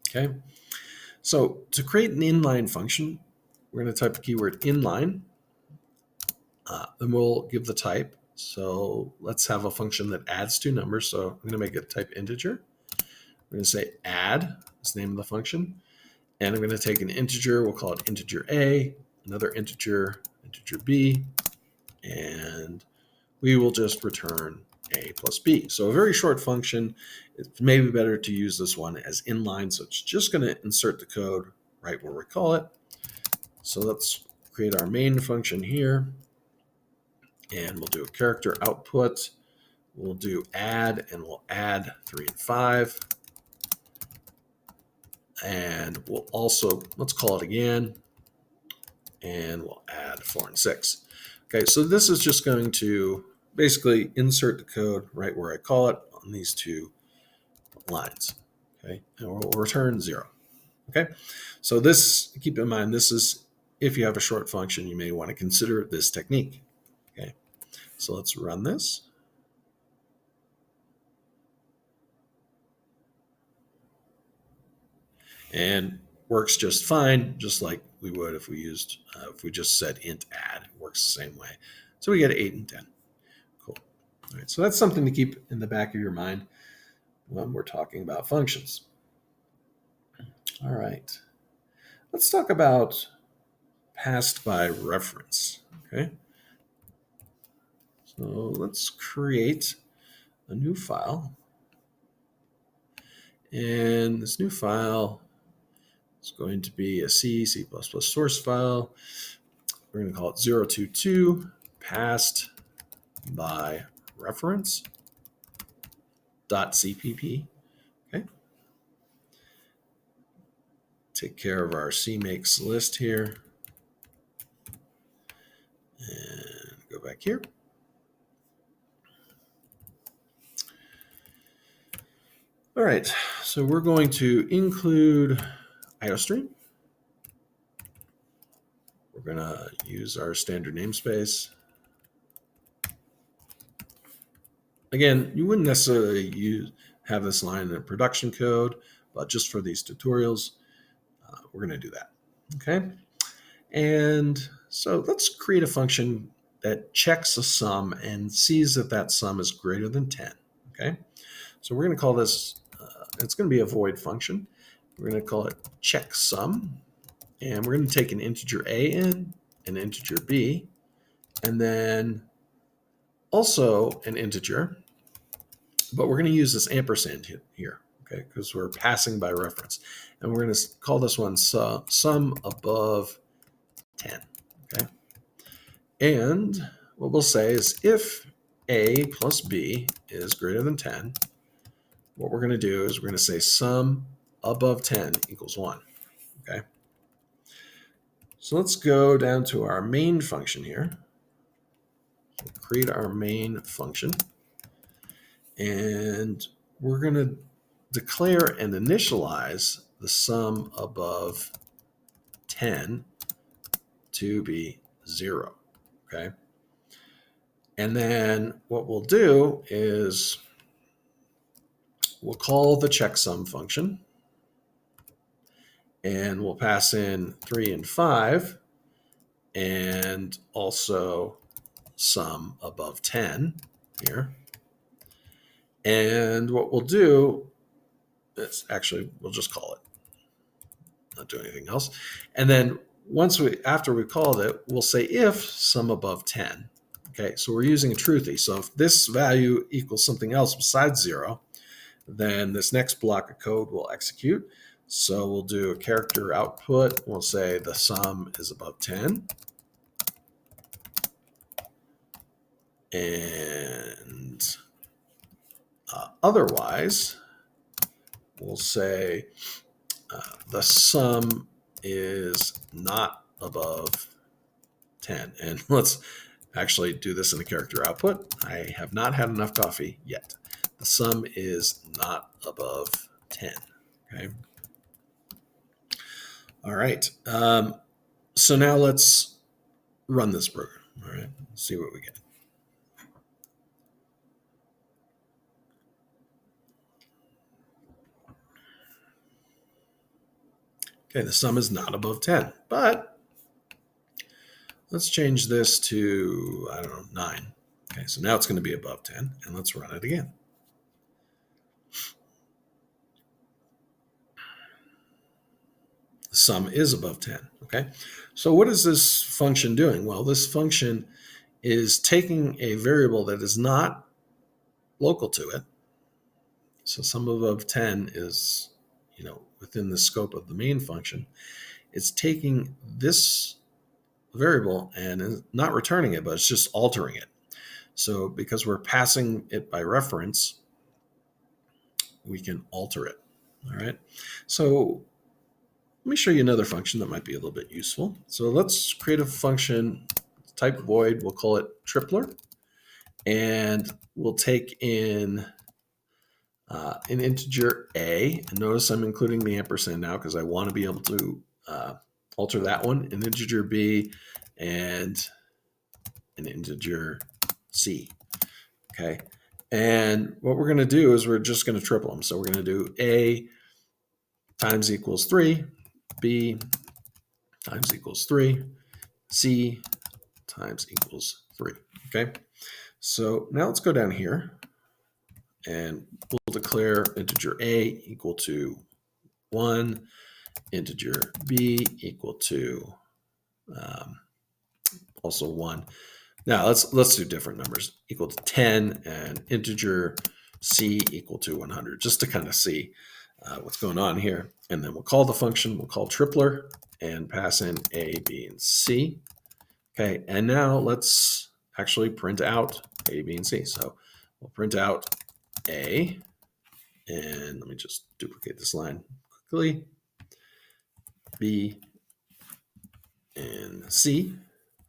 Okay. So to create an inline function, we're going to type the keyword inline. Then we'll give the type. So let's have a function that adds two numbers. So I'm going to make it type integer. I'm going to say add is the name of the function. And I'm going to take an integer. We'll call it integer A, another integer, integer B, and we will just return A plus B. So a very short function. It's maybe better to use this one as inline. So it's just going to insert the code right where we call it. So let's create our main function here. And we'll do a character output. We'll do add, and we'll add 3 and 5. And we'll also, let's call it again, and we'll add 4 and 6. Okay, so this is just going to basically insert the code right where I call it on these two lines. Okay, and we'll return 0. Okay, so this, keep in mind, this is, if you have a short function, you may want to consider this technique. Okay, so let's run this. And works just fine, just like we would if we used, if we just said int add. It works the same way. So we get 8 and 10. Cool. All right, so that's something to keep in the back of your mind when we're talking about functions. All right, let's talk about passed by reference. Okay, so let's create a new file. And this new file is going to be a C, C++ source file. We're going to call it 022 passed by reference .cpp. Okay. Take care of our cmakes list here. And go back here. All right, so we're going to include IOStream. We're going to use our standard namespace. Again, you wouldn't necessarily have this line in production code, but just for these tutorials, we're going to do that. Okay, and so let's create a function that checks a sum and sees that that sum is greater than 10. Okay, so we're going to call this, it's going to be a void function. We're going to call it checksum, and we're going to take an integer a in, an integer b, and then also an integer, but we're going to use this ampersand here, okay, because we're passing by reference. And we're going to call this one sum above 10, okay? And what we'll say is if a plus b is greater than 10, what we're going to do is we're going to say sum above 10 equals 1, okay? So let's go down to our main function here. We'll create our main function. And we're going to declare and initialize the sum above 10 to be 0, okay? And then what we'll do is we'll call the checksum function, and we'll pass in 3 and 5, and also sum above 10 here. And what we'll do is actually, we'll just call it, not do anything else. And then after we called it, we'll say if sum above 10. Okay, so we're using a truthy. So if this value equals something else besides 0, then this next block of code will execute. So we'll do a character output. We'll say the sum is above 10. And otherwise, we'll say the sum is not above 10. And let's actually do this in a character output. I have not had enough coffee yet. The sum is not above 10. Okay. All right. So now let's run this program. All right. Let's see what we get. Okay, the sum is not above 10, but let's change this to, I don't know, 9. Okay, so now it's going to be above 10, and let's run it again. The sum is above 10, okay? So what is this function doing? Well, this function is taking a variable that is not local to it. So sum above 10 is, within the scope of the main function. It's taking this variable and not returning it, but it's just altering it. So because we're passing it by reference, we can alter it. All right. So let me show you another function that might be a little bit useful. So let's create a function type void. We'll call it tripler. And we'll take in an integer a. And notice I'm including the ampersand now because I want to be able to alter that one. An integer b and an integer c. Okay. And what we're going to do is we're just going to triple them. So we're going to do a times equals 3, b times equals 3, c times equals 3. Okay. So now let's go down here and we'll declare integer a equal to 1, integer b equal to also 1. Now let's do different numbers, equal to 10, and integer c equal to 100, just to kind of see what's going on here. And then we'll call the function, we'll call tripler, and pass in a, b, and c. Okay, and now let's actually print out a, b, and c. So we'll print out a, and let me just duplicate this line quickly, b, and c.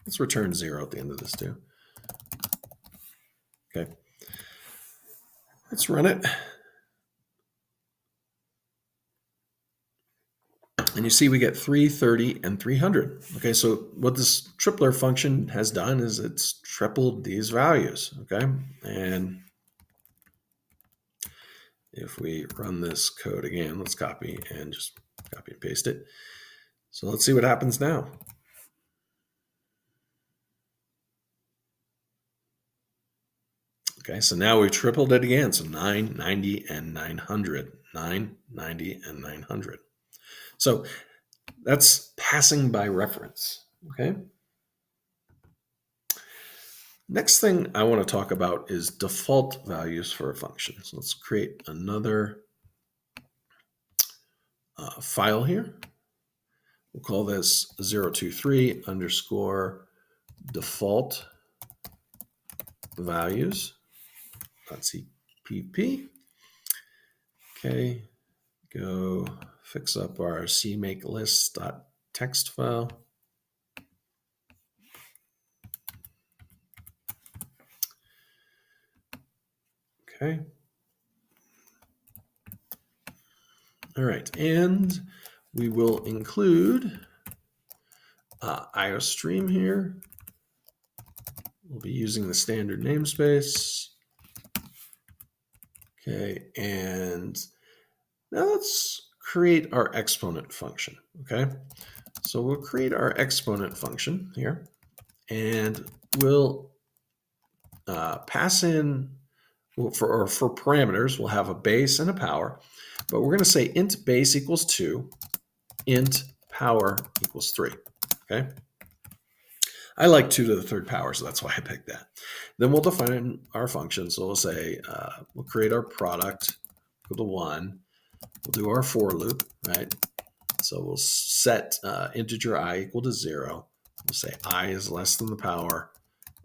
Let's return 0 at the end of this too. Okay. Let's run it. And you see we get 3, 30, and 300. Okay, so what this tripler function has done is it's tripled these values. Okay, and if we run this code again, let's copy and just copy and paste it. So let's see what happens now. Okay, so now we tripled it again. So 9, 90, and 900. 9, 90, and 900. So that's passing by reference. Okay. Next thing I want to talk about is default values for a function. So let's create another file here. We'll call this 023 underscore default values.cpp. Okay, go fix up our cmakelist.txt file. Okay. All right, and we will include IOStream here. We'll be using the standard namespace. Okay, and now let's create our exponent function. Okay, so we'll create our exponent function here, and we'll pass in, for parameters, we'll have a base and a power, but we're going to say int base equals 2, int power equals 3. Okay. I like 2 to the third power, so that's why I picked that. Then we'll define our function. So we'll say, we'll create our product equal to 1. We'll do our for loop, right? So we'll set integer I equal to 0. We'll say I is less than the power.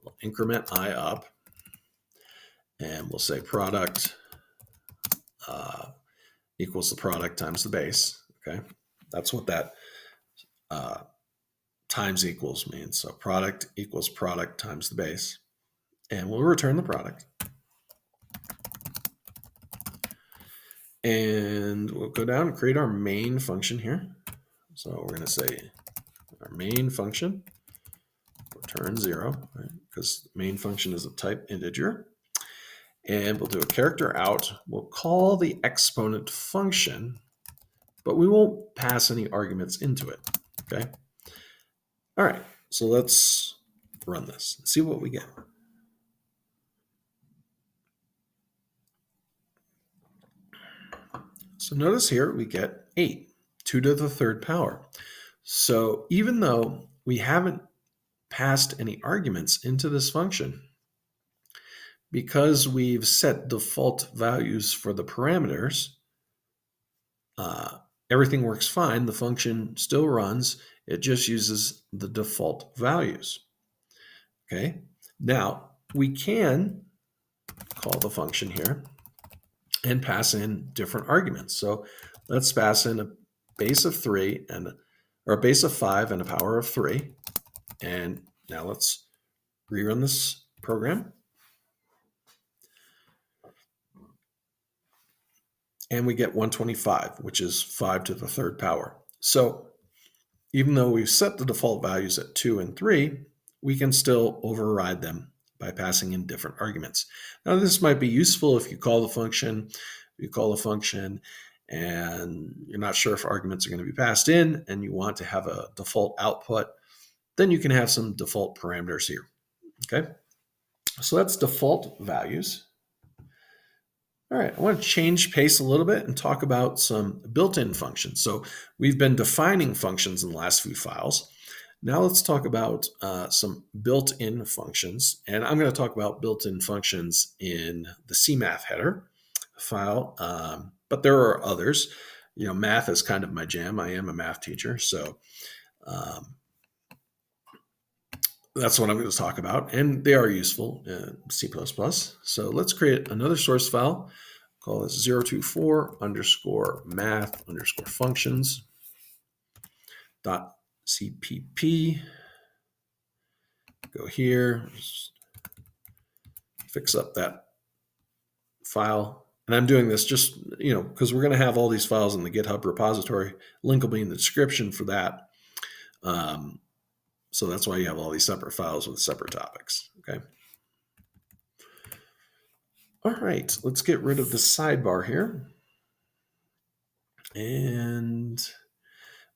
We'll increment I up. And we'll say product equals the product times the base. Okay, that's what that times equals means. So product equals product times the base. And we'll return the product. And we'll go down and create our main function here. So we're going to say our main function return 0, right? Because main function is a type integer. And we'll do a character out. We'll call the exponent function, but we won't pass any arguments into it. Okay. All right. So let's run this and see what we get. So notice here we get 8, 2 to the third power. So even though we haven't passed any arguments into this function, because we've set default values for the parameters, everything works fine. The function still runs. It just uses the default values. Okay. Now we can call the function here and pass in different arguments. So let's pass in a base of 3 or a base of 5 and a power of 3. And now let's rerun this program. And we get 125, which is 5 to the third power. So even though we've set the default values at 2 and 3, we can still override them by passing in different arguments. Now, this might be useful if you call the function, and you're not sure if arguments are going to be passed in and you want to have a default output, then you can have some default parameters here. Okay, so that's default values. All right, I want to change pace a little bit and talk about some built-in functions. So we've been defining functions in the last few files. Now let's talk about some built-in functions. And I'm going to talk about built-in functions in the CMath header file, but there are others. You know, math is kind of my jam. I am a math teacher, so that's what I'm going to talk about, and they are useful in C++. So let's create another source file, call this 024 underscore math underscore functions dot cpp. go here, just fix up that file. And I'm doing this just, because we're going to have all these files in the GitHub repository. Link will be in the description for that. So that's why you have all these separate files with separate topics. Okay. All right, let's get rid of the sidebar here. And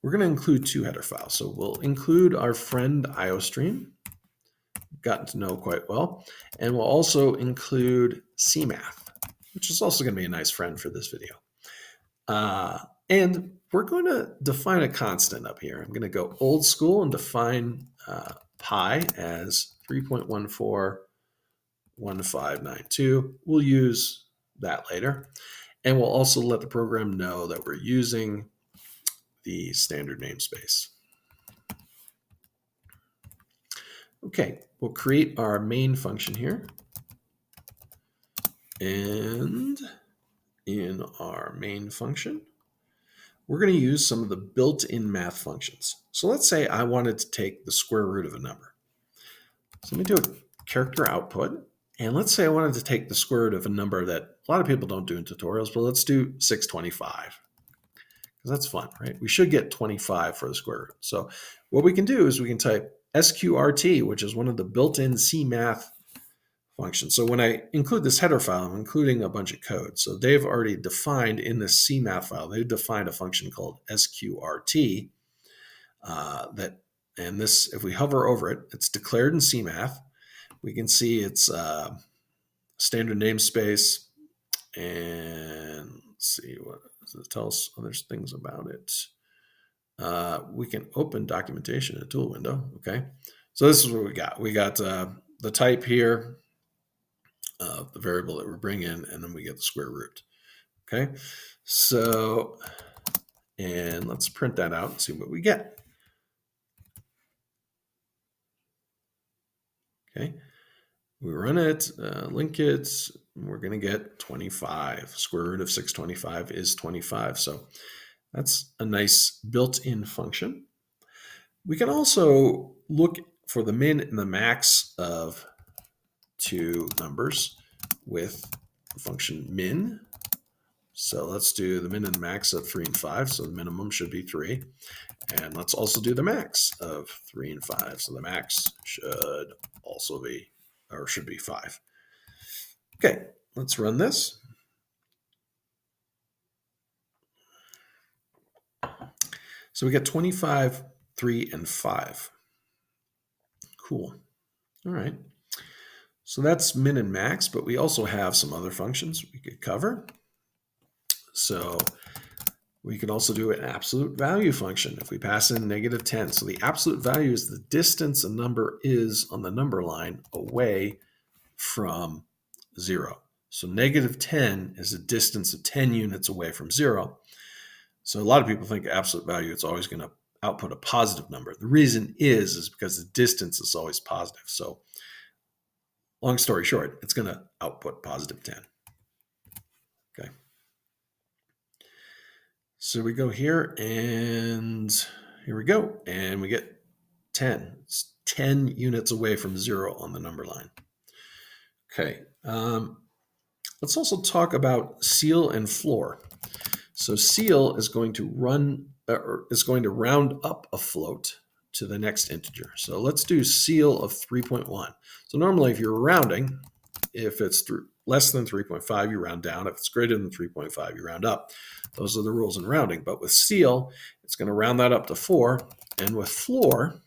we're going to include 2 header files. So we'll include our friend IOStream, gotten to know quite well. And we'll also include CMath, which is also going to be a nice friend for this video. And we're going to define a constant up here. I'm going to go old school and define pi as 3.141592. We'll use that later. And we'll also let the program know that we're using the standard namespace. Okay, we'll create our main function here. And in our main function, we're going to use some of the built-in math functions. So let's say I wanted to take the square root of a number. So let me do a character output. And let's say I wanted to take the square root of a number that a lot of people don't do in tutorials, but let's do 625. Because that's fun, right? We should get 25 for the square root. So what we can do is we can type sqrt, which is one of the built-in CMath functions. So when I include this header file, I'm including a bunch of code. So they've already defined in this CMath file, they've defined a function called sqrt and this, if we hover over it, it's declared in CMath. We can see it's standard namespace, and let's see, what does it tell us other things about it? We can open documentation in a tool window. Okay, so this is what we got. We got the type here, the variable that we're bringing in, and then we get the square root. Okay, so, and let's print that out and see what we get. Okay, we run it, link it, we're going to get 25. Square root of 625 is 25. So that's a nice built-in function. We can also look for the min and the max of 2 numbers with the function min. So let's do the min and the max of 3 and 5. So the minimum should be 3. And let's also do the max of 3 and 5. So the max should also be, or should be 5. Okay, let's run this. So we get 25, 3, and 5. Cool. All right. So that's min and max, but we also have some other functions we could cover. So we could also do an absolute value function if we pass in -10. So the absolute value is the distance a number is on the number line away from 0. So -10 is a distance of 10 units away from 0. So a lot of people think absolute value, it's always going to output a positive number. The reason is because the distance is always positive. So long story short, it's going to output positive 10. Okay. So we go here, and here we go. And we get 10. It's 10 units away from 0 on the number line. Okay. Let's also talk about ceil and floor. So ceil is going to round up a float to the next integer. So let's do ceil of 3.1. So normally if you're rounding, if it's less than 3.5, you round down. If it's greater than 3.5, you round up. Those are the rules in rounding. But with ceil, it's going to round that up to 4. And with floor,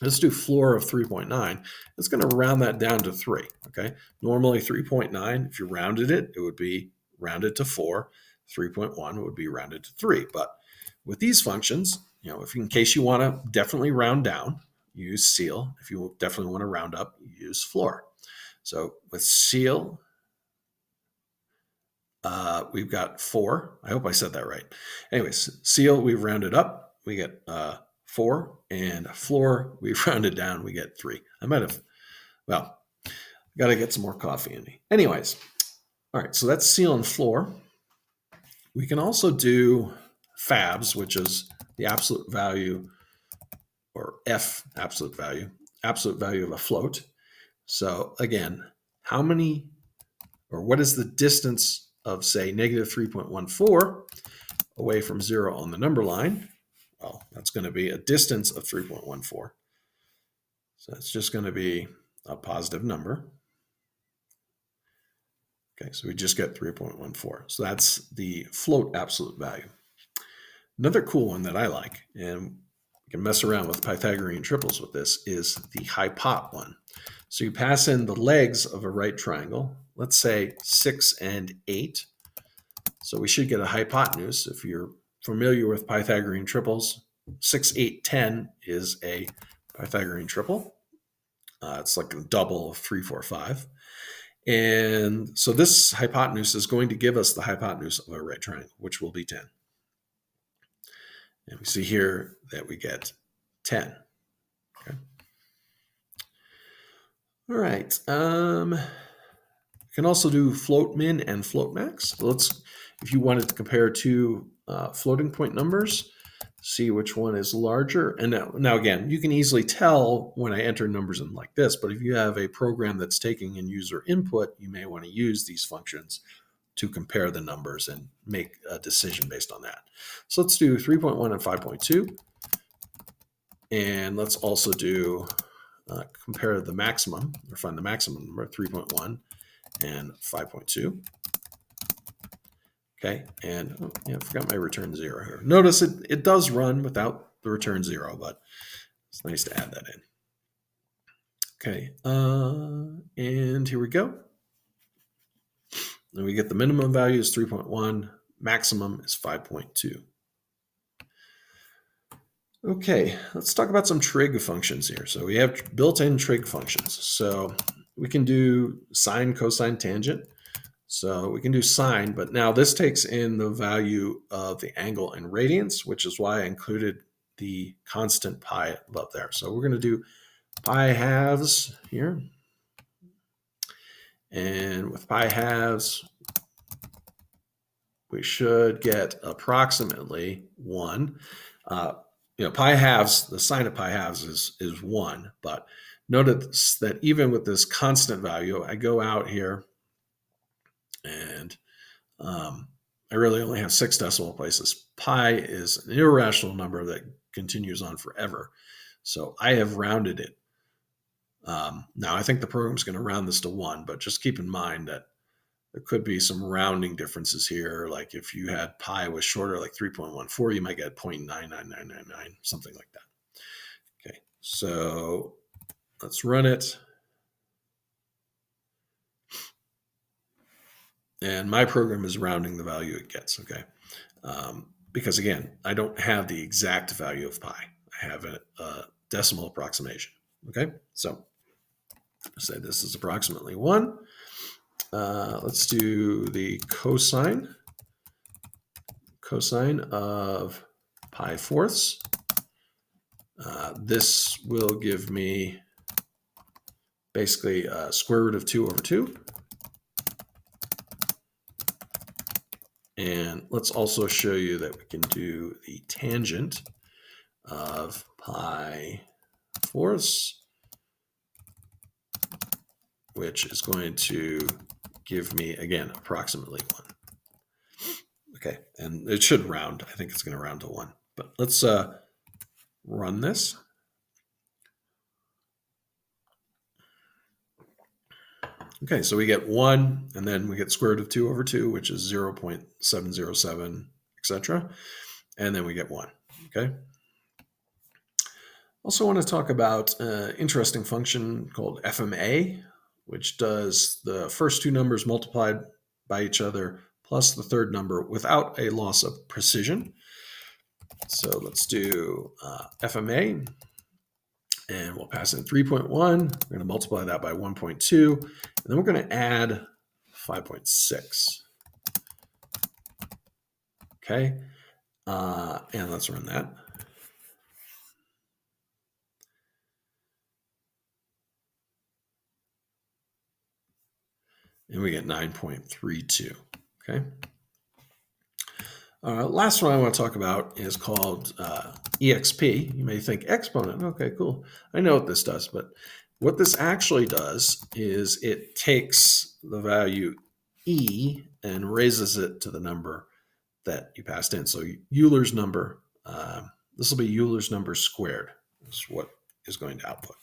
let's do floor of 3.9. It's going to round that down to 3. Okay. Normally 3.9, if you rounded it, it would be rounded to 4. 3.1 would be rounded to 3. But with these functions, if in case you want to definitely round down, use ceil. If you definitely want to round up, use floor. So with ceil, we've got 4. I hope I said that right. Anyways, ceil, we've rounded up. We get 4. And floor, we've rounded down. We get 3. I might have, well, got to get some more coffee in me. Anyways, all right, so that's ceil and floor. We can also do fabs, which is the absolute value, or F absolute value. absolute value of a float. So again, how many, or what is the distance of, say, negative 3.14 away from 0 on the number line? Well, that's going to be a distance of 3.14. So it's just going to be a positive number. Okay, so we just get 3.14. So that's the float absolute value. Another cool one that I like, and we can mess around with Pythagorean triples with this, is the hypot one. So you pass in the legs of a right triangle, let's say 6 and 8. So we should get a hypotenuse. If you're familiar with Pythagorean triples, 6, 8, 10 is a Pythagorean triple. It's like a double of 3, 4, 5. And so this hypotenuse is going to give us the hypotenuse of a right triangle, which will be 10. And we see here that we get 10. Okay. All right. We can also do float min and float max. So if you wanted to compare two floating point numbers, see which one is larger. And now again, you can easily tell when I enter numbers in like this, but if you have a program that's taking in user input, you may want to use these functions to compare the numbers and make a decision based on that. So let's do 3.1 and 5.2. And let's also do compare the maximum, or find the maximum number, 3.1 and 5.2. Okay, and I forgot my return 0 here. Notice it does run without the return 0, but it's nice to add that in. Okay, and here we go. And we get the minimum value is 3.1, maximum is 5.2. Okay, let's talk about some trig functions here. So we have built-in trig functions. So we can do sine, cosine, tangent. So we can do sine, but now this takes in the value of the angle in radians, which is why I included the constant pi above there. So we're going to do pi halves here. And with pi halves, we should get approximately 1. Pi halves, the sine of pi halves is 1. But notice that even with this constant value, I go out here and I really only have 6 decimal places. Pi is an irrational number that continues on forever. So I have rounded it. Now, I think the program is going to round this to 1, but just keep in mind that there could be some rounding differences here. Like if you had pi was shorter, like 3.14, you might get 0.99999, something like that. Okay, so let's run it. And my program is rounding the value it gets, okay? Because again, I don't have the exact value of pi. I have a decimal approximation, okay? So say this is approximately 1. Let's do the cosine of pi fourths. This will give me basically square root of 2 over 2. And let's also show you that we can do the tangent of pi fourths, which is going to give me, again, approximately 1. Okay, and it should round. I think it's going to round to 1. But let's run this. Okay, so we get 1, and then we get square root of 2 over 2, which is 0.707, etc. And then we get 1, okay? Also want to talk about an interesting function called FMA, which does the first 2 numbers multiplied by each other plus the third number without a loss of precision. So let's do FMA. And we'll pass in 3.1. We're going to multiply that by 1.2. And then we're going to add 5.6. Okay. And let's run that. And we get 9.32. Okay. Last one I want to talk about is called exp, you may think exponent, okay, cool. I know what this does, but what this actually does is it takes the value e and raises it to the number that you passed in. So Euler's number, this will be Euler's number squared, is what is going to output.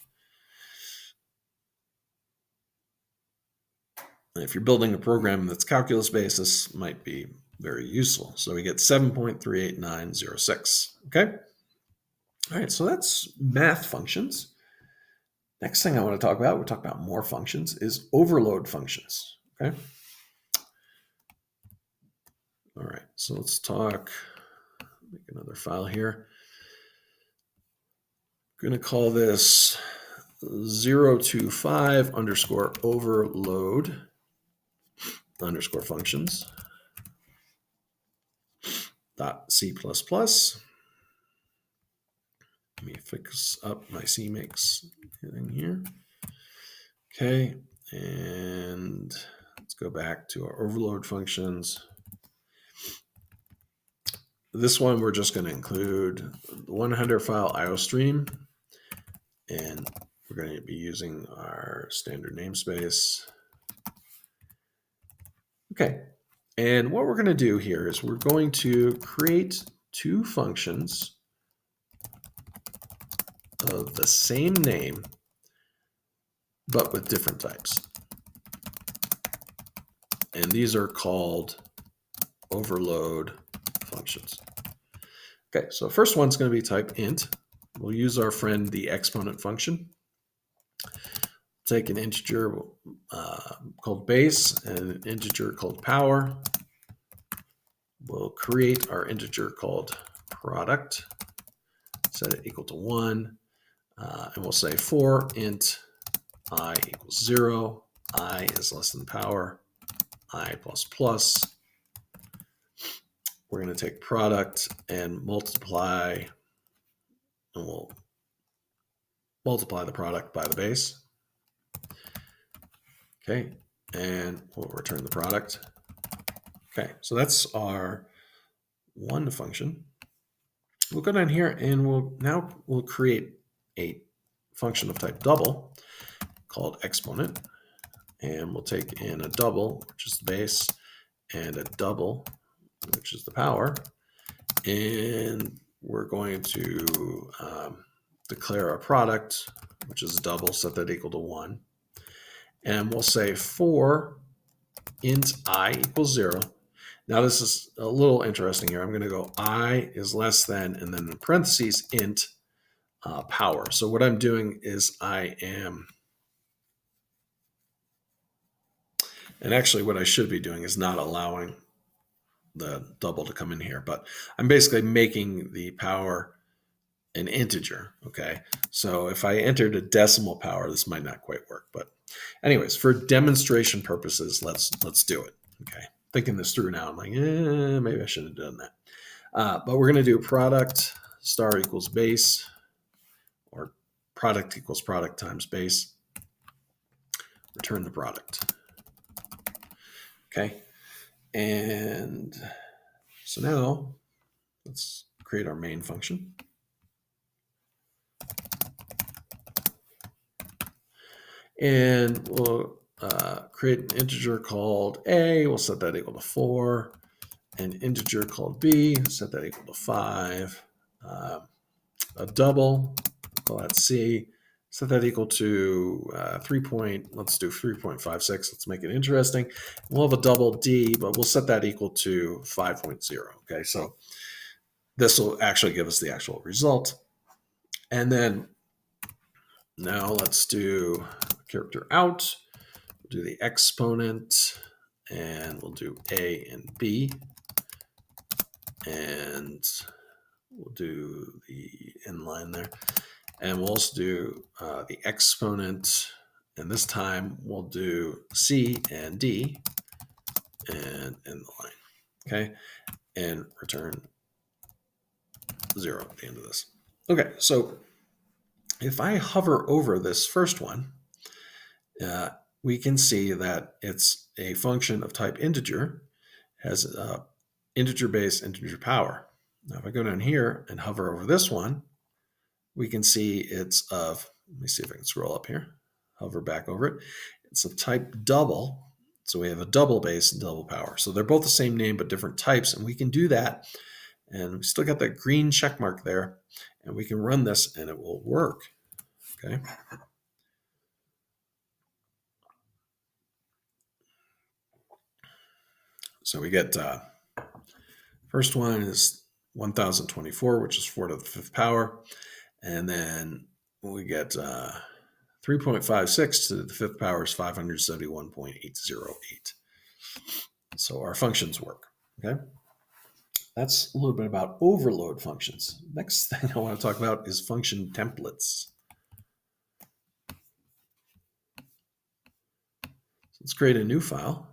And if you're building a program that's calculus based, this might be very useful. So we get 7.38906, okay? All right, so that's math functions. Next thing I want to talk about, we'll talk about more functions, is overload functions, okay? All right, so let's talk, make another file here. I'm going to call this 025 underscore overload underscore functions dot C++. Let me fix up my CMake thing here. Okay, and let's go back to our overload functions. This one, we're just going to include the 100 file IO stream, and we're going to be using our standard namespace. Okay, and what we're going to do here is we're going to create two functions of the same name, but with different types. And these are called overload functions. Okay, so first one's going to be type int. We'll use our friend the exponent function. Take an integer called base and an integer called power. We'll create our integer called product, set it equal to 1, and we'll say for int I equals 0, I is less than power, I plus plus. We're going to take product and multiply, and we'll multiply the product by the base. Okay, and we'll return the product. Okay, so that's our one function. We'll go down here and we'll create a function of type double called exponent, and we'll take in a double, which is the base, and a double, which is the power, and we're going to declare our product, which is a double, set that equal to 1, and we'll say for int I equals 0. Now this is a little interesting here. I'm going to go I is less than, and then in parentheses, int power. So what I'm doing is I am, and actually what I should be doing is not allowing the double to come in here, but I'm basically making the power an integer, okay? So if I entered a decimal power, this might not quite work, but anyways, for demonstration purposes, let's do it, okay? Thinking this through now, I'm like, maybe I shouldn't have done that. But we're going to do product star equals base, or product equals product times base. Return the product. Okay. And so now let's create our main function. And we'll create an integer called a, we'll set that equal to 4, an integer called b, set that equal to 5, a double, call that c, set that equal to let's do 3.56, let's make it interesting. We'll have a double d, but we'll set that equal to 5.0, okay? So this will actually give us the actual result. And then now let's do character out. We'll do the exponent, and we'll do a and b, and we'll do the inline there, and we'll also do the exponent, and this time we'll do c and d, and in the line, okay, and return 0 at the end of this. Okay, so if I hover over this first one, we can see that it's a function of type integer, has integer base, integer power. Now, if I go down here and hover over this one, we can see it's of, let me see if I can scroll up here, hover back over it. It's of type double. So we have a double base and double power. So they're both the same name, but different types. And we can do that. And we still got that green check mark there. And we can run this and it will work. Okay. So we get, first one is 1024, which is 4 to the 5th power. And then we get 3.56 to the 5th power is 571.808. So our functions work. Okay. That's a little bit about overload functions. Next thing I want to talk about is function templates. So let's create a new file.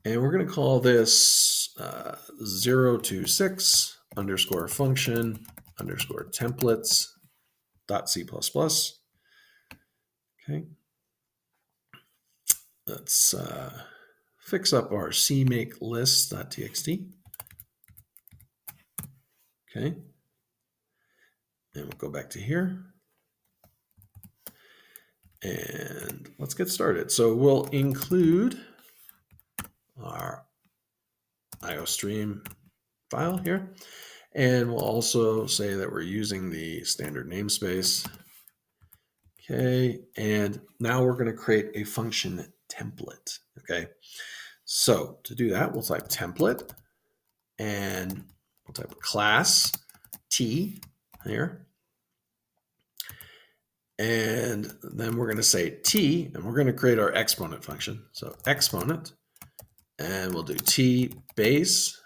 And we're going to call this 026 underscore function underscore templates dot C++. Okay. Let's fix up our cmake list.txt. Okay. And we'll go back to here. And let's get started. So we'll include our IOStream file here. And we'll also say that we're using the standard namespace. Okay. And now we're going to create a function template. Okay. So to do that, we'll type template and we'll type class T here. And then we're going to say T, and we're going to create our exponent function. So exponent, and we'll do T base,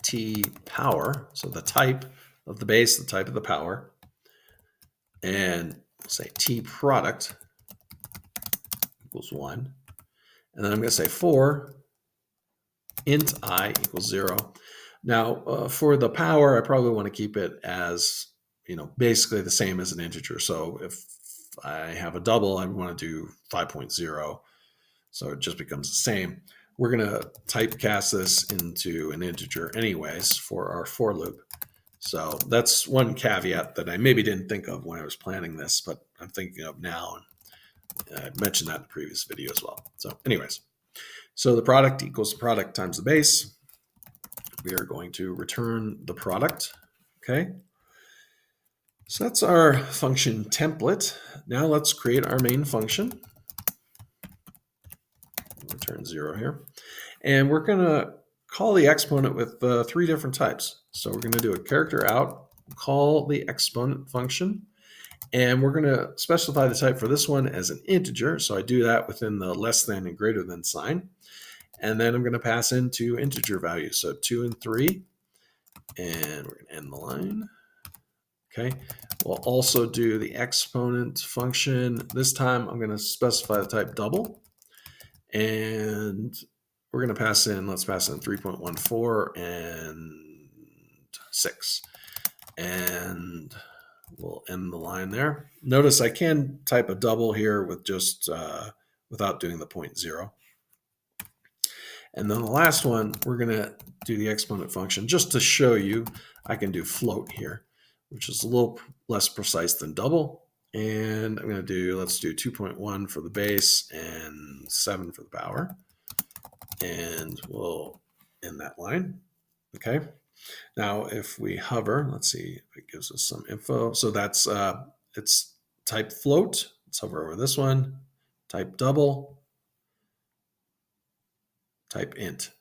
T power. So the type of the base, the type of the power. And we'll say T product equals 1. And then I'm going to say for int I equals 0. Now, for the power, I probably want to keep it as, basically the same as an integer. So if I have a double, I want to do 5.0. So it just becomes the same. We're going to typecast this into an integer anyways for our for loop. So that's one caveat that I maybe didn't think of when I was planning this, but I'm thinking of now. And I mentioned that in the previous video as well. So anyways, so the product equals the product times the base. We are going to return the product. Okay. So that's our function template. Now let's create our main function. Return 0 here. And we're going to call the exponent with 3 different types. So we're going to do a character out, call the exponent function, and we're going to specify the type for this one as an integer. So I do that within the less than and greater than sign. And then I'm going to pass in 2 integer values. So 2 and 3. And we're going to end the line. Okay. We'll also do the exponent function. This time I'm going to specify the type double. And we're going to pass in, let's pass in 3.14 and 6. And we'll end the line there. Notice I can type a double here with just without doing the 0.0. And then the last one, we're going to do the exponent function just to show you I can do float here, which is a little less precise than double. And I'm going to do, let's do 2.1 for the base and 7 for the power. And we'll end that line. Okay. Now, if we hover, let's see if it gives us some info. So that's, it's type float. Let's hover over this one, type double, type int.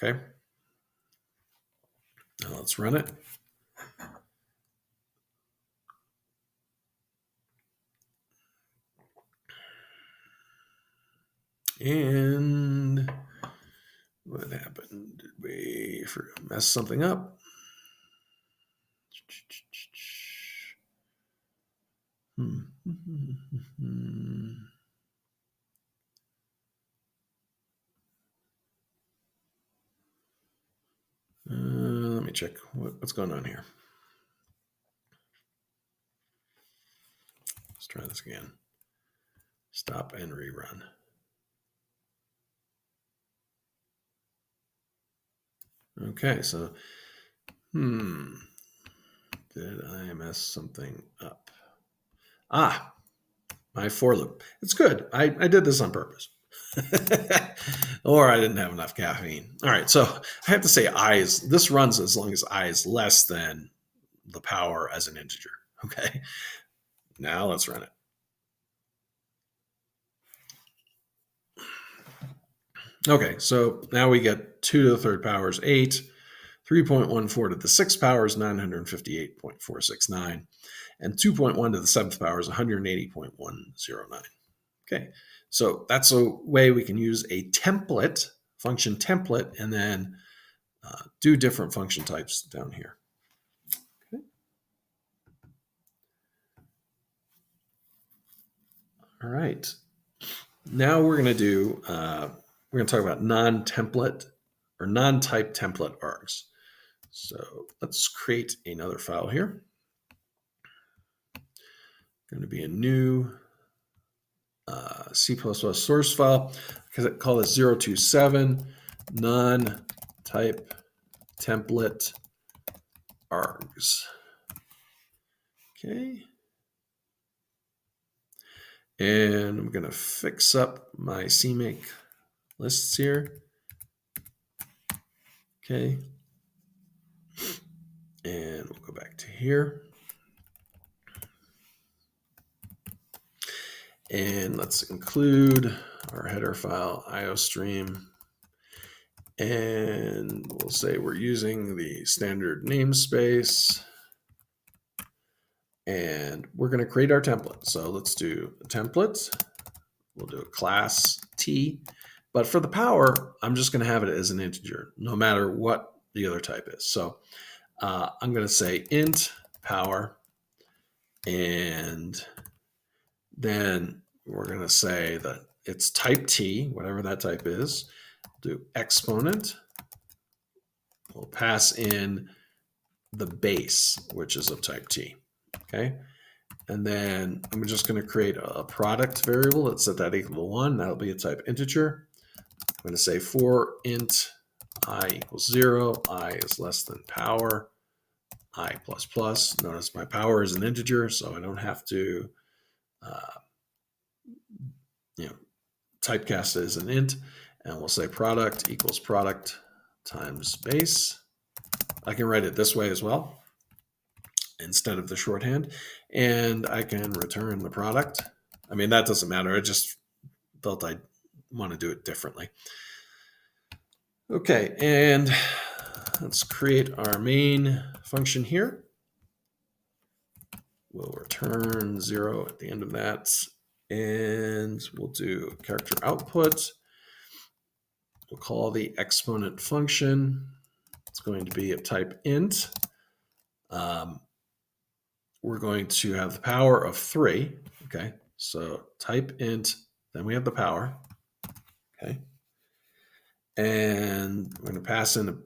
Okay. Now let's run it. And what happened? Did we mess something up? Let me check what's going on here. Let's try this again. Stop and rerun. Okay, so, did I mess something up? My for loop. It's good. I did this on purpose. Or I didn't have enough caffeine. All right, so I have to say this runs as long as I is less than the power as an integer. Okay, now let's run it. Okay, so now we get 2 to the third power is 8, 3.14 to the sixth power is 958.469, and 2.1 to the seventh power is 180.109. Okay, so that's a way we can use a template, function template, and then do different function types down here. Okay. All right. Now we're going to talk about non-template or non-type template args. So let's create another file here. Going to be a new C++ source file. Call this 027 non-type template args. Okay. And I'm going to fix up my CMake lists here. Okay. And we'll go back to here. And let's include our header file iostream. And we'll say we're using the standard namespace. And we're going to create our template. So let's do a template. We'll do a class T. But for the power, I'm just going to have it as an integer, no matter what the other type is. So I'm going to say int power. And then we're going to say that it's type T, whatever that type is. Do exponent. We'll pass in the base, which is of type T. Okay. And then I'm just going to create a product variable. Let's set that equal to 1. That'll be a type integer. I'm going to say for int I equals 0, I is less than power, I plus plus. Notice my power is an integer, so I don't have to typecast it as an int. And we'll say product equals product times base. I can write it this way as well instead of the shorthand. And I can return the product. I mean, that doesn't matter. I just felt I'd want to do it differently. Okay, and let's create our main function here. We'll return 0 at the end of that. And we'll do character output. We'll call the exponent function. It's going to be of type int. We're going to have the power of 3. Okay, so type int, then we have the power. Okay, and we're going to pass in an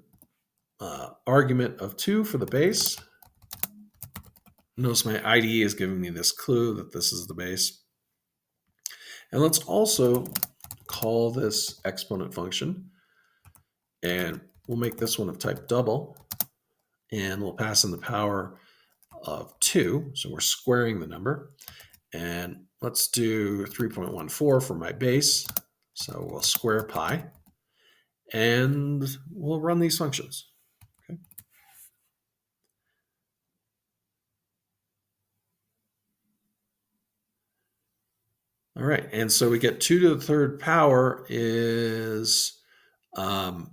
argument of 2 for the base. Notice my IDE is giving me this clue that this is the base. And let's also call this exponent function. And we'll make this one of type double. And we'll pass in the power of 2. So we're squaring the number. And let's do 3.14 for my base. So we'll square pi. And we'll run these functions. Okay. All right, and so we get 2 to the third power is 8.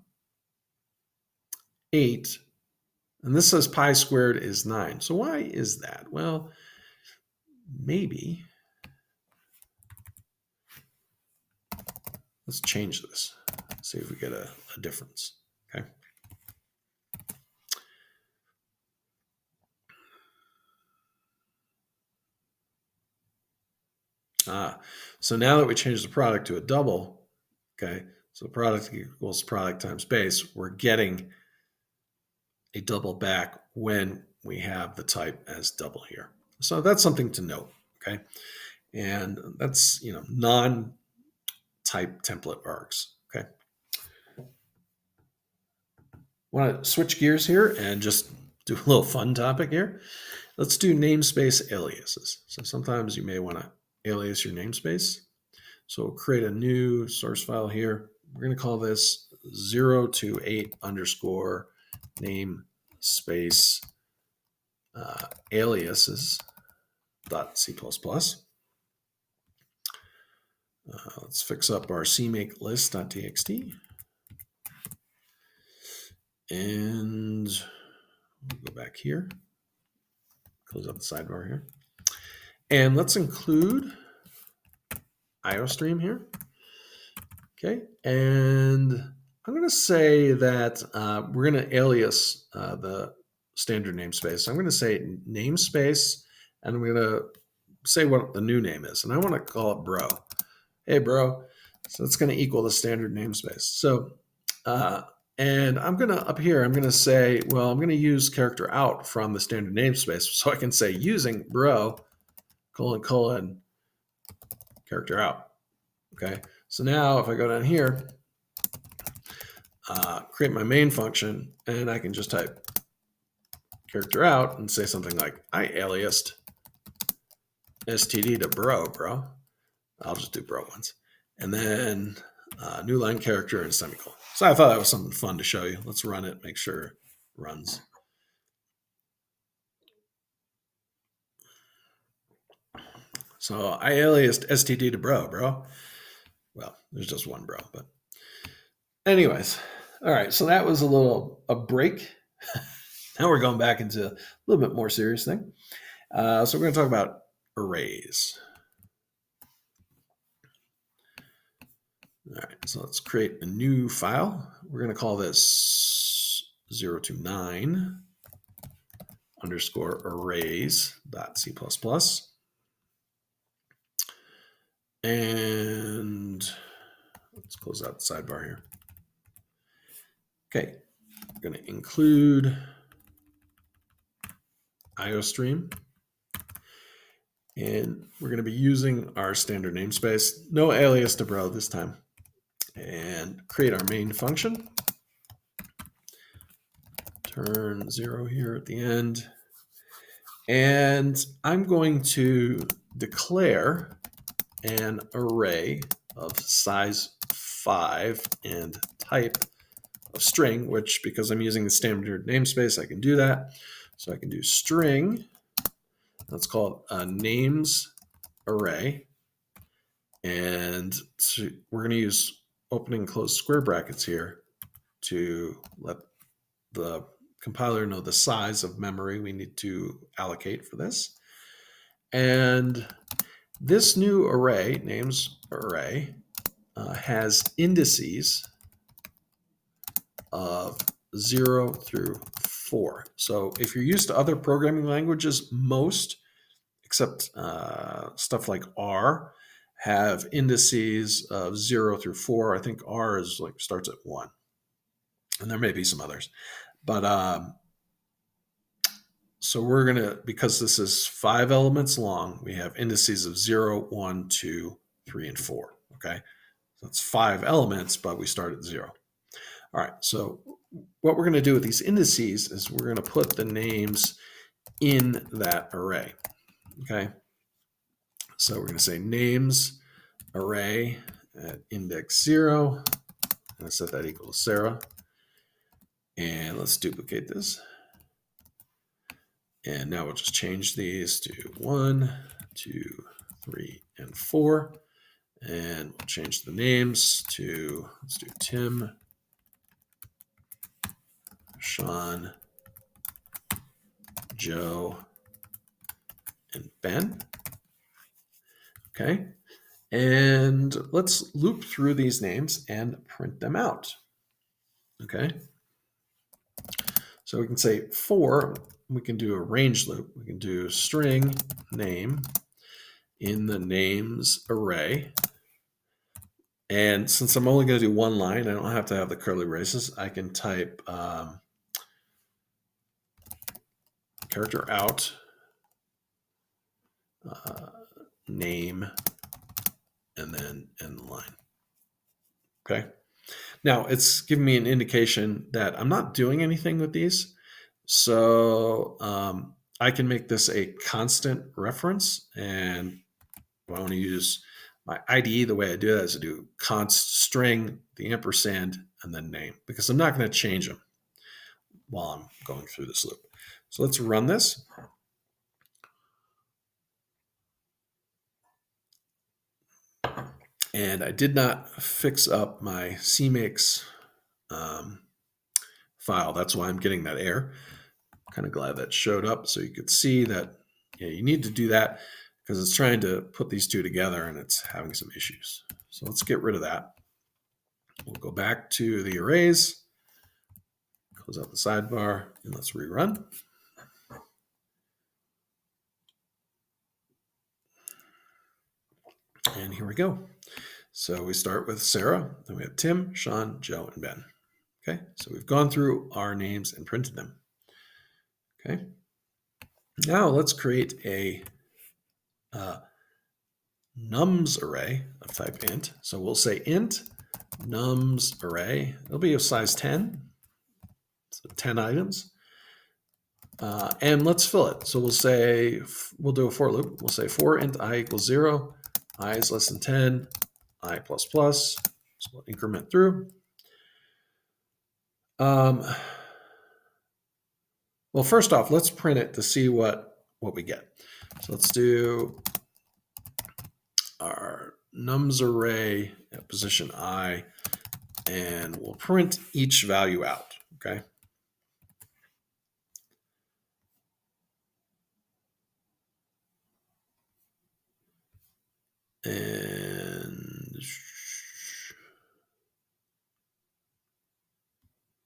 And this says pi squared is 9. So why is that? Well, maybe. Let's change this. See if we get a difference. Okay. So now that we changed the product to a double, okay, so product equals product times base, we're getting a double back when we have the type as double here. So that's something to note, okay? And that's, non-type template args, okay? Want to switch gears here and just do a little fun topic here. Let's do namespace aliases. So sometimes you may want to alias your namespace. So we'll create a new source file here. We're going to call this 028 underscore namespace aliases dot C++. Let's fix up our cmake list.txt. And we'll go back here, close out the sidebar here. And let's include IOStream here. Okay, and I'm going to say that we're going to alias the standard namespace. So I'm going to say namespace, and I'm going to say what the new name is. And I want to call it bro. Hey, bro. So it's going to equal the standard namespace. So, and I'm going to, up here, I'm going to say, well, I'm going to use character out from the standard namespace. So I can say using bro, : character out. Okay. So now if I go down here, create my main function, and I can just type character out and say something like, I aliased std to bro. I'll just do bro once. And then new line character and semicolon. So I thought that was something fun to show you. Let's run it, make sure it runs. So I aliased std to bro. Well, there's just one bro, but anyways. All right, so that was a break. Now we're going back into a little bit more serious thing. So we're going to talk about arrays. All right, so let's create a new file. We're going to call this 029 underscore arrays.c++. And let's close out the sidebar here. Okay, I'm going to include IOStream. And we're going to be using our standard namespace. No alias to bro this time. And create our main function. Turn 0 here at the end. And I'm going to declare an array of size 5 and type of string, which because I'm using the standard namespace, I can do that. So I can do string. Let's call it a names array. And we're going to use opening and close square brackets here to let the compiler know the size of memory we need to allocate for this. And this new array, names array, has indices of 0 through 4. So if you're used to other programming languages, most, except stuff like R, have indices of 0 through 4. I think R is starts at 1. And there may be some others. But so we're going to, because this is 5 elements long, we have indices of 0, 1, 2, 3, and 4. Okay. So that's 5 elements, but we start at 0. All right. So what we're going to do with these indices is we're going to put the names in that array. Okay. So we're going to say names array at index 0. And set that equal to Sarah. And let's duplicate this. And now we'll just change these to 1, 2, 3, and 4. And we'll change the names to, let's do Tim, Sean, Joe, and Ben. Okay. And let's loop through these names and print them out. Okay. So we can say for, we can do a range loop. We can do string name in the names array. And since I'm only going to do one line, I don't have to have the curly braces. I can type character out name and then end the line. Okay. Now it's giving me an indication that I'm not doing anything with these. So I can make this a constant reference. And if I want to use my IDE, the way I do that is I do const string, the ampersand, and then name, because I'm not going to change them while I'm going through this loop. So let's run this. And I did not fix up my CMakes file. That's why I'm getting that error. Kind of glad that showed up so you could see that you need to do that because it's trying to put these two together and it's having some issues. So let's get rid of that. We'll go back to the arrays, close out the sidebar, and let's rerun. And here we go. So we start with Sarah, then we have Tim, Sean, Joe, and Ben. Okay, so we've gone through our names and printed them. Okay, now let's create a nums array of type int. So we'll say int nums array. It'll be of size 10, so 10 items. And let's fill it. So we'll say, we'll do a for loop. We'll say for int I equals 0, I is less than 10, I plus plus. So we'll increment through. Well, first off, let's print it to see what we get. So let's do our nums array at position I, and we'll print each value out, okay? And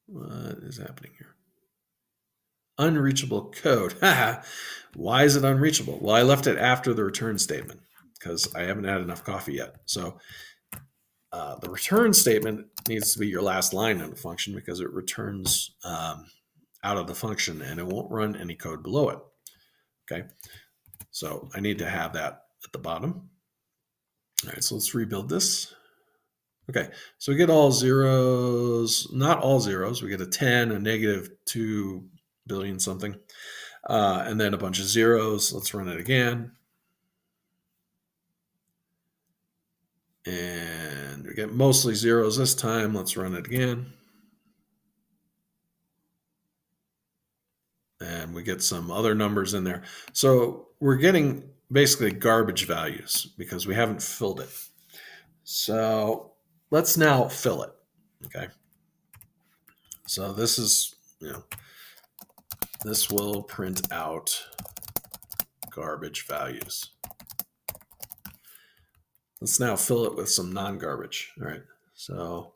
what is happening here? Unreachable code. Why is it unreachable? Well, I left it after the return statement because I haven't had enough coffee yet. So the return statement needs to be your last line in the function because it returns out of the function and it won't run any code below it. Okay, so I need to have that at the bottom. All right, so let's rebuild this. Okay, so we get all zeros, not all zeros. We get a 10, a negative 2 billion something, and then a bunch of zeros. Let's run it again. And we get mostly zeros this time. Let's run it again. And we get some other numbers in there. So we're getting basically garbage values because we haven't filled it. So let's now fill it, okay? So this is, this will print out garbage values. Let's now fill it with some non-garbage. All right, so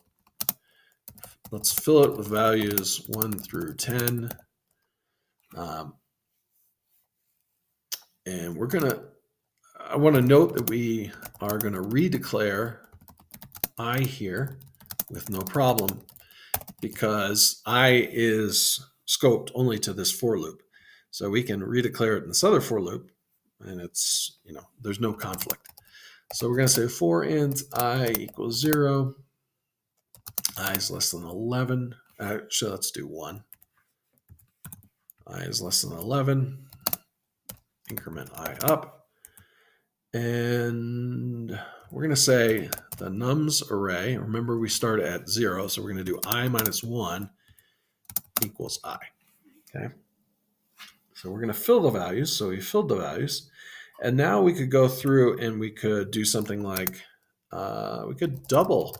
let's fill it with values 1 through 10. And I want to note that we are going to redeclare I here with no problem because I is scoped only to this for loop. So we can redeclare it in this other for loop and it's, there's no conflict. So we're going to say for int I equals 0, I is less than 11. Actually, let's do 1. I is less than 11. Increment I up. And we're going to say the nums array. Remember, we start at 0, so we're going to do I minus 1 equals I. Okay. So we're going to fill the values. So we filled the values. And now we could go through and we could do something like, we could double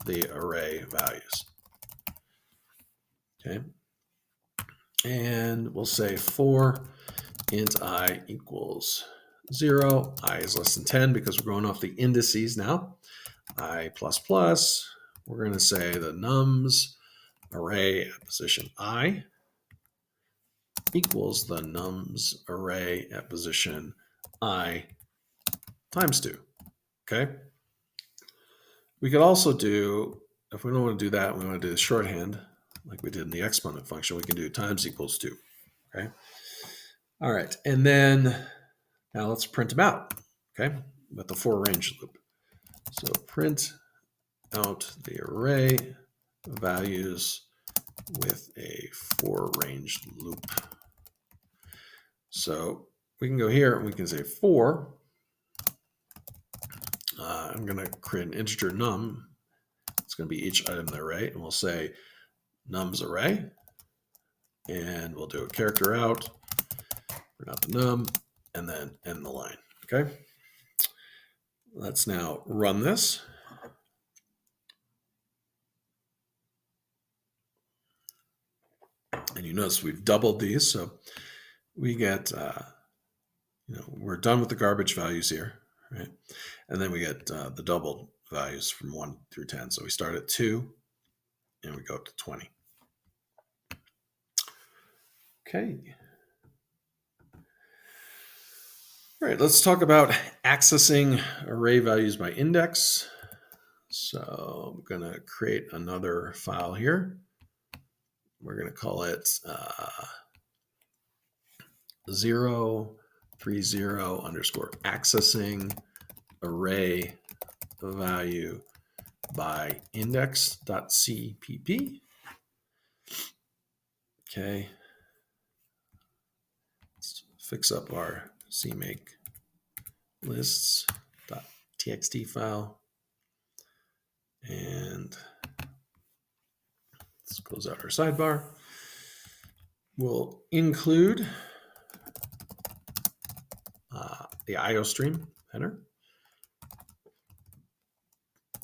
the array values. Okay. And we'll say for int I equals 0, I is less than 10 because we're going off the indices now. I plus plus, we're going to say the nums array at position I equals the nums array at position I times 2. Okay. We could also do, if we don't want to do that, we want to do the shorthand like we did in the exponent function, we can do times equals 2. Okay. All right. And then now let's print them out. Okay. With the for range loop. So print out the array values with a for range loop. So we can go here and we can say for, I'm going to create an integer num. It's going to be each item in the array, and we'll say num's array, and we'll do a character out, print out the num, and then end the line. Okay. Let's now run this. And you notice we've doubled these, so we get, we're done with the garbage values here, right? And then we get the doubled values from 1 through 10. So we start at 2 and we go up to 20. Okay. All right, let's talk about accessing array values by index. So I'm going to create another file here. We're going to call it 030_accessing array value by index.cpp. Okay. Let's fix up our cmake lists.txt file. And let's close out our sidebar. We'll include the IO stream header.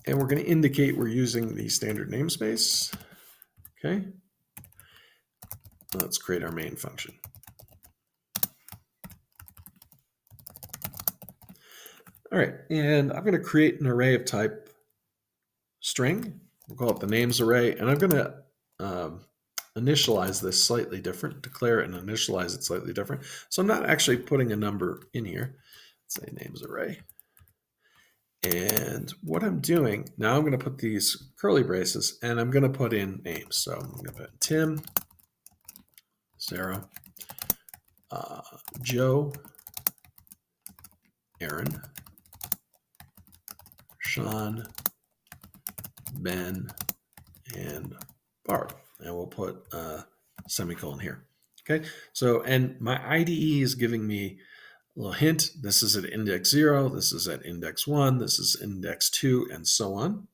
And we're going to indicate we're using the standard namespace. Okay. Let's create our main function. All right, and I'm going to create an array of type string. We'll call it the names array, and I'm going to initialize this slightly different, declare it and initialize it slightly different. So I'm not actually putting a number in here. Let's say names array. And what I'm doing, now I'm going to put these curly braces and I'm going to put in names. So I'm going to put Tim, Sarah, Joe, Aaron, Sean, Ben, and Barb. And we'll put a semicolon here. Okay, so, and my IDE is giving me a little hint. This is at index 0, this is at index 1, this is index 2, and so on.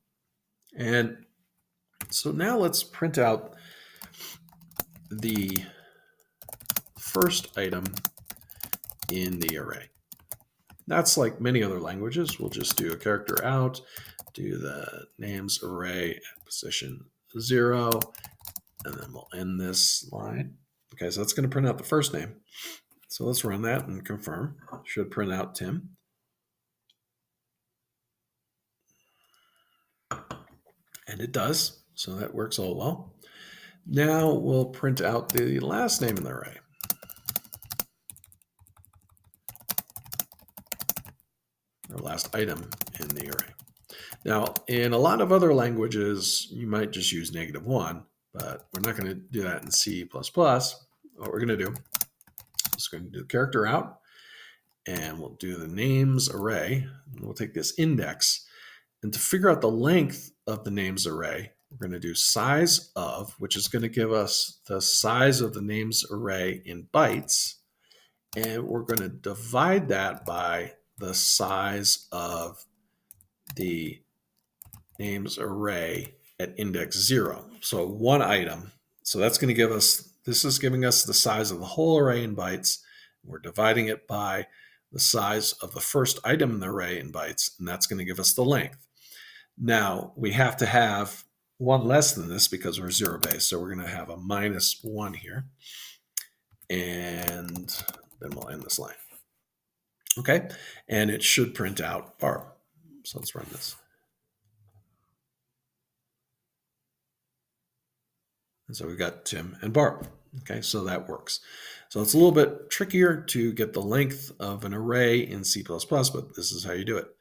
And so now let's print out the first item in the array. That's like many other languages. We'll just do a character out, do the names array at position 0, and then we'll end this line. Okay, so that's going to print out the first name. So let's run that and confirm. Should print out Tim. And it does, so that works all well. Now we'll print out the last name in the array. Or last item in the array. Now, in a lot of other languages, you might just use -1, but we're not going to do that in C++. What we're going to do is going to do character out, and we'll do the names array. We'll take this index, and to figure out the length of the names array, we're going to do size of, which is going to give us the size of the names array in bytes, and we're going to divide that by the size of the names array at index 0. So one item. So that's going to give us, this is giving us the size of the whole array in bytes. We're dividing it by the size of the first item in the array in bytes, and that's going to give us the length. Now we have to have one less than this because we're 0 base. So we're going to have a -1 here. And then we'll end this line. Okay, and it should print out Barb. So let's run this. And so we've got Tim and Barb. Okay, so that works. So it's a little bit trickier to get the length of an array in C++, but this is how you do it.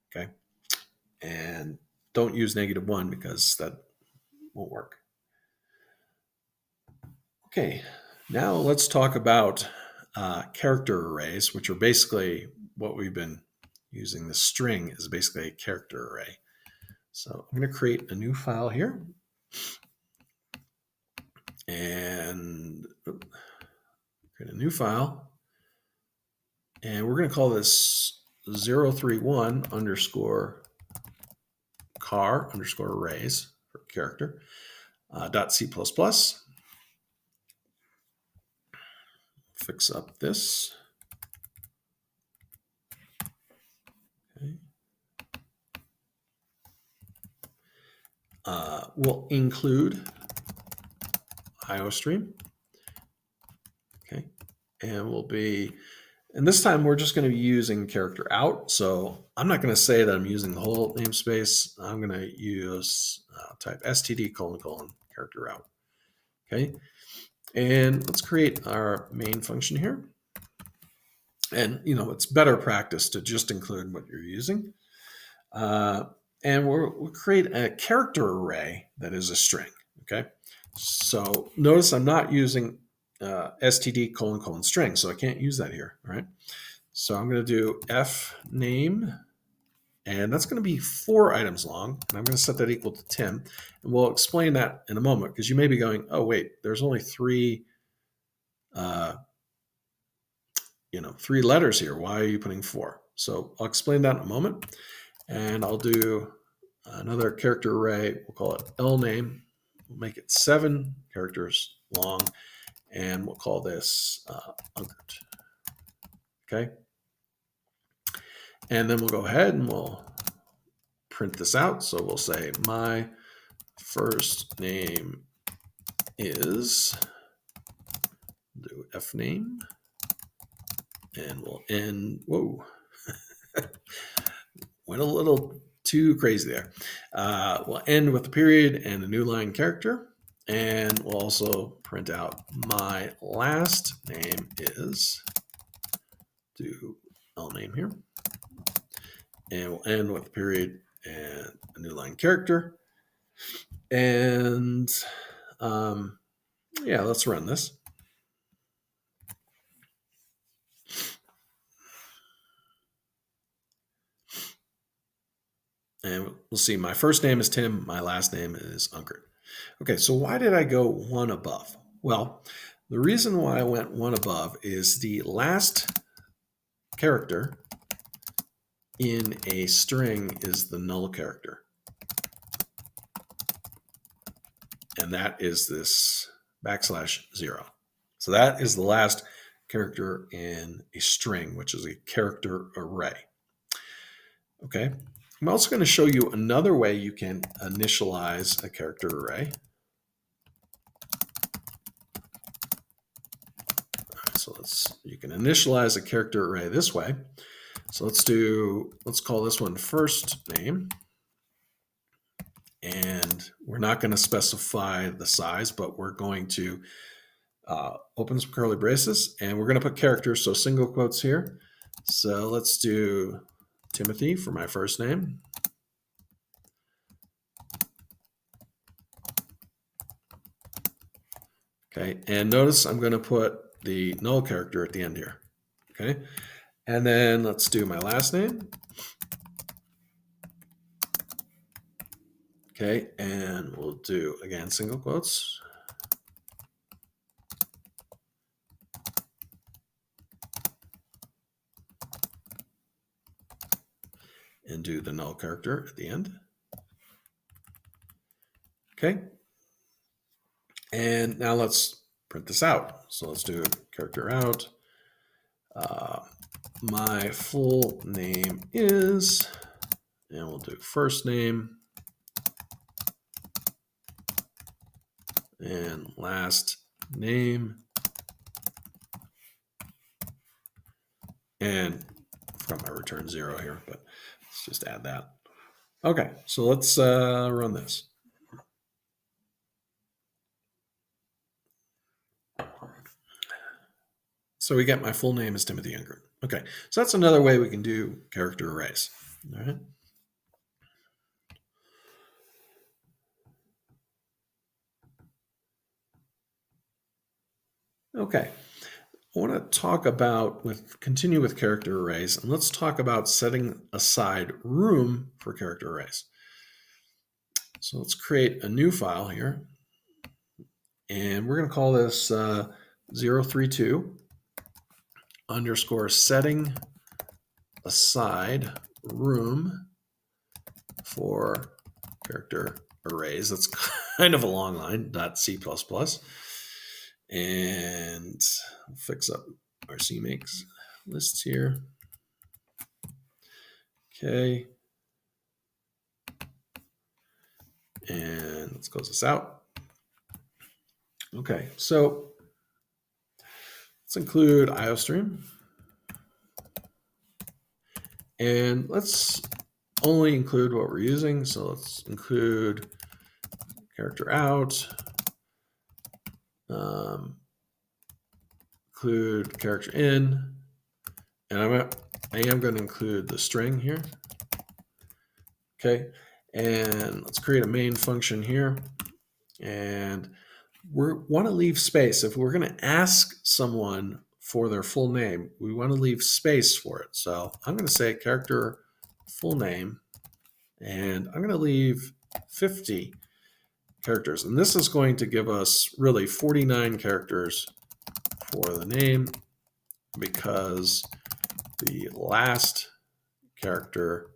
Okay, and don't use -1 because that won't work. Okay, now let's talk about character arrays, which are basically what we've been using. The string is basically a character array. So I'm going to create a new file here. and create a new file. And we're going to call this 031 underscore char underscore arrays for character .c++. Fix up this. Okay. We'll include IOStream. Okay, and we'll be, and this time we're just going to be using character out. So I'm not going to say that I'm using the whole namespace. I'm going to use type std : character out. Okay, and let's create our main function here. And it's better practice to just include what you're using. And we'll create a character array that is a string. Okay, so notice I'm not using std : string, so I can't use that here. All right, so I'm going to do f name, and that's going to be 4 items long, and I'm going to set that equal to Tim, and we'll explain that in a moment, because you may be going, oh wait, there's only 3 3 letters here. Why are you putting 4? So I'll explain that in a moment. And I'll do another character array. We'll call it lname. We'll make it 7 characters long, and we'll call this Unkert. Okay. And then we'll go ahead and we'll print this out. So we'll say my first name is, do f name, and we'll end. Whoa. Went a little too crazy there. We'll end with a period and a newline character, and we'll also print out my last name is, do lname here, and we'll end with a period and a newline character. And yeah, let's run this. And we'll see my first name is Tim, my last name is Unkert. Okay, so why did I go 1 above? Well, the reason why I went 1 above is the last character in a string is the null character. And that is this \0. So that is the last character in a string, which is a character array. Okay. I'm also going to show you another way you can initialize a character array. So you can initialize a character array this way. So let's call this one first name. And we're not going to specify the size, but we're going to open some curly braces, and we're going to put characters, so single quotes here. So let's do Timothy for my first name. Okay, and notice I'm going to put the null character at the end here. Okay, and then let's do my last name. Okay, and we'll do, again, single quotes. And do the null character at the end. Okay. And now let's print this out. So let's do character out. My full name is, and we'll do first name and last name. And from my return 0 here, but let's just add that. Okay, so let's run this. So we get my full name is Timothy Unkert. Okay, so that's another way we can do character arrays. All right. Okay, I want to talk about, continue with character arrays, and let's talk about setting aside room for character arrays. So let's create a new file here, And we're going to call this 032 underscore setting aside room for character arrays. That's kind of a long line, .c++. And I'll fix up our CMakes lists here. Okay. And let's close this out. Okay, so let's include IOStream. And let's only include what we're using. So let's include character out, include character in, and I am going to include the string here. Okay, and let's create a main function here. And we want to leave space. If we're going to ask someone for their full name, we want to leave space for it. So I'm going to say character full name, and I'm going to leave 50 characters. And this is going to give us really 49 characters for the name, because the last character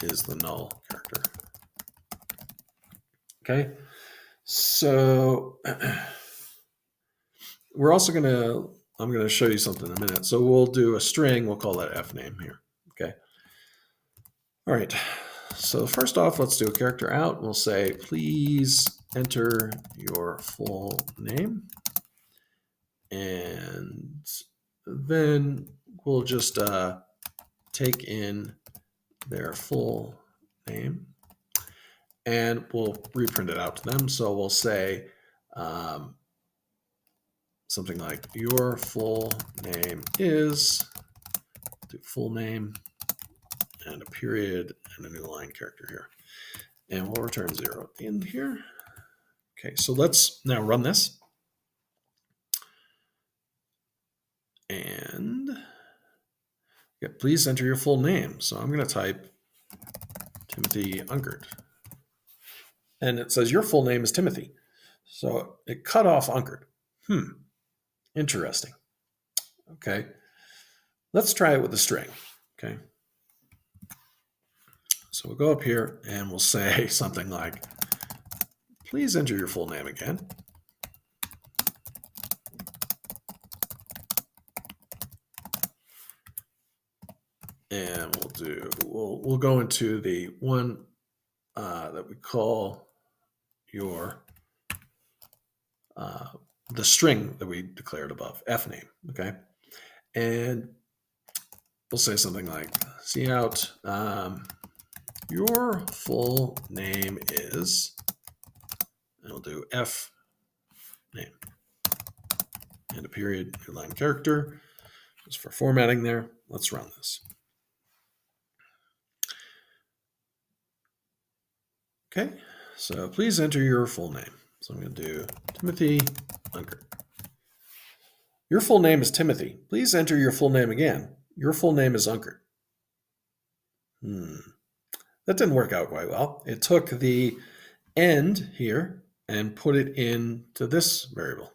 is the null character. Okay, so we're also I'm going to show you something in a minute. So we'll do a string, we'll call that f name here. Okay, all right, so first off, let's do a character out. We'll say, please enter your full name. And then we'll just take in their full name, and we'll reprint it out to them. So we'll say something like, your full name is, do full name, and a period, and a new line character here. And we'll return 0 at the end here. Okay, so let's now run this. And yeah, please enter your full name. So I'm going to type Timothy Unkert. And it says your full name is Timothy. So it cut off Unkert. Interesting. Okay. Let's try it with a string. Okay. So we'll go up here and we'll say something like, please enter your full name again. And we'll go into the one that we call your the string that we declared above, f name. Okay, and we'll say something like, see out, your full name is, and we'll do f name and a period, new line character, just for formatting there. Let's run this. Okay, so please enter your full name. So I'm going to do Timothy Unkert. Your full name is Timothy. Please enter your full name again. Your full name is Unkert. That didn't work out quite well. It took the end here and put it into this variable.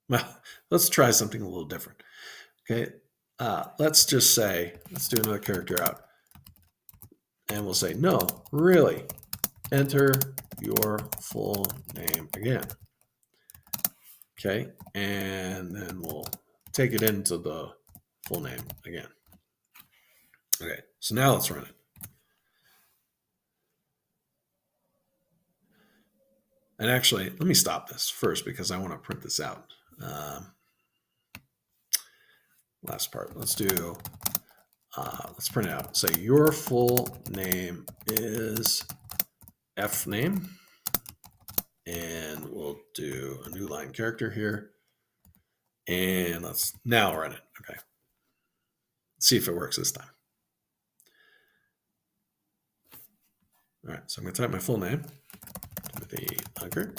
Well, let's try something a little different. Okay, let's just say, let's do another character out. And we'll say, no, really, enter your full name again. Okay, and then we'll take it into the full name again. Okay, so now let's run it. And actually, let me stop this first because I want to print this out. Last part, let's print it out. Say your full name is f name. And we'll do a new line character here. And let's now run it. Okay. Let's see if it works this time. All right, so I'm going to type my full name, Timothy Unkert.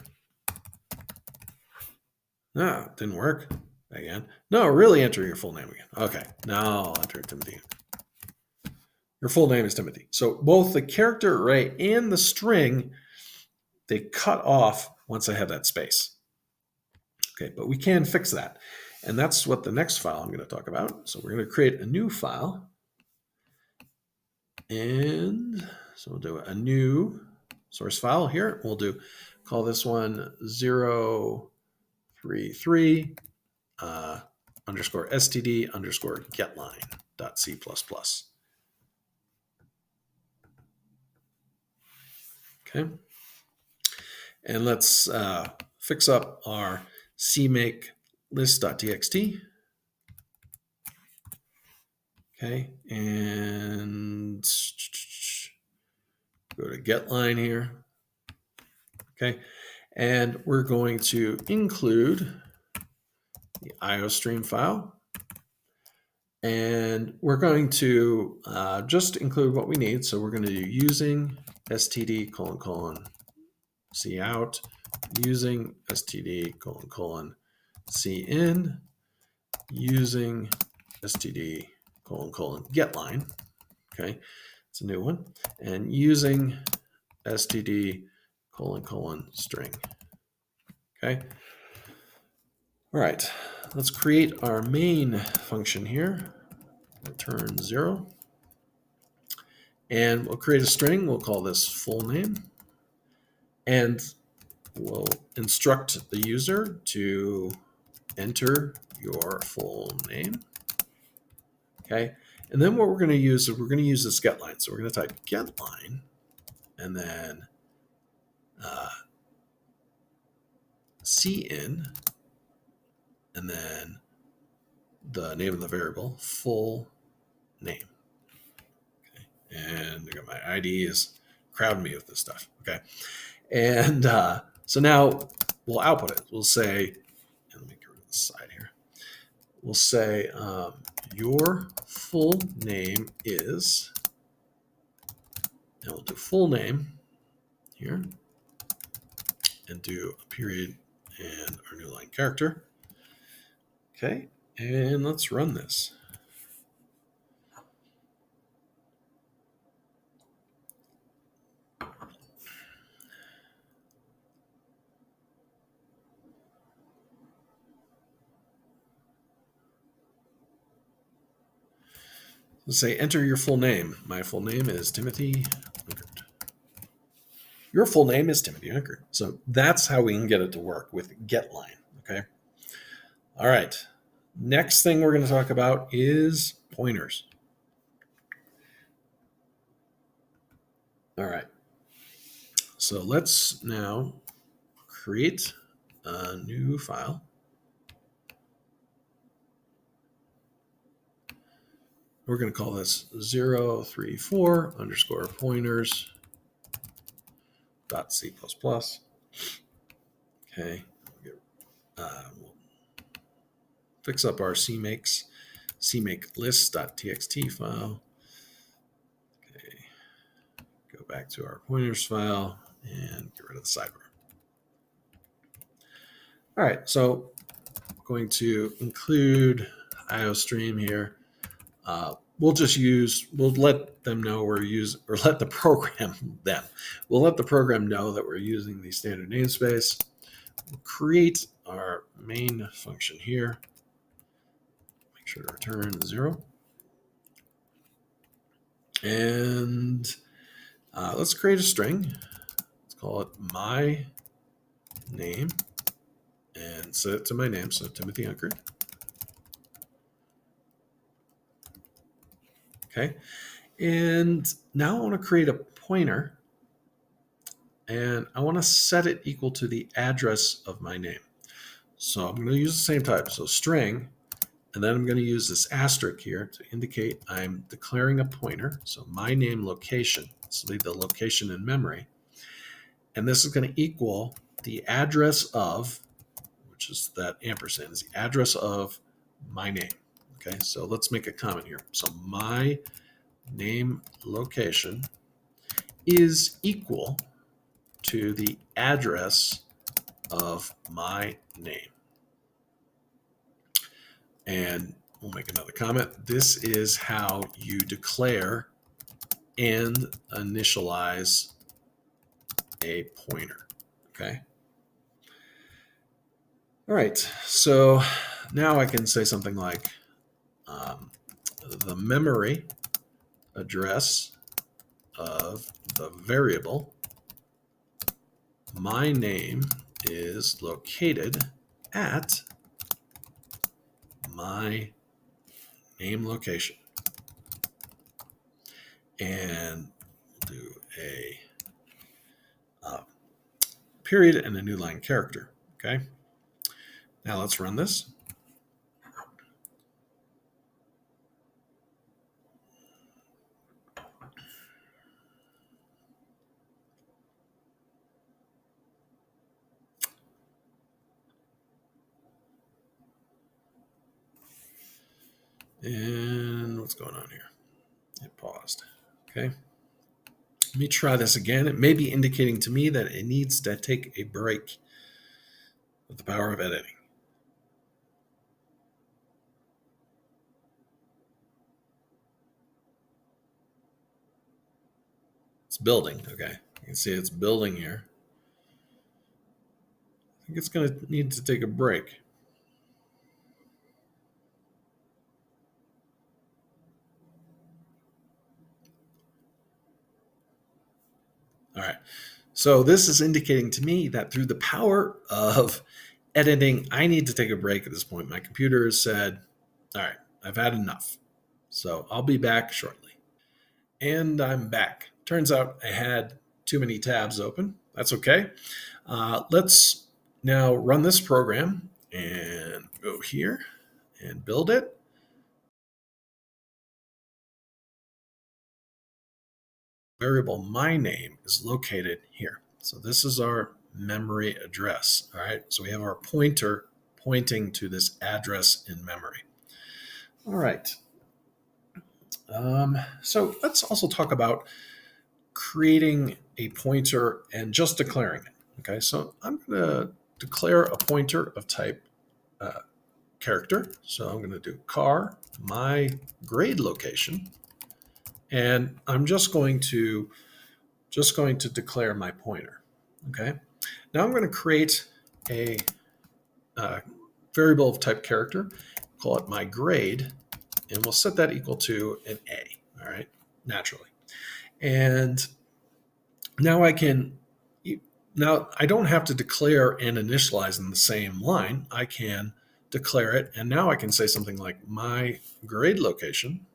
No, it didn't work. Again. No, really enter your full name again. Okay, now I'll enter Timothy. Your full name is Timothy. So both the character array and the string they cut off once I have that space. Okay, but we can fix that. And that's what the next file I'm going to talk about. So we're going to create a new file. And so we'll do a new source file here. We'll call this one 033 underscore std underscore getline.c++. Okay. And let's fix up our cmake list.txt. Okay, and go to getline here. Okay, and we're going to include the IOStream file. And we're going to just include what we need. So we're going to do using std : cout, using std : cin, using std : getline. Okay, it's a new one. And using std : string. Okay. All right, let's create our main function here. Return 0. And we'll create a string. We'll call this full name. And we'll instruct the user to enter your full name. Okay. And then what we're going to use is we're going to use this getLine. So we're going to type getLine and then cin and then the name of the variable, full name. Okay. And my ID is crowding me with this stuff. Okay. And so now we'll output it. We'll say, and let me get rid of the side here. We'll say your full name is, and we'll do full name here and do a period and our new line character. Okay, and let's run this. Let's say enter your full name. My full name is Timothy Unkert. Your full name is Timothy Unkert. So that's how we can get it to work with getLine. Okay. All right. Next thing we're going to talk about is pointers. All right. So let's now create a new file. We're going to call this 034 underscore pointers .c++. Okay. We'll fix up our cmake list.txt file. Okay. Go back to our pointers file and get rid of the sidebar. All right. So I'm going to include IOStream here. We'll let them know we're using, or let the program We'll let the program know that we're using the standard namespace. We'll create our main function here. Make sure to return 0. And let's create a string. Let's call it my name and set it to my name. So Timothy Unkert. Okay. And now I want to create a pointer and I want to set it equal to the address of my name. So I'm going to use the same type. So string, and then I'm going to use this asterisk here to indicate I'm declaring a pointer. So my name location, so the location in memory. And this is going to equal the address of, which is that ampersand, is the address of my name. Okay, so let's make a comment here. So my name location is equal to the address of my name. And we'll make another comment. This is how you declare and initialize a pointer. Okay. All right, so now I can say something like the memory address of the variable my name is located at my name location. And we'll do a period and a new line character. Okay. Now let's run this. And what's going on here? It paused. Okay. Let me try this again. It may be indicating to me that it needs to take a break with the power of editing. It's building. Okay. You can see it's building here. I think it's going to need to take a break. All right. So this is indicating to me that through the power of editing, I need to take a break at this point. My computer has said, all right, I've had enough. So I'll be back shortly. And I'm back. Turns out I had too many tabs open. That's okay. Let's now run this program and go here and build it. Variable my name is located here. So this is our memory address. All right. So we have our pointer pointing to this address in memory. All right. So let's also talk about creating a pointer and just declaring it. Okay. So I'm going to declare a pointer of type character. So I'm going to do char my grade location, and I'm just going to declare my pointer. Okay. Now I'm going to create a variable of type character, call it my grade, and we'll set that equal to an A. All right, naturally. And now I don't have to declare and initialize in the same line. I can declare it, and now I can say something like my grade location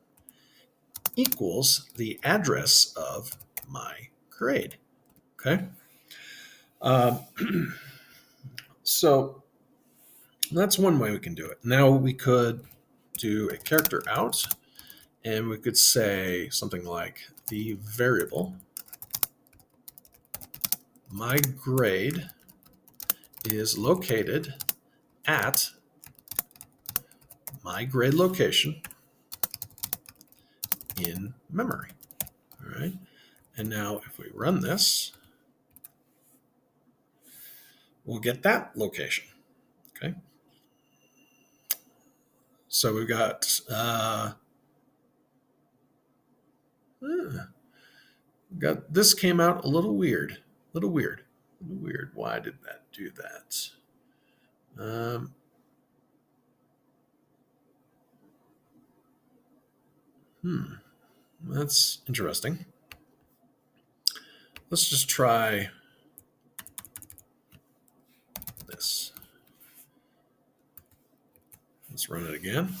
equals the address of my grade. Okay. So that's one way we can do it. Now we could do a character out, and we could say something like the variable my grade is located at my grade location in memory. All right. And now if we run this, we'll get that location. Okay. So we've got this came out a little weird. Why did that do that? That's interesting. Let's just try this. Let's run it again.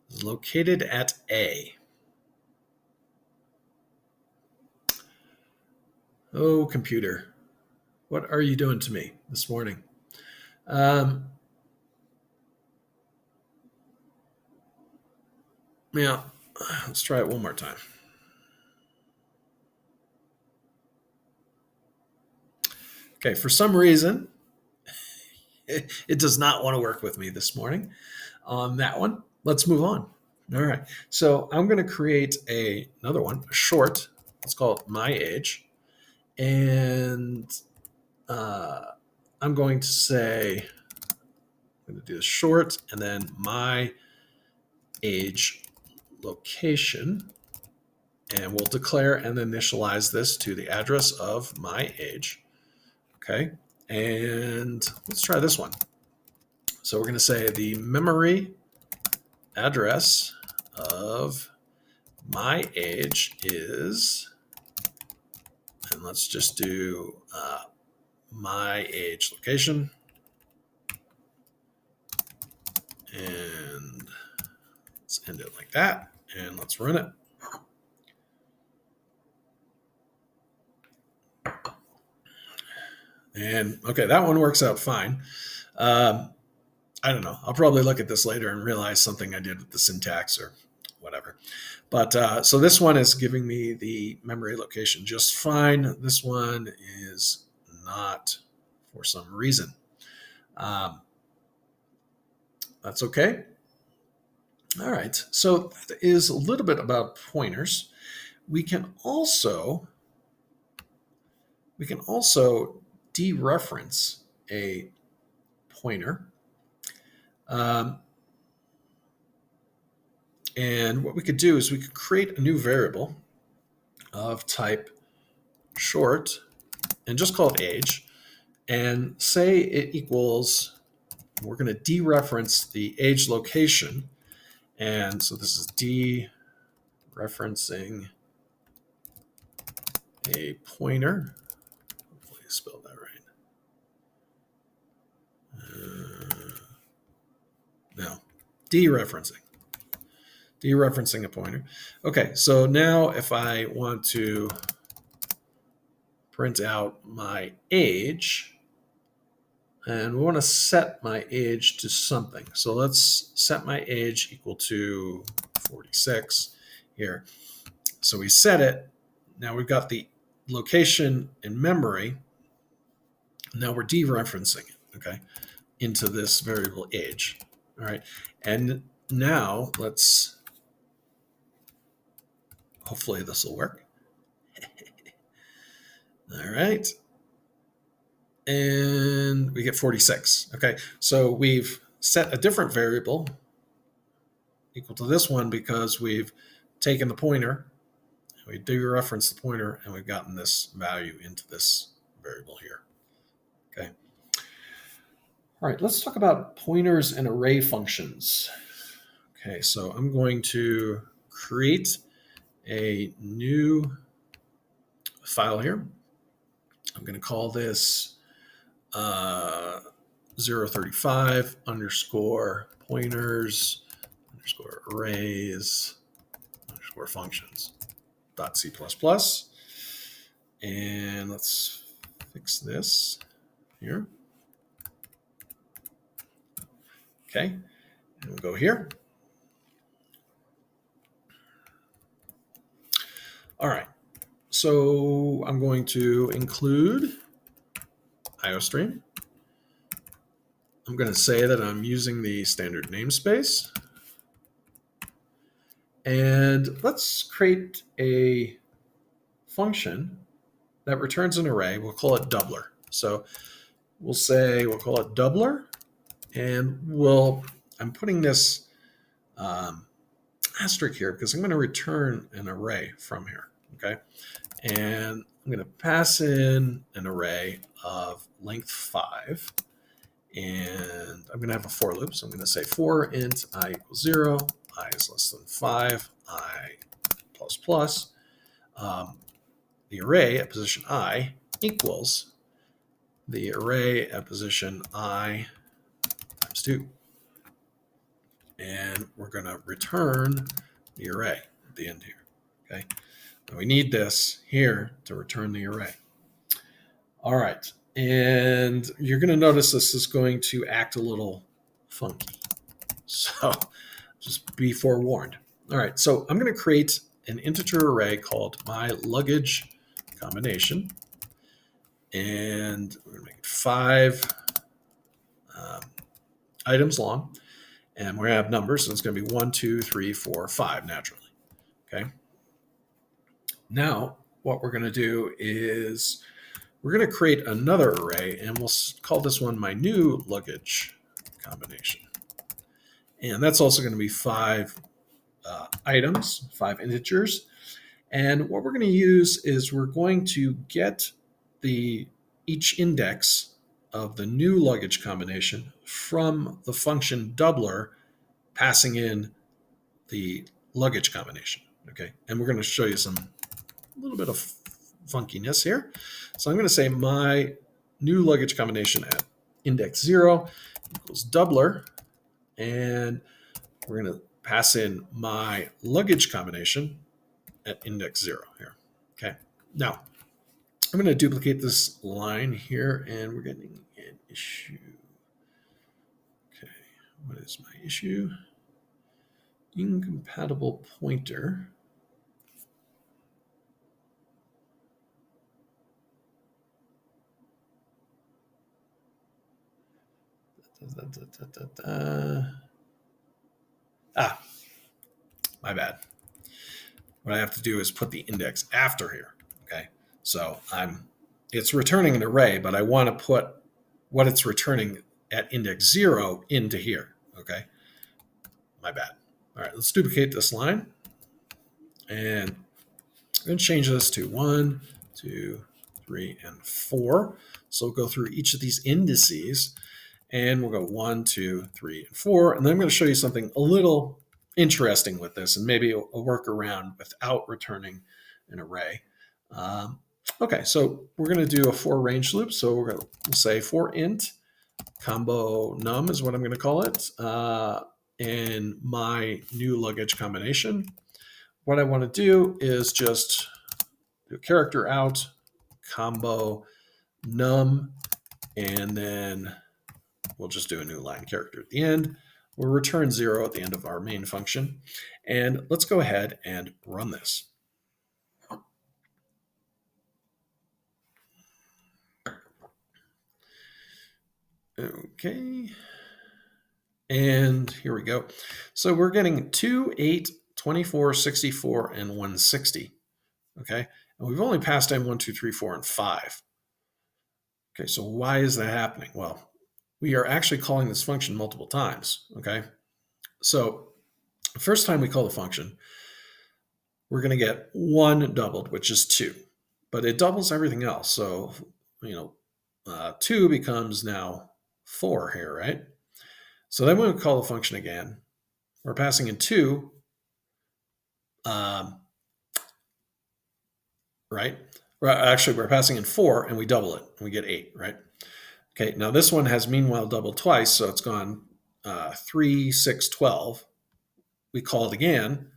It's located at A. Oh, computer, what are you doing to me this morning? Yeah, let's try it one more time. Okay, for some reason, it does not want to work with me this morning on that one. Let's move on. All right, so I'm going to create another one, a short. Let's call it my age. And I'm going to say, I'm going to do a short and then my age location. And we'll declare and initialize this to the address of my age. Okay. And let's try this one. So we're going to say the memory address of my age is, and let's just do my age location. And let's end it like that. And let's run it. And okay, that one works out fine. I don't know. I'll probably look at this later and realize something I did with the syntax or whatever. But so this one is giving me the memory location just fine. This one is not for some reason. That's okay. All right. So that is a little bit about pointers. We can also dereference a pointer. And what we could do is we could create a new variable of type short and just call it age and say it equals, we're going to dereference the age location. And so this is dereferencing a pointer. Hopefully I spelled that right. No, dereferencing a pointer. Okay, so now if I want to print out my age, and we want to set my age to something. So let's set my age equal to 46 here. So we set it. Now we've got the location in memory. Now we're dereferencing it, okay, into this variable age. All right, and now let's, hopefully this will work. All right. And we get 46. Okay, so we've set a different variable equal to this one because we've taken the pointer, we dereference the pointer, and we've gotten this value into this variable here. Okay. All right, let's talk about pointers and array functions. Okay, so I'm going to create a new file here. I'm going to call this 035 underscore pointers underscore arrays underscore functions .c++. And let's fix this here. Okay, and we'll go here. All right, so I'm going to include IOStream. I'm going to say that I'm using the standard namespace. And let's create a function that returns an array. We'll call it doubler. So we'll call it doubler. And I'm putting this asterisk here because I'm going to return an array from here. Okay. And I'm going to pass in an array of length 5. And I'm going to have a for loop. So I'm going to say for int I equals 0, I is less than 5, I plus plus. The array at position I equals the array at position I times 2. And we're going to return the array at the end here. Okay. And we need this here to return the array. All right. And you're going to notice this is going to act a little funky. So just be forewarned. All right. So I'm going to create an integer array called my luggage combination. And we're going to make it 5 items long. And we're going to have numbers. So it's going to be 1, 2, 3, 4, 5 naturally. Okay. Now, what we're going to do is we're going to create another array, and we'll call this one my new luggage combination. And that's also going to be 5 items, 5 integers. And what we're going to use is we're going to get each index of the new luggage combination from the function doubler passing in the luggage combination. Okay, and we're going to show you a little bit of funkiness here. So I'm going to say my new luggage combination at index 0 equals doubler, and we're going to pass in my luggage combination at index 0 here. Okay, now I'm going to duplicate this line here, and we're getting an issue. Okay, what is my issue? Incompatible pointer. My bad. What I have to do is put the index after here. Okay, so it's returning an array, but I want to put what it's returning at index 0 into here. Okay, my bad. All right, let's duplicate this line, and I'm going to change this to 1, 2, 3, and 4. So we'll go through each of these indices, and we'll go 1, 2, 3, and 4. And then I'm going to show you something a little interesting with this, and maybe a workaround without returning an array. Okay, so we're going to do a for range loop. So we'll say for int combo num is what I'm going to call it, in my new luggage combination. What I want to do is just do character out combo num, and then we'll just do a new line character at the end. We'll return 0 at the end of our main function. And let's go ahead and run this. Okay. And here we go. So we're getting 2, 8, 24, 64, and 160. Okay. And we've only passed in 1, 2, 3, 4, and 5. Okay. So why is that happening? Well, we are actually calling this function multiple times. Okay. So the first time we call the function, we're going to get 1 doubled, which is 2, but it doubles everything else. So, 2 becomes now 4 here, right? So then when we call the function again, we're passing in 2, right? Actually, we're passing in 4, and we double it, and we get 8, right? Okay, now this one has meanwhile doubled twice, so it's gone 3, 6, 12. We call it again,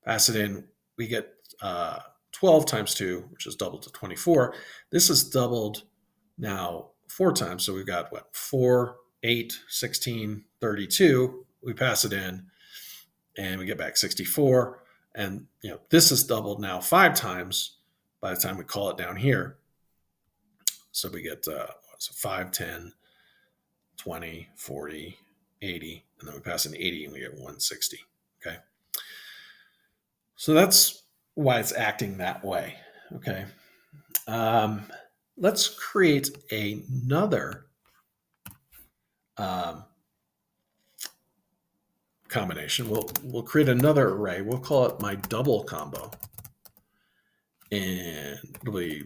pass it in, we get 12 times 2, which is doubled to 24. This is doubled now 4 times, so we've got what? 4, 8, 16, 32. We pass it in, and we get back 64. And this is doubled now 5 times by the time we call it down here. So we get 5, 10, 20, 40, 80, and then we pass in 80, and we get 160. Okay. So that's why it's acting that way. Okay. Let's create another combination. We'll create another array. We'll call it my double combo, and it'll be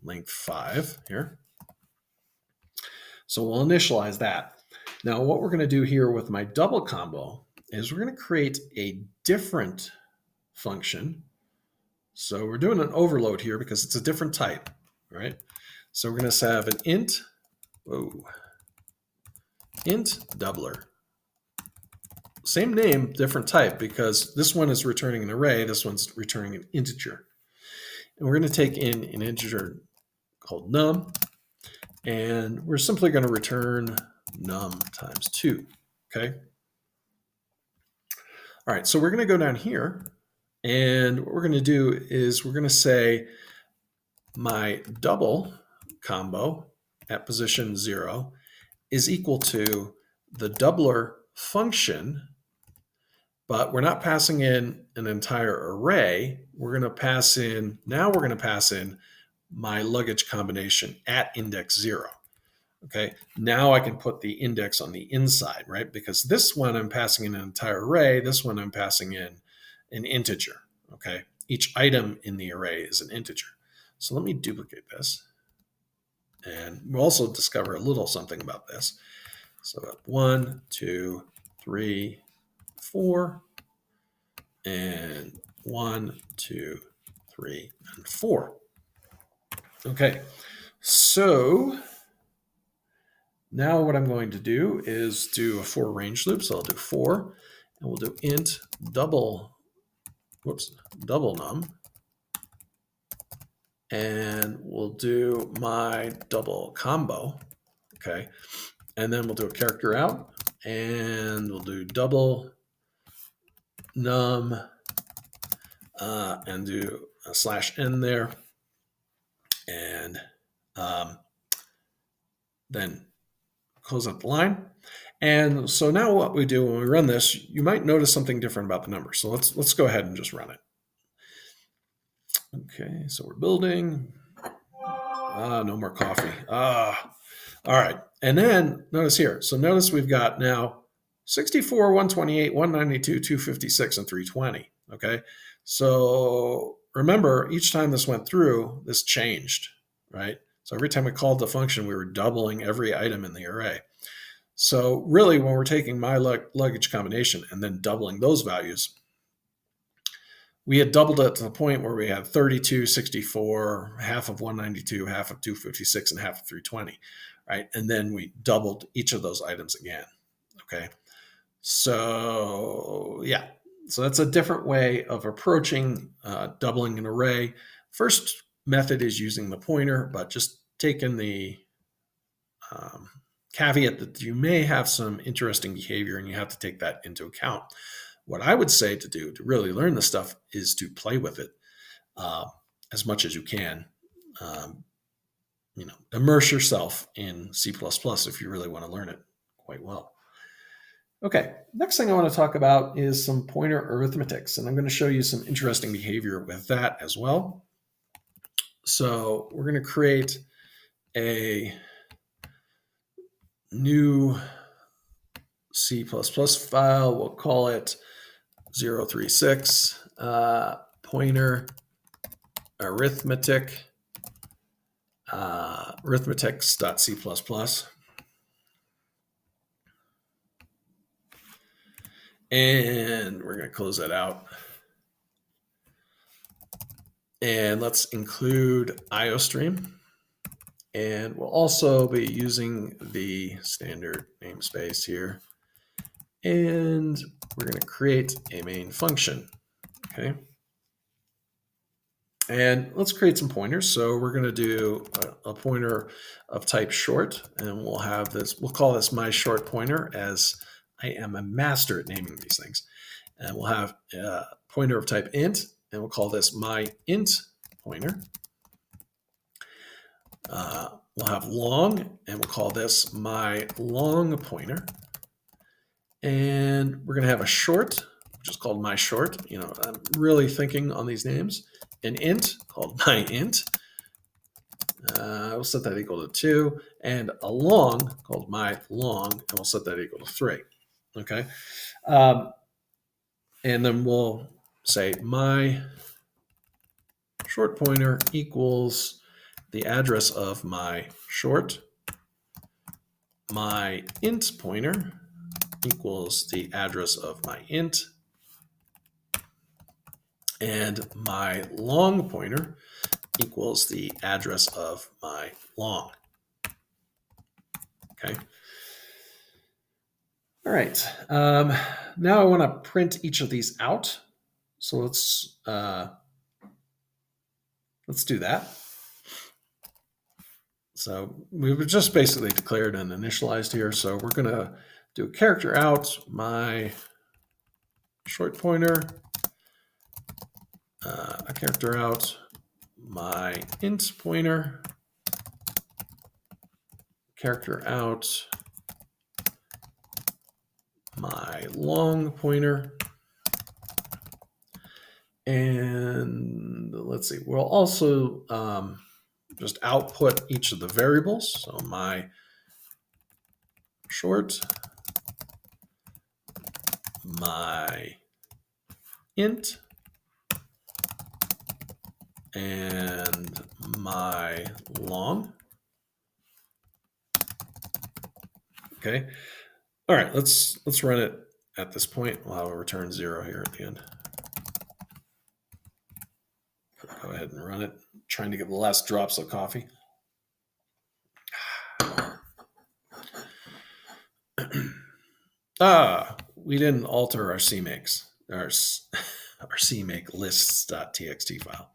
length 5 here. So we'll initialize that. Now what we're going to do here with my double combo is we're going to create a different function. So we're doing an overload here because it's a different type, right? So we're going to have an int doubler. Same name, different type, because this one is returning an array, this one's returning an integer. And we're going to take in an integer called num, and we're simply going to return num times 2, okay? All right, so we're going to go down here, and what we're going to do is we're going to say my double combo at position 0 is equal to the doubler function, but we're not passing in an entire array. We're going to pass in my luggage combination at index 0. Okay, now I can put the index on the inside, right? Because this one I'm passing in an entire array, this one I'm passing in an integer, okay? Each item in the array is an integer. So let me duplicate this. And we'll also discover a little something about this. So 1, 2, 3, 4, and 1, 2, 3, and 4. Okay, so now what I'm going to do is do a for range loop. So I'll do for, and we'll do int double num, and we'll do my double combo, okay? And then we'll do a character out, and we'll do double num, and do a /n there, and then close up the line. And so now what we do when we run this, you might notice something different about the number. So let's go ahead and just run it. Okay, so we're building. No more coffee. All right. And then notice here. So notice we've got now 64, 128, 192, 256, and 320. Okay. So remember, each time this went through, this changed, right? So every time we called the function, we were doubling every item in the array. So really, when we're taking my luggage combination and then doubling those values, we had doubled it to the point where we had 32, 64, half of 192, half of 256, and half of 320, right? And then we doubled each of those items again, okay? So yeah, so that's a different way of approaching doubling an array. First method is using the pointer, but just taking the caveat that you may have some interesting behavior and you have to take that into account. What I would say to do to really learn this stuff is to play with it as much as you can. Immerse yourself in C++ if you really want to learn it quite well. Okay, next thing I want to talk about is some pointer arithmetics, and I'm going to show you some interesting behavior with that as well. So we're going to create a new C++ file. We'll call it 036 pointer arithmetic arithmetics.c++. And we're going to close that out. And let's include IOStream. And we'll also be using the standard namespace here. And we're going to create a main function. Okay. And let's create some pointers. So we're going to do a pointer of type short, and we'll have this, we'll call this my short pointer, as I am a master at naming these things. And we'll have a pointer of type int, and we'll call this my int pointer. We'll have long, and we'll call this my long pointer. And we're going to have a short, which is called my short. I'm really thinking on these names. An int called my int. We'll set that equal to 2. And a long called my long, and we'll set that equal to 3. Okay. And then we'll say my short pointer equals the address of my short. My int pointer equals the address of my int. And my long pointer equals the address of my long. Okay. All right. Now I want to print each of these out. So let's do that. So we've just basically declared and initialized here. So we're going to do a character out, my short pointer, a character out, my int pointer, character out, my long pointer, and let's see, we'll also just output each of the variables. So my short, my int, and my long. Okay. All right, let's run it at this point. We'll have a return 0 here at the end. Go ahead and run it. I'm trying to get the last drops of coffee. We didn't alter our CMakes, our CMake lists.txt file.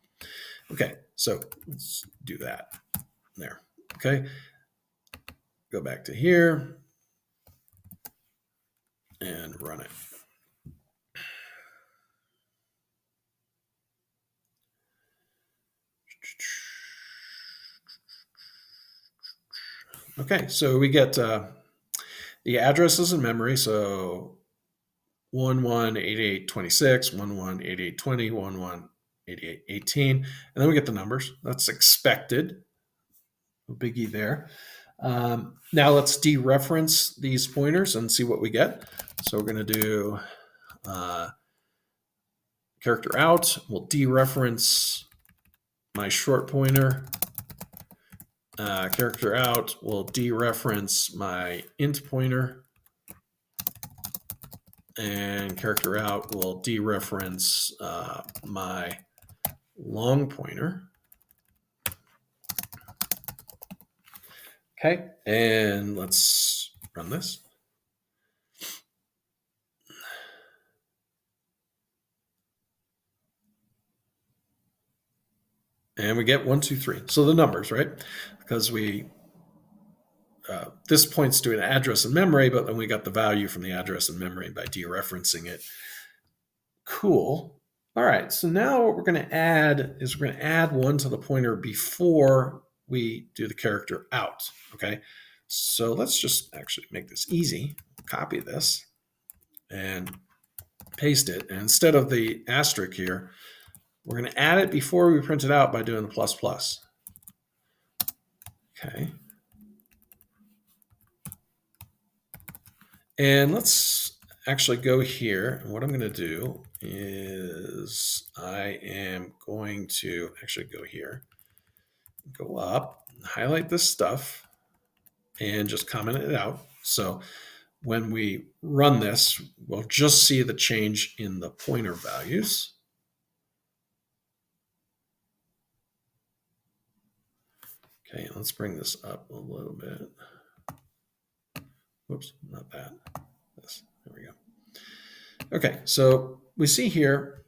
Okay, so let's do that there. Okay, go back to here and run it. Okay, so we get the addresses in memory. So 118826, 118820, 118818, and then we get the numbers. That's expected. No biggie there. Now let's dereference these pointers and see what we get. So we're going to do character out. We'll dereference my short pointer. Character out will dereference my int pointer. And character out will dereference my long pointer. Okay, and let's run this. And we get 1, 2, 3. So the numbers, right? Because this points to an address in memory, but then we got the value from the address in memory by dereferencing it. Cool. All right, so now what we're going to add is we're going to add 1 to the pointer before we do the character out, okay? So let's just actually make this easy. Copy this and paste it. And instead of the asterisk here, we're going to add it before we print it out by doing the plus plus. Okay. And let's actually go here. And what I'm going to do is I am going to actually go here, go up, highlight this stuff, and just comment it out. So when we run this, we'll just see the change in the pointer values. Okay, let's bring this up a little bit. Whoops, not that. This. There we go. Okay, so we see here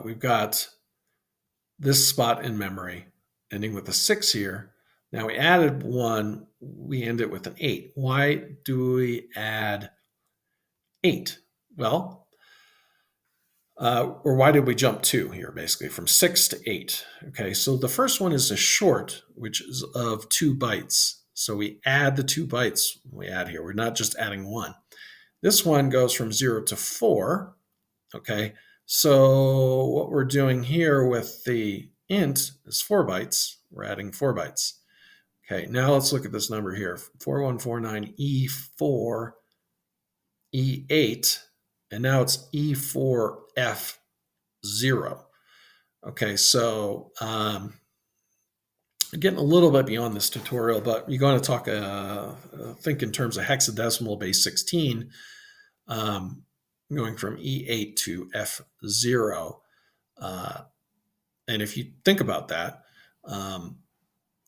we've got this spot in memory ending with a 6 here. Now we added 1, we end it with an 8. Why do we add 8? Well, or why did we jump 2 here, basically, from 6 to 8? Okay, so the first one is a short, which is of 2 bytes. So we add the 2 bytes we add here. We're not just adding 1. This one goes from 0 to 4. Okay, so what we're doing here with the int is 4 bytes. We're adding 4 bytes. Okay, now let's look at this number here, 4149E4, E8, and now it's E4F0. Okay, so getting a little bit beyond this tutorial, but you're going to talk, think in terms of hexadecimal base 16, going from E8 to F0. And if you think about that,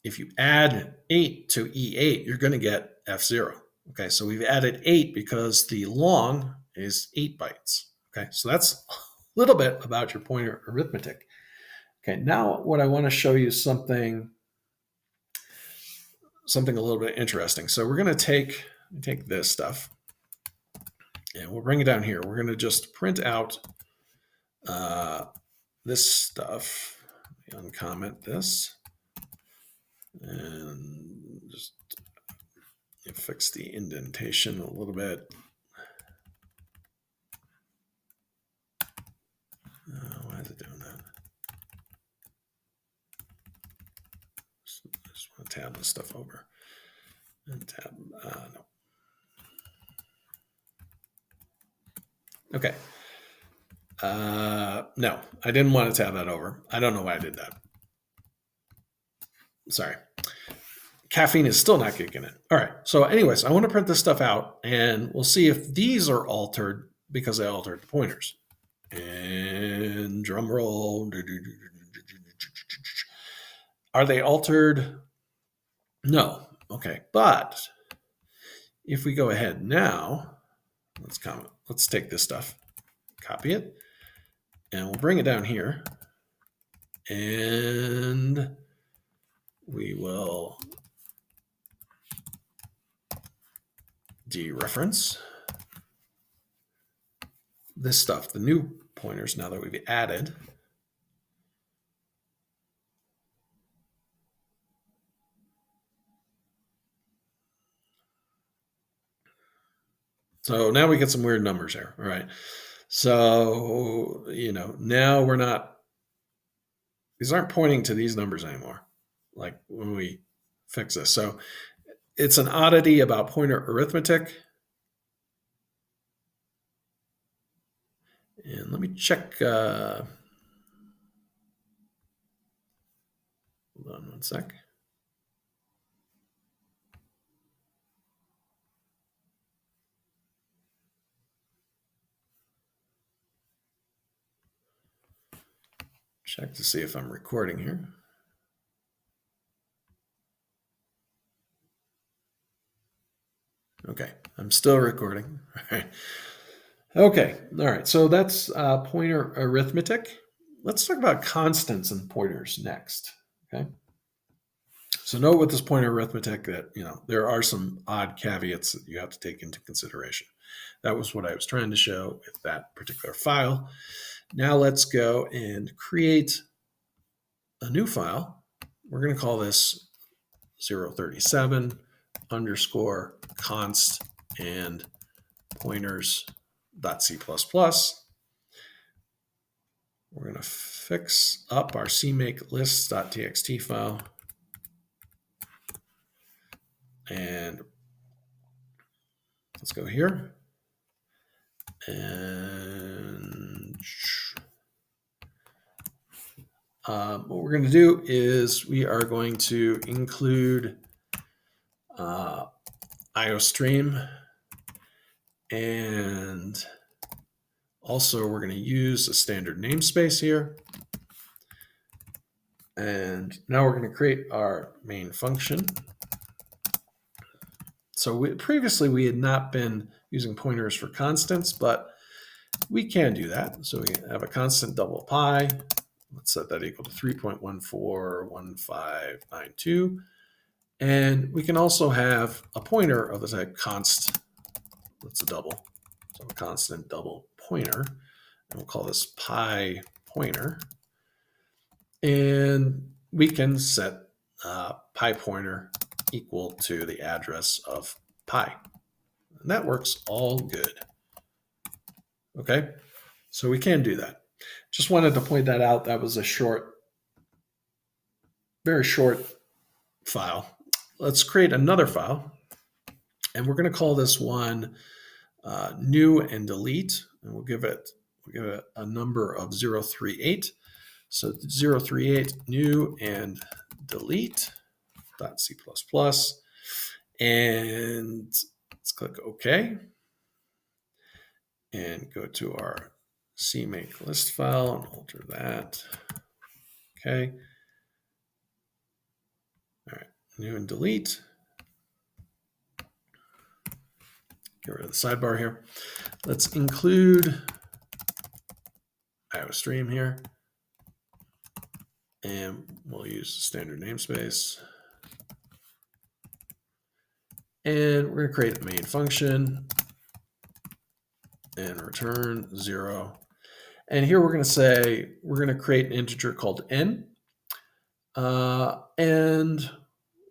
if you add 8 to E8, you're going to get F0. Okay, so we've added 8 because the long is 8 bytes. Okay, so that's a little bit about your pointer arithmetic. Okay, now what I want to show you is something a little bit interesting. So we're going to take this stuff and we'll bring it down here. We're going to just print out this stuff, uncomment this, and just fix the indentation a little bit. Why is it doing that? tab this stuff over. And tab, no. Okay. No, I didn't want to tab that over. I don't know why I did that. Sorry. Caffeine is still not kicking in. All right. So anyways, I want to print this stuff out, and we'll see if these are altered because I altered the pointers. And drum roll. Are they altered? No. Okay. But if we go ahead now, let's take this stuff, copy it, and we'll bring it down here. And we will dereference this stuff, the new pointers, now that we've added. So now we get some weird numbers here. All right. So, now we're not, these aren't pointing to these numbers anymore, like when we fix this. So it's an oddity about pointer arithmetic. And let me check. Hold on one sec. Check to see if I'm recording here. Okay, I'm still recording. All right. Okay, all right. So that's pointer arithmetic. Let's talk about constants and pointers next. Okay. So note with this pointer arithmetic that there are some odd caveats that you have to take into consideration. That was what I was trying to show with that particular file. Now let's go and create a new file. We're going to call this 037 underscore const and pointers.c++. We're going to fix up our cmakelist.txt file. And let's go here. And what we're going to do is we are going to include IOStream, and also we're going to use a standard namespace here. And now we're going to create our main function. So previously we had not been using pointers for constants, but we can do that. So we have a constant double pi. Let's set that equal to 3.141592. And we can also have a pointer of the type const. That's a double. So a constant double pointer. And we'll call this pi pointer. And we can set pi pointer equal to the address of pi. And that works all good. Okay, so we can do that. Just wanted to point that out. That was a very short file. Let's create another file. And we're going to call this one new and delete. And we'll give it a number of 038. So 038 new and delete. .c++, and let's click OK and go to our cmakelist file and alter that. Okay. All right, new and delete. Get rid of the sidebar here. Let's include IOStream here, and we'll use the standard namespace. And we're going to create a main function and return 0. And here we're going to say we're going to create an integer called n. And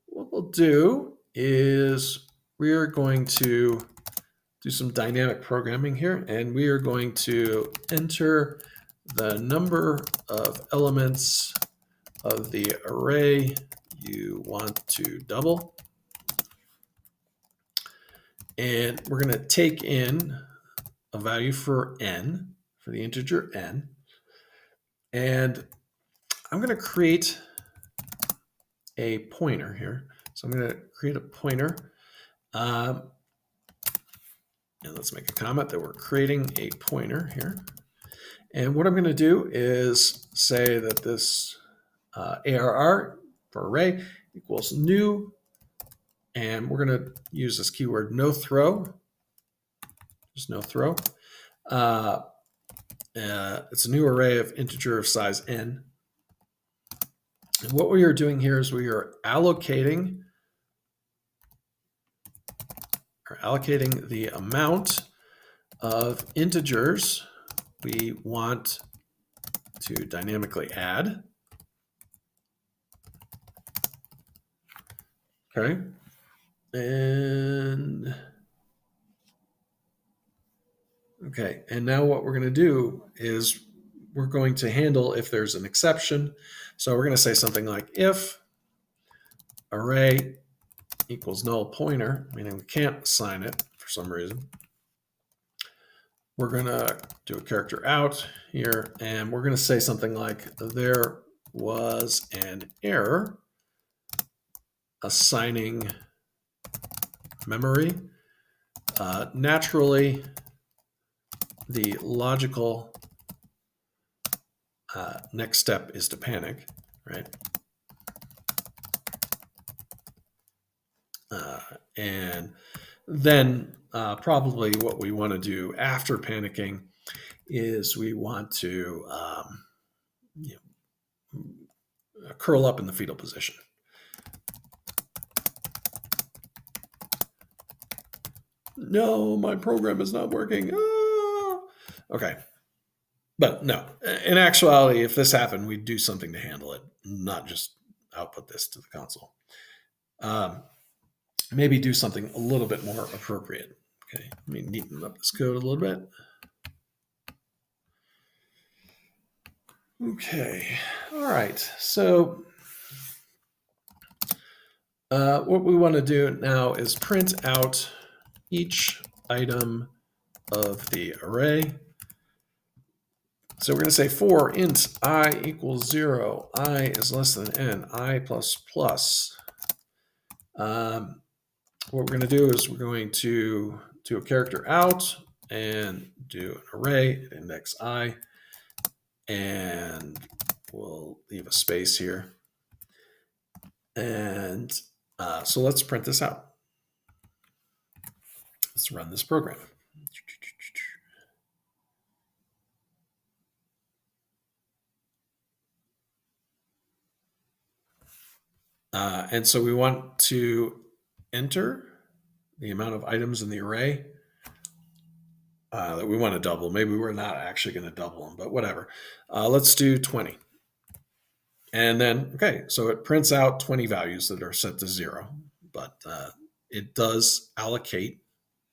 what we'll do is we are going to do some dynamic programming here, and we are going to enter the number of elements of the array you want to double. And we're going to take in a value for n, for the integer n. And I'm going to create a pointer here. So I'm going to create a pointer. And let's make a comment that we're creating a pointer here. And what I'm going to do is say that this ARR for array equals new. And we're going to use this keyword no throw. Just no throw. It's a new array of integer of size n. And what we are doing here is we are allocating the amount of integers we want to dynamically add. Okay. And now what we're going to do is we're going to handle if there's an exception. So we're going to say something like if array equals null pointer, meaning we can't assign it for some reason. We're going to do a character out here, and we're going to say something like there was an error assigning memory. Naturally, the logical next step is to panic, right? And then probably what we want to do after panicking is we want to curl up in the fetal position. No, my program is not working. Ah! Okay. But no, in actuality, if this happened, we'd do something to handle it, not just output this to the console. Maybe do something a little bit more appropriate. Okay, let me neaten up this code a little bit. Okay, all right. So what we want to do now is print out each item of the array. So we're going to say for int I equals 0, I is less than n, I plus plus. What we're going to do is we're going to do a character out and do an array at index I, and we'll leave a space here. And so let's print this out. Let's run this program. And so we want to enter the amount of items in the array that we want to double. Maybe we're not actually going to double them, but whatever. Let's do 20. And then, okay, so it prints out 20 values that are set to 0, but it does allocate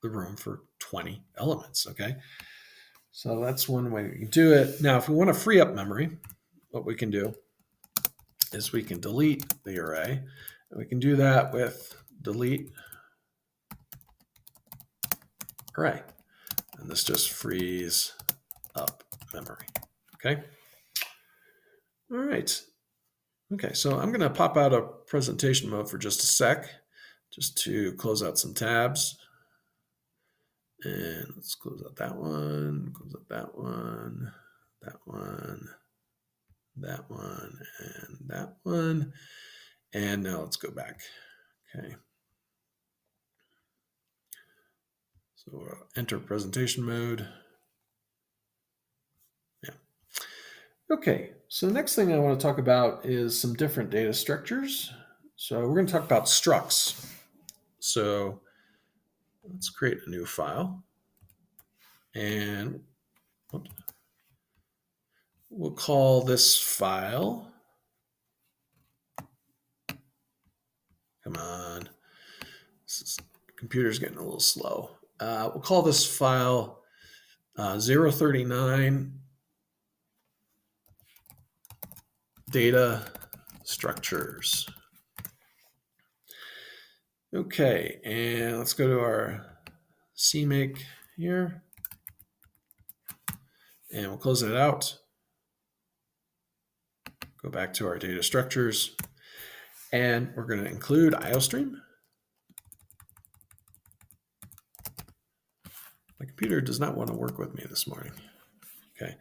the room for 20 elements, okay? So that's one way we can do it. Now, if we want to free up memory, what we can do is we can delete the array. And we can do that with delete array. And this just frees up memory, okay? All right. Okay, so I'm going to pop out of presentation mode for just a sec, just to close out some tabs. And let's close out that one, close out that one, that one, that one, and that one. And now let's go back. Okay. So we'll enter presentation mode. Yeah. Okay, so the next thing I want to talk about is some different data structures. So we're going to talk about structs. So let's create a new file. And we'll call this file, come on, computer's getting a little slow. We'll call this file 039 data structures. Okay, and let's go to our CMake here, and we'll close that out. Go back to our data structures, and we're going to include IOStream. My computer does not want to work with me this morning. Okay.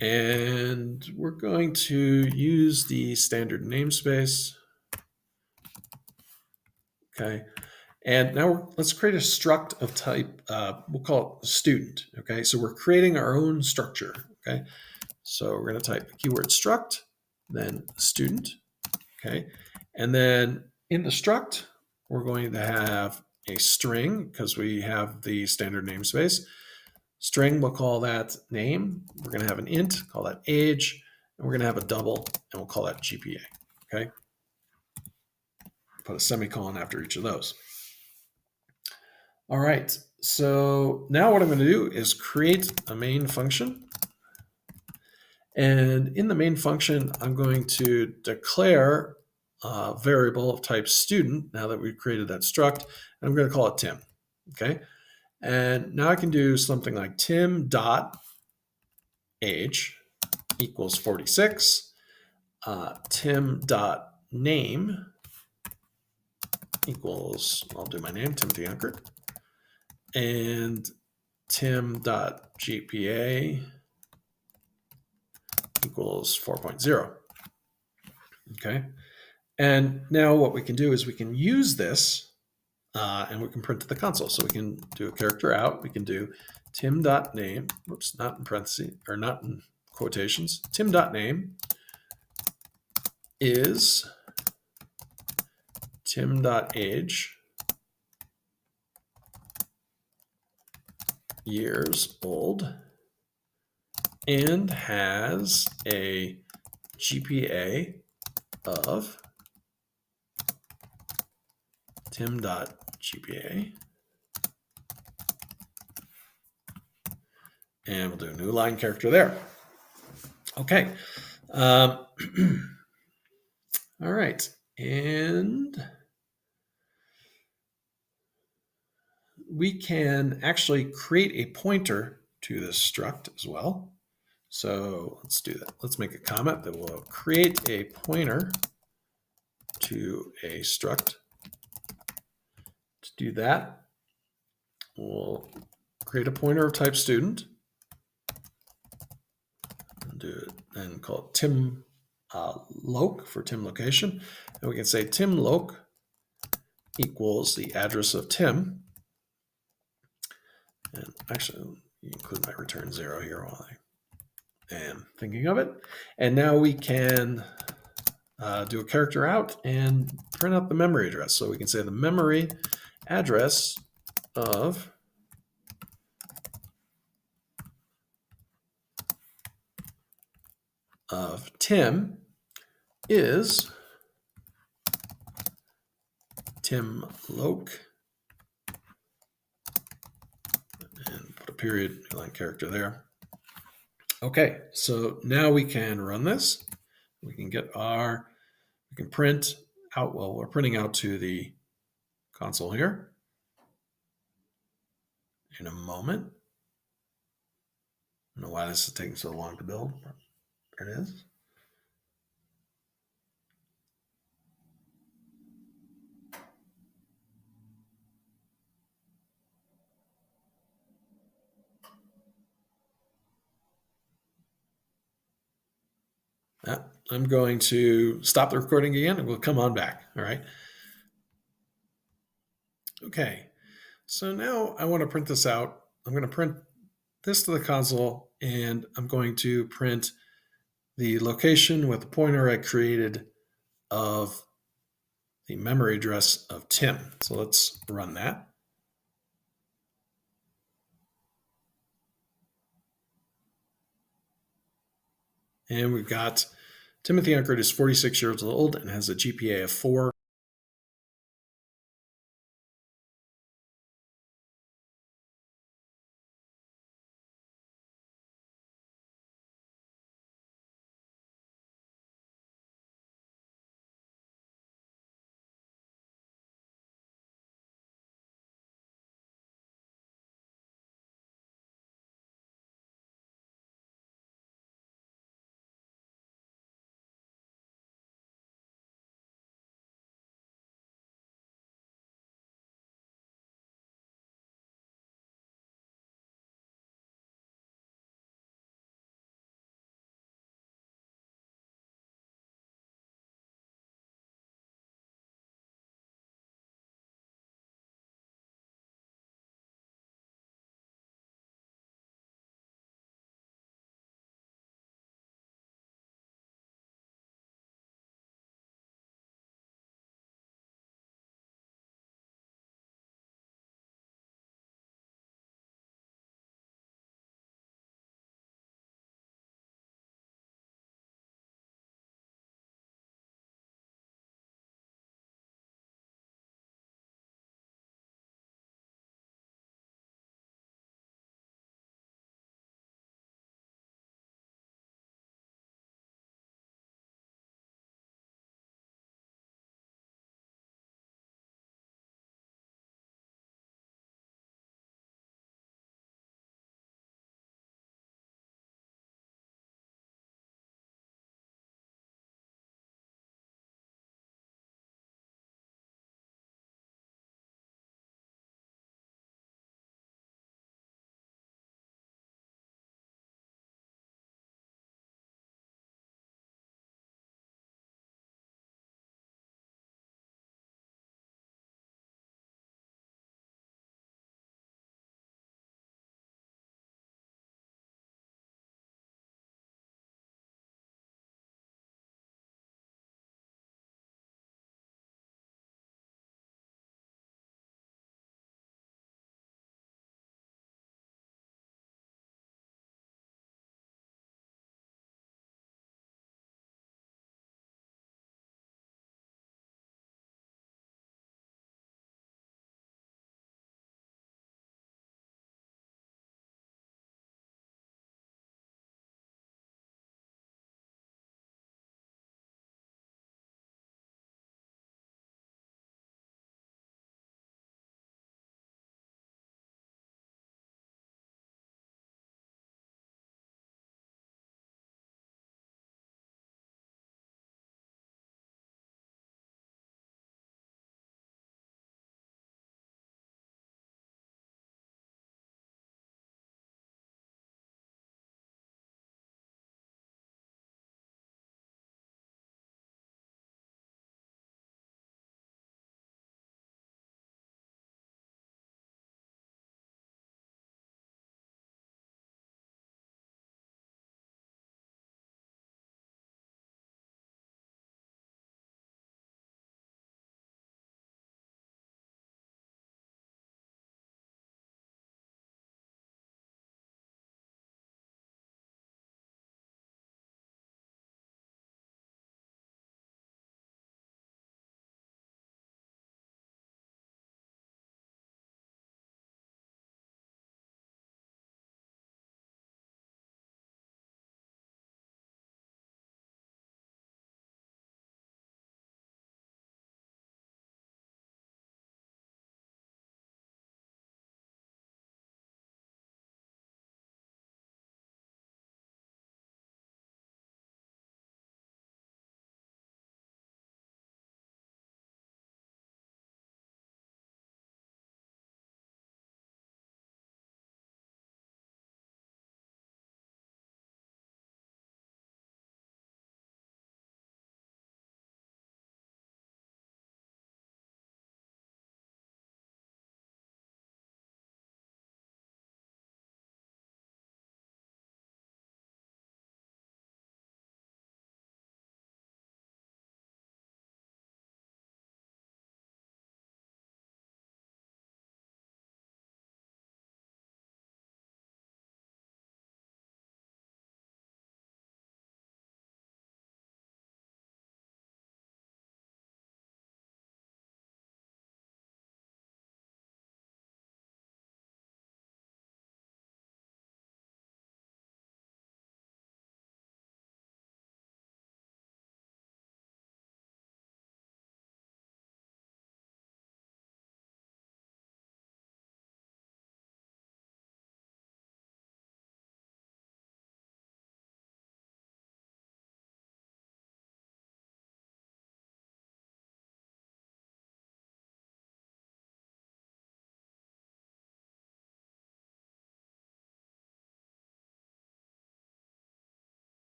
And we're going to use the standard namespace. Okay. And now let's create a struct of type, we'll call it student. Okay. So we're creating our own structure. Okay. So we're going to type the keyword struct, then student. Okay. And then in the struct, we're going to have a string because we have the standard namespace. String, we'll call that name. We're going to have an int, call that age, and we're going to have a double, and we'll call that GPA. Okay. Put a semicolon after each of those. All right. So now what I'm going to do is create a main function. And in the main function, I'm going to declare a variable of type student now that we've created that struct. And I'm going to call it Tim. Okay. And now I can do something like Tim dot age equals 46. Tim dot name equals, I'll do my name, Timothy Unkert. And Tim dot GPA equals 4.0. Okay. And now what we can do is we can use this and we can print to the console. So we can do a character out. We can do tim.name, whoops, not in parentheses or not in quotations. Tim.name is tim.age years old and has a GPA of tim.gpa. And we'll do a new line character there. Okay. All right. And we can actually create a pointer to this struct as well. So let's do that. Let's make a comment that will create a pointer to a struct. To do that, we'll create a pointer of type student and do it and call it Tim loc for Tim location. And we can say Tim loc equals the address of Tim. And actually, you include my return 0 here while I am thinking of it. And now we can do a character out and print out the memory address. So we can say the memory address of Tim is Tim loc, and put a period line character there. Okay, so now we can run this. We can get we can print out, well, we're printing out to the console here in a moment. I don't know why this is taking so long to build, but there it is. I'm going to stop the recording again and we'll come on back. All right. Okay. So now I want to print this out. I'm going to print this to the console and I'm going to print the location with the pointer I created of the memory address of Tim. So let's run that. And we've got Timothy Unkert is 46 years old and has a GPA of 4.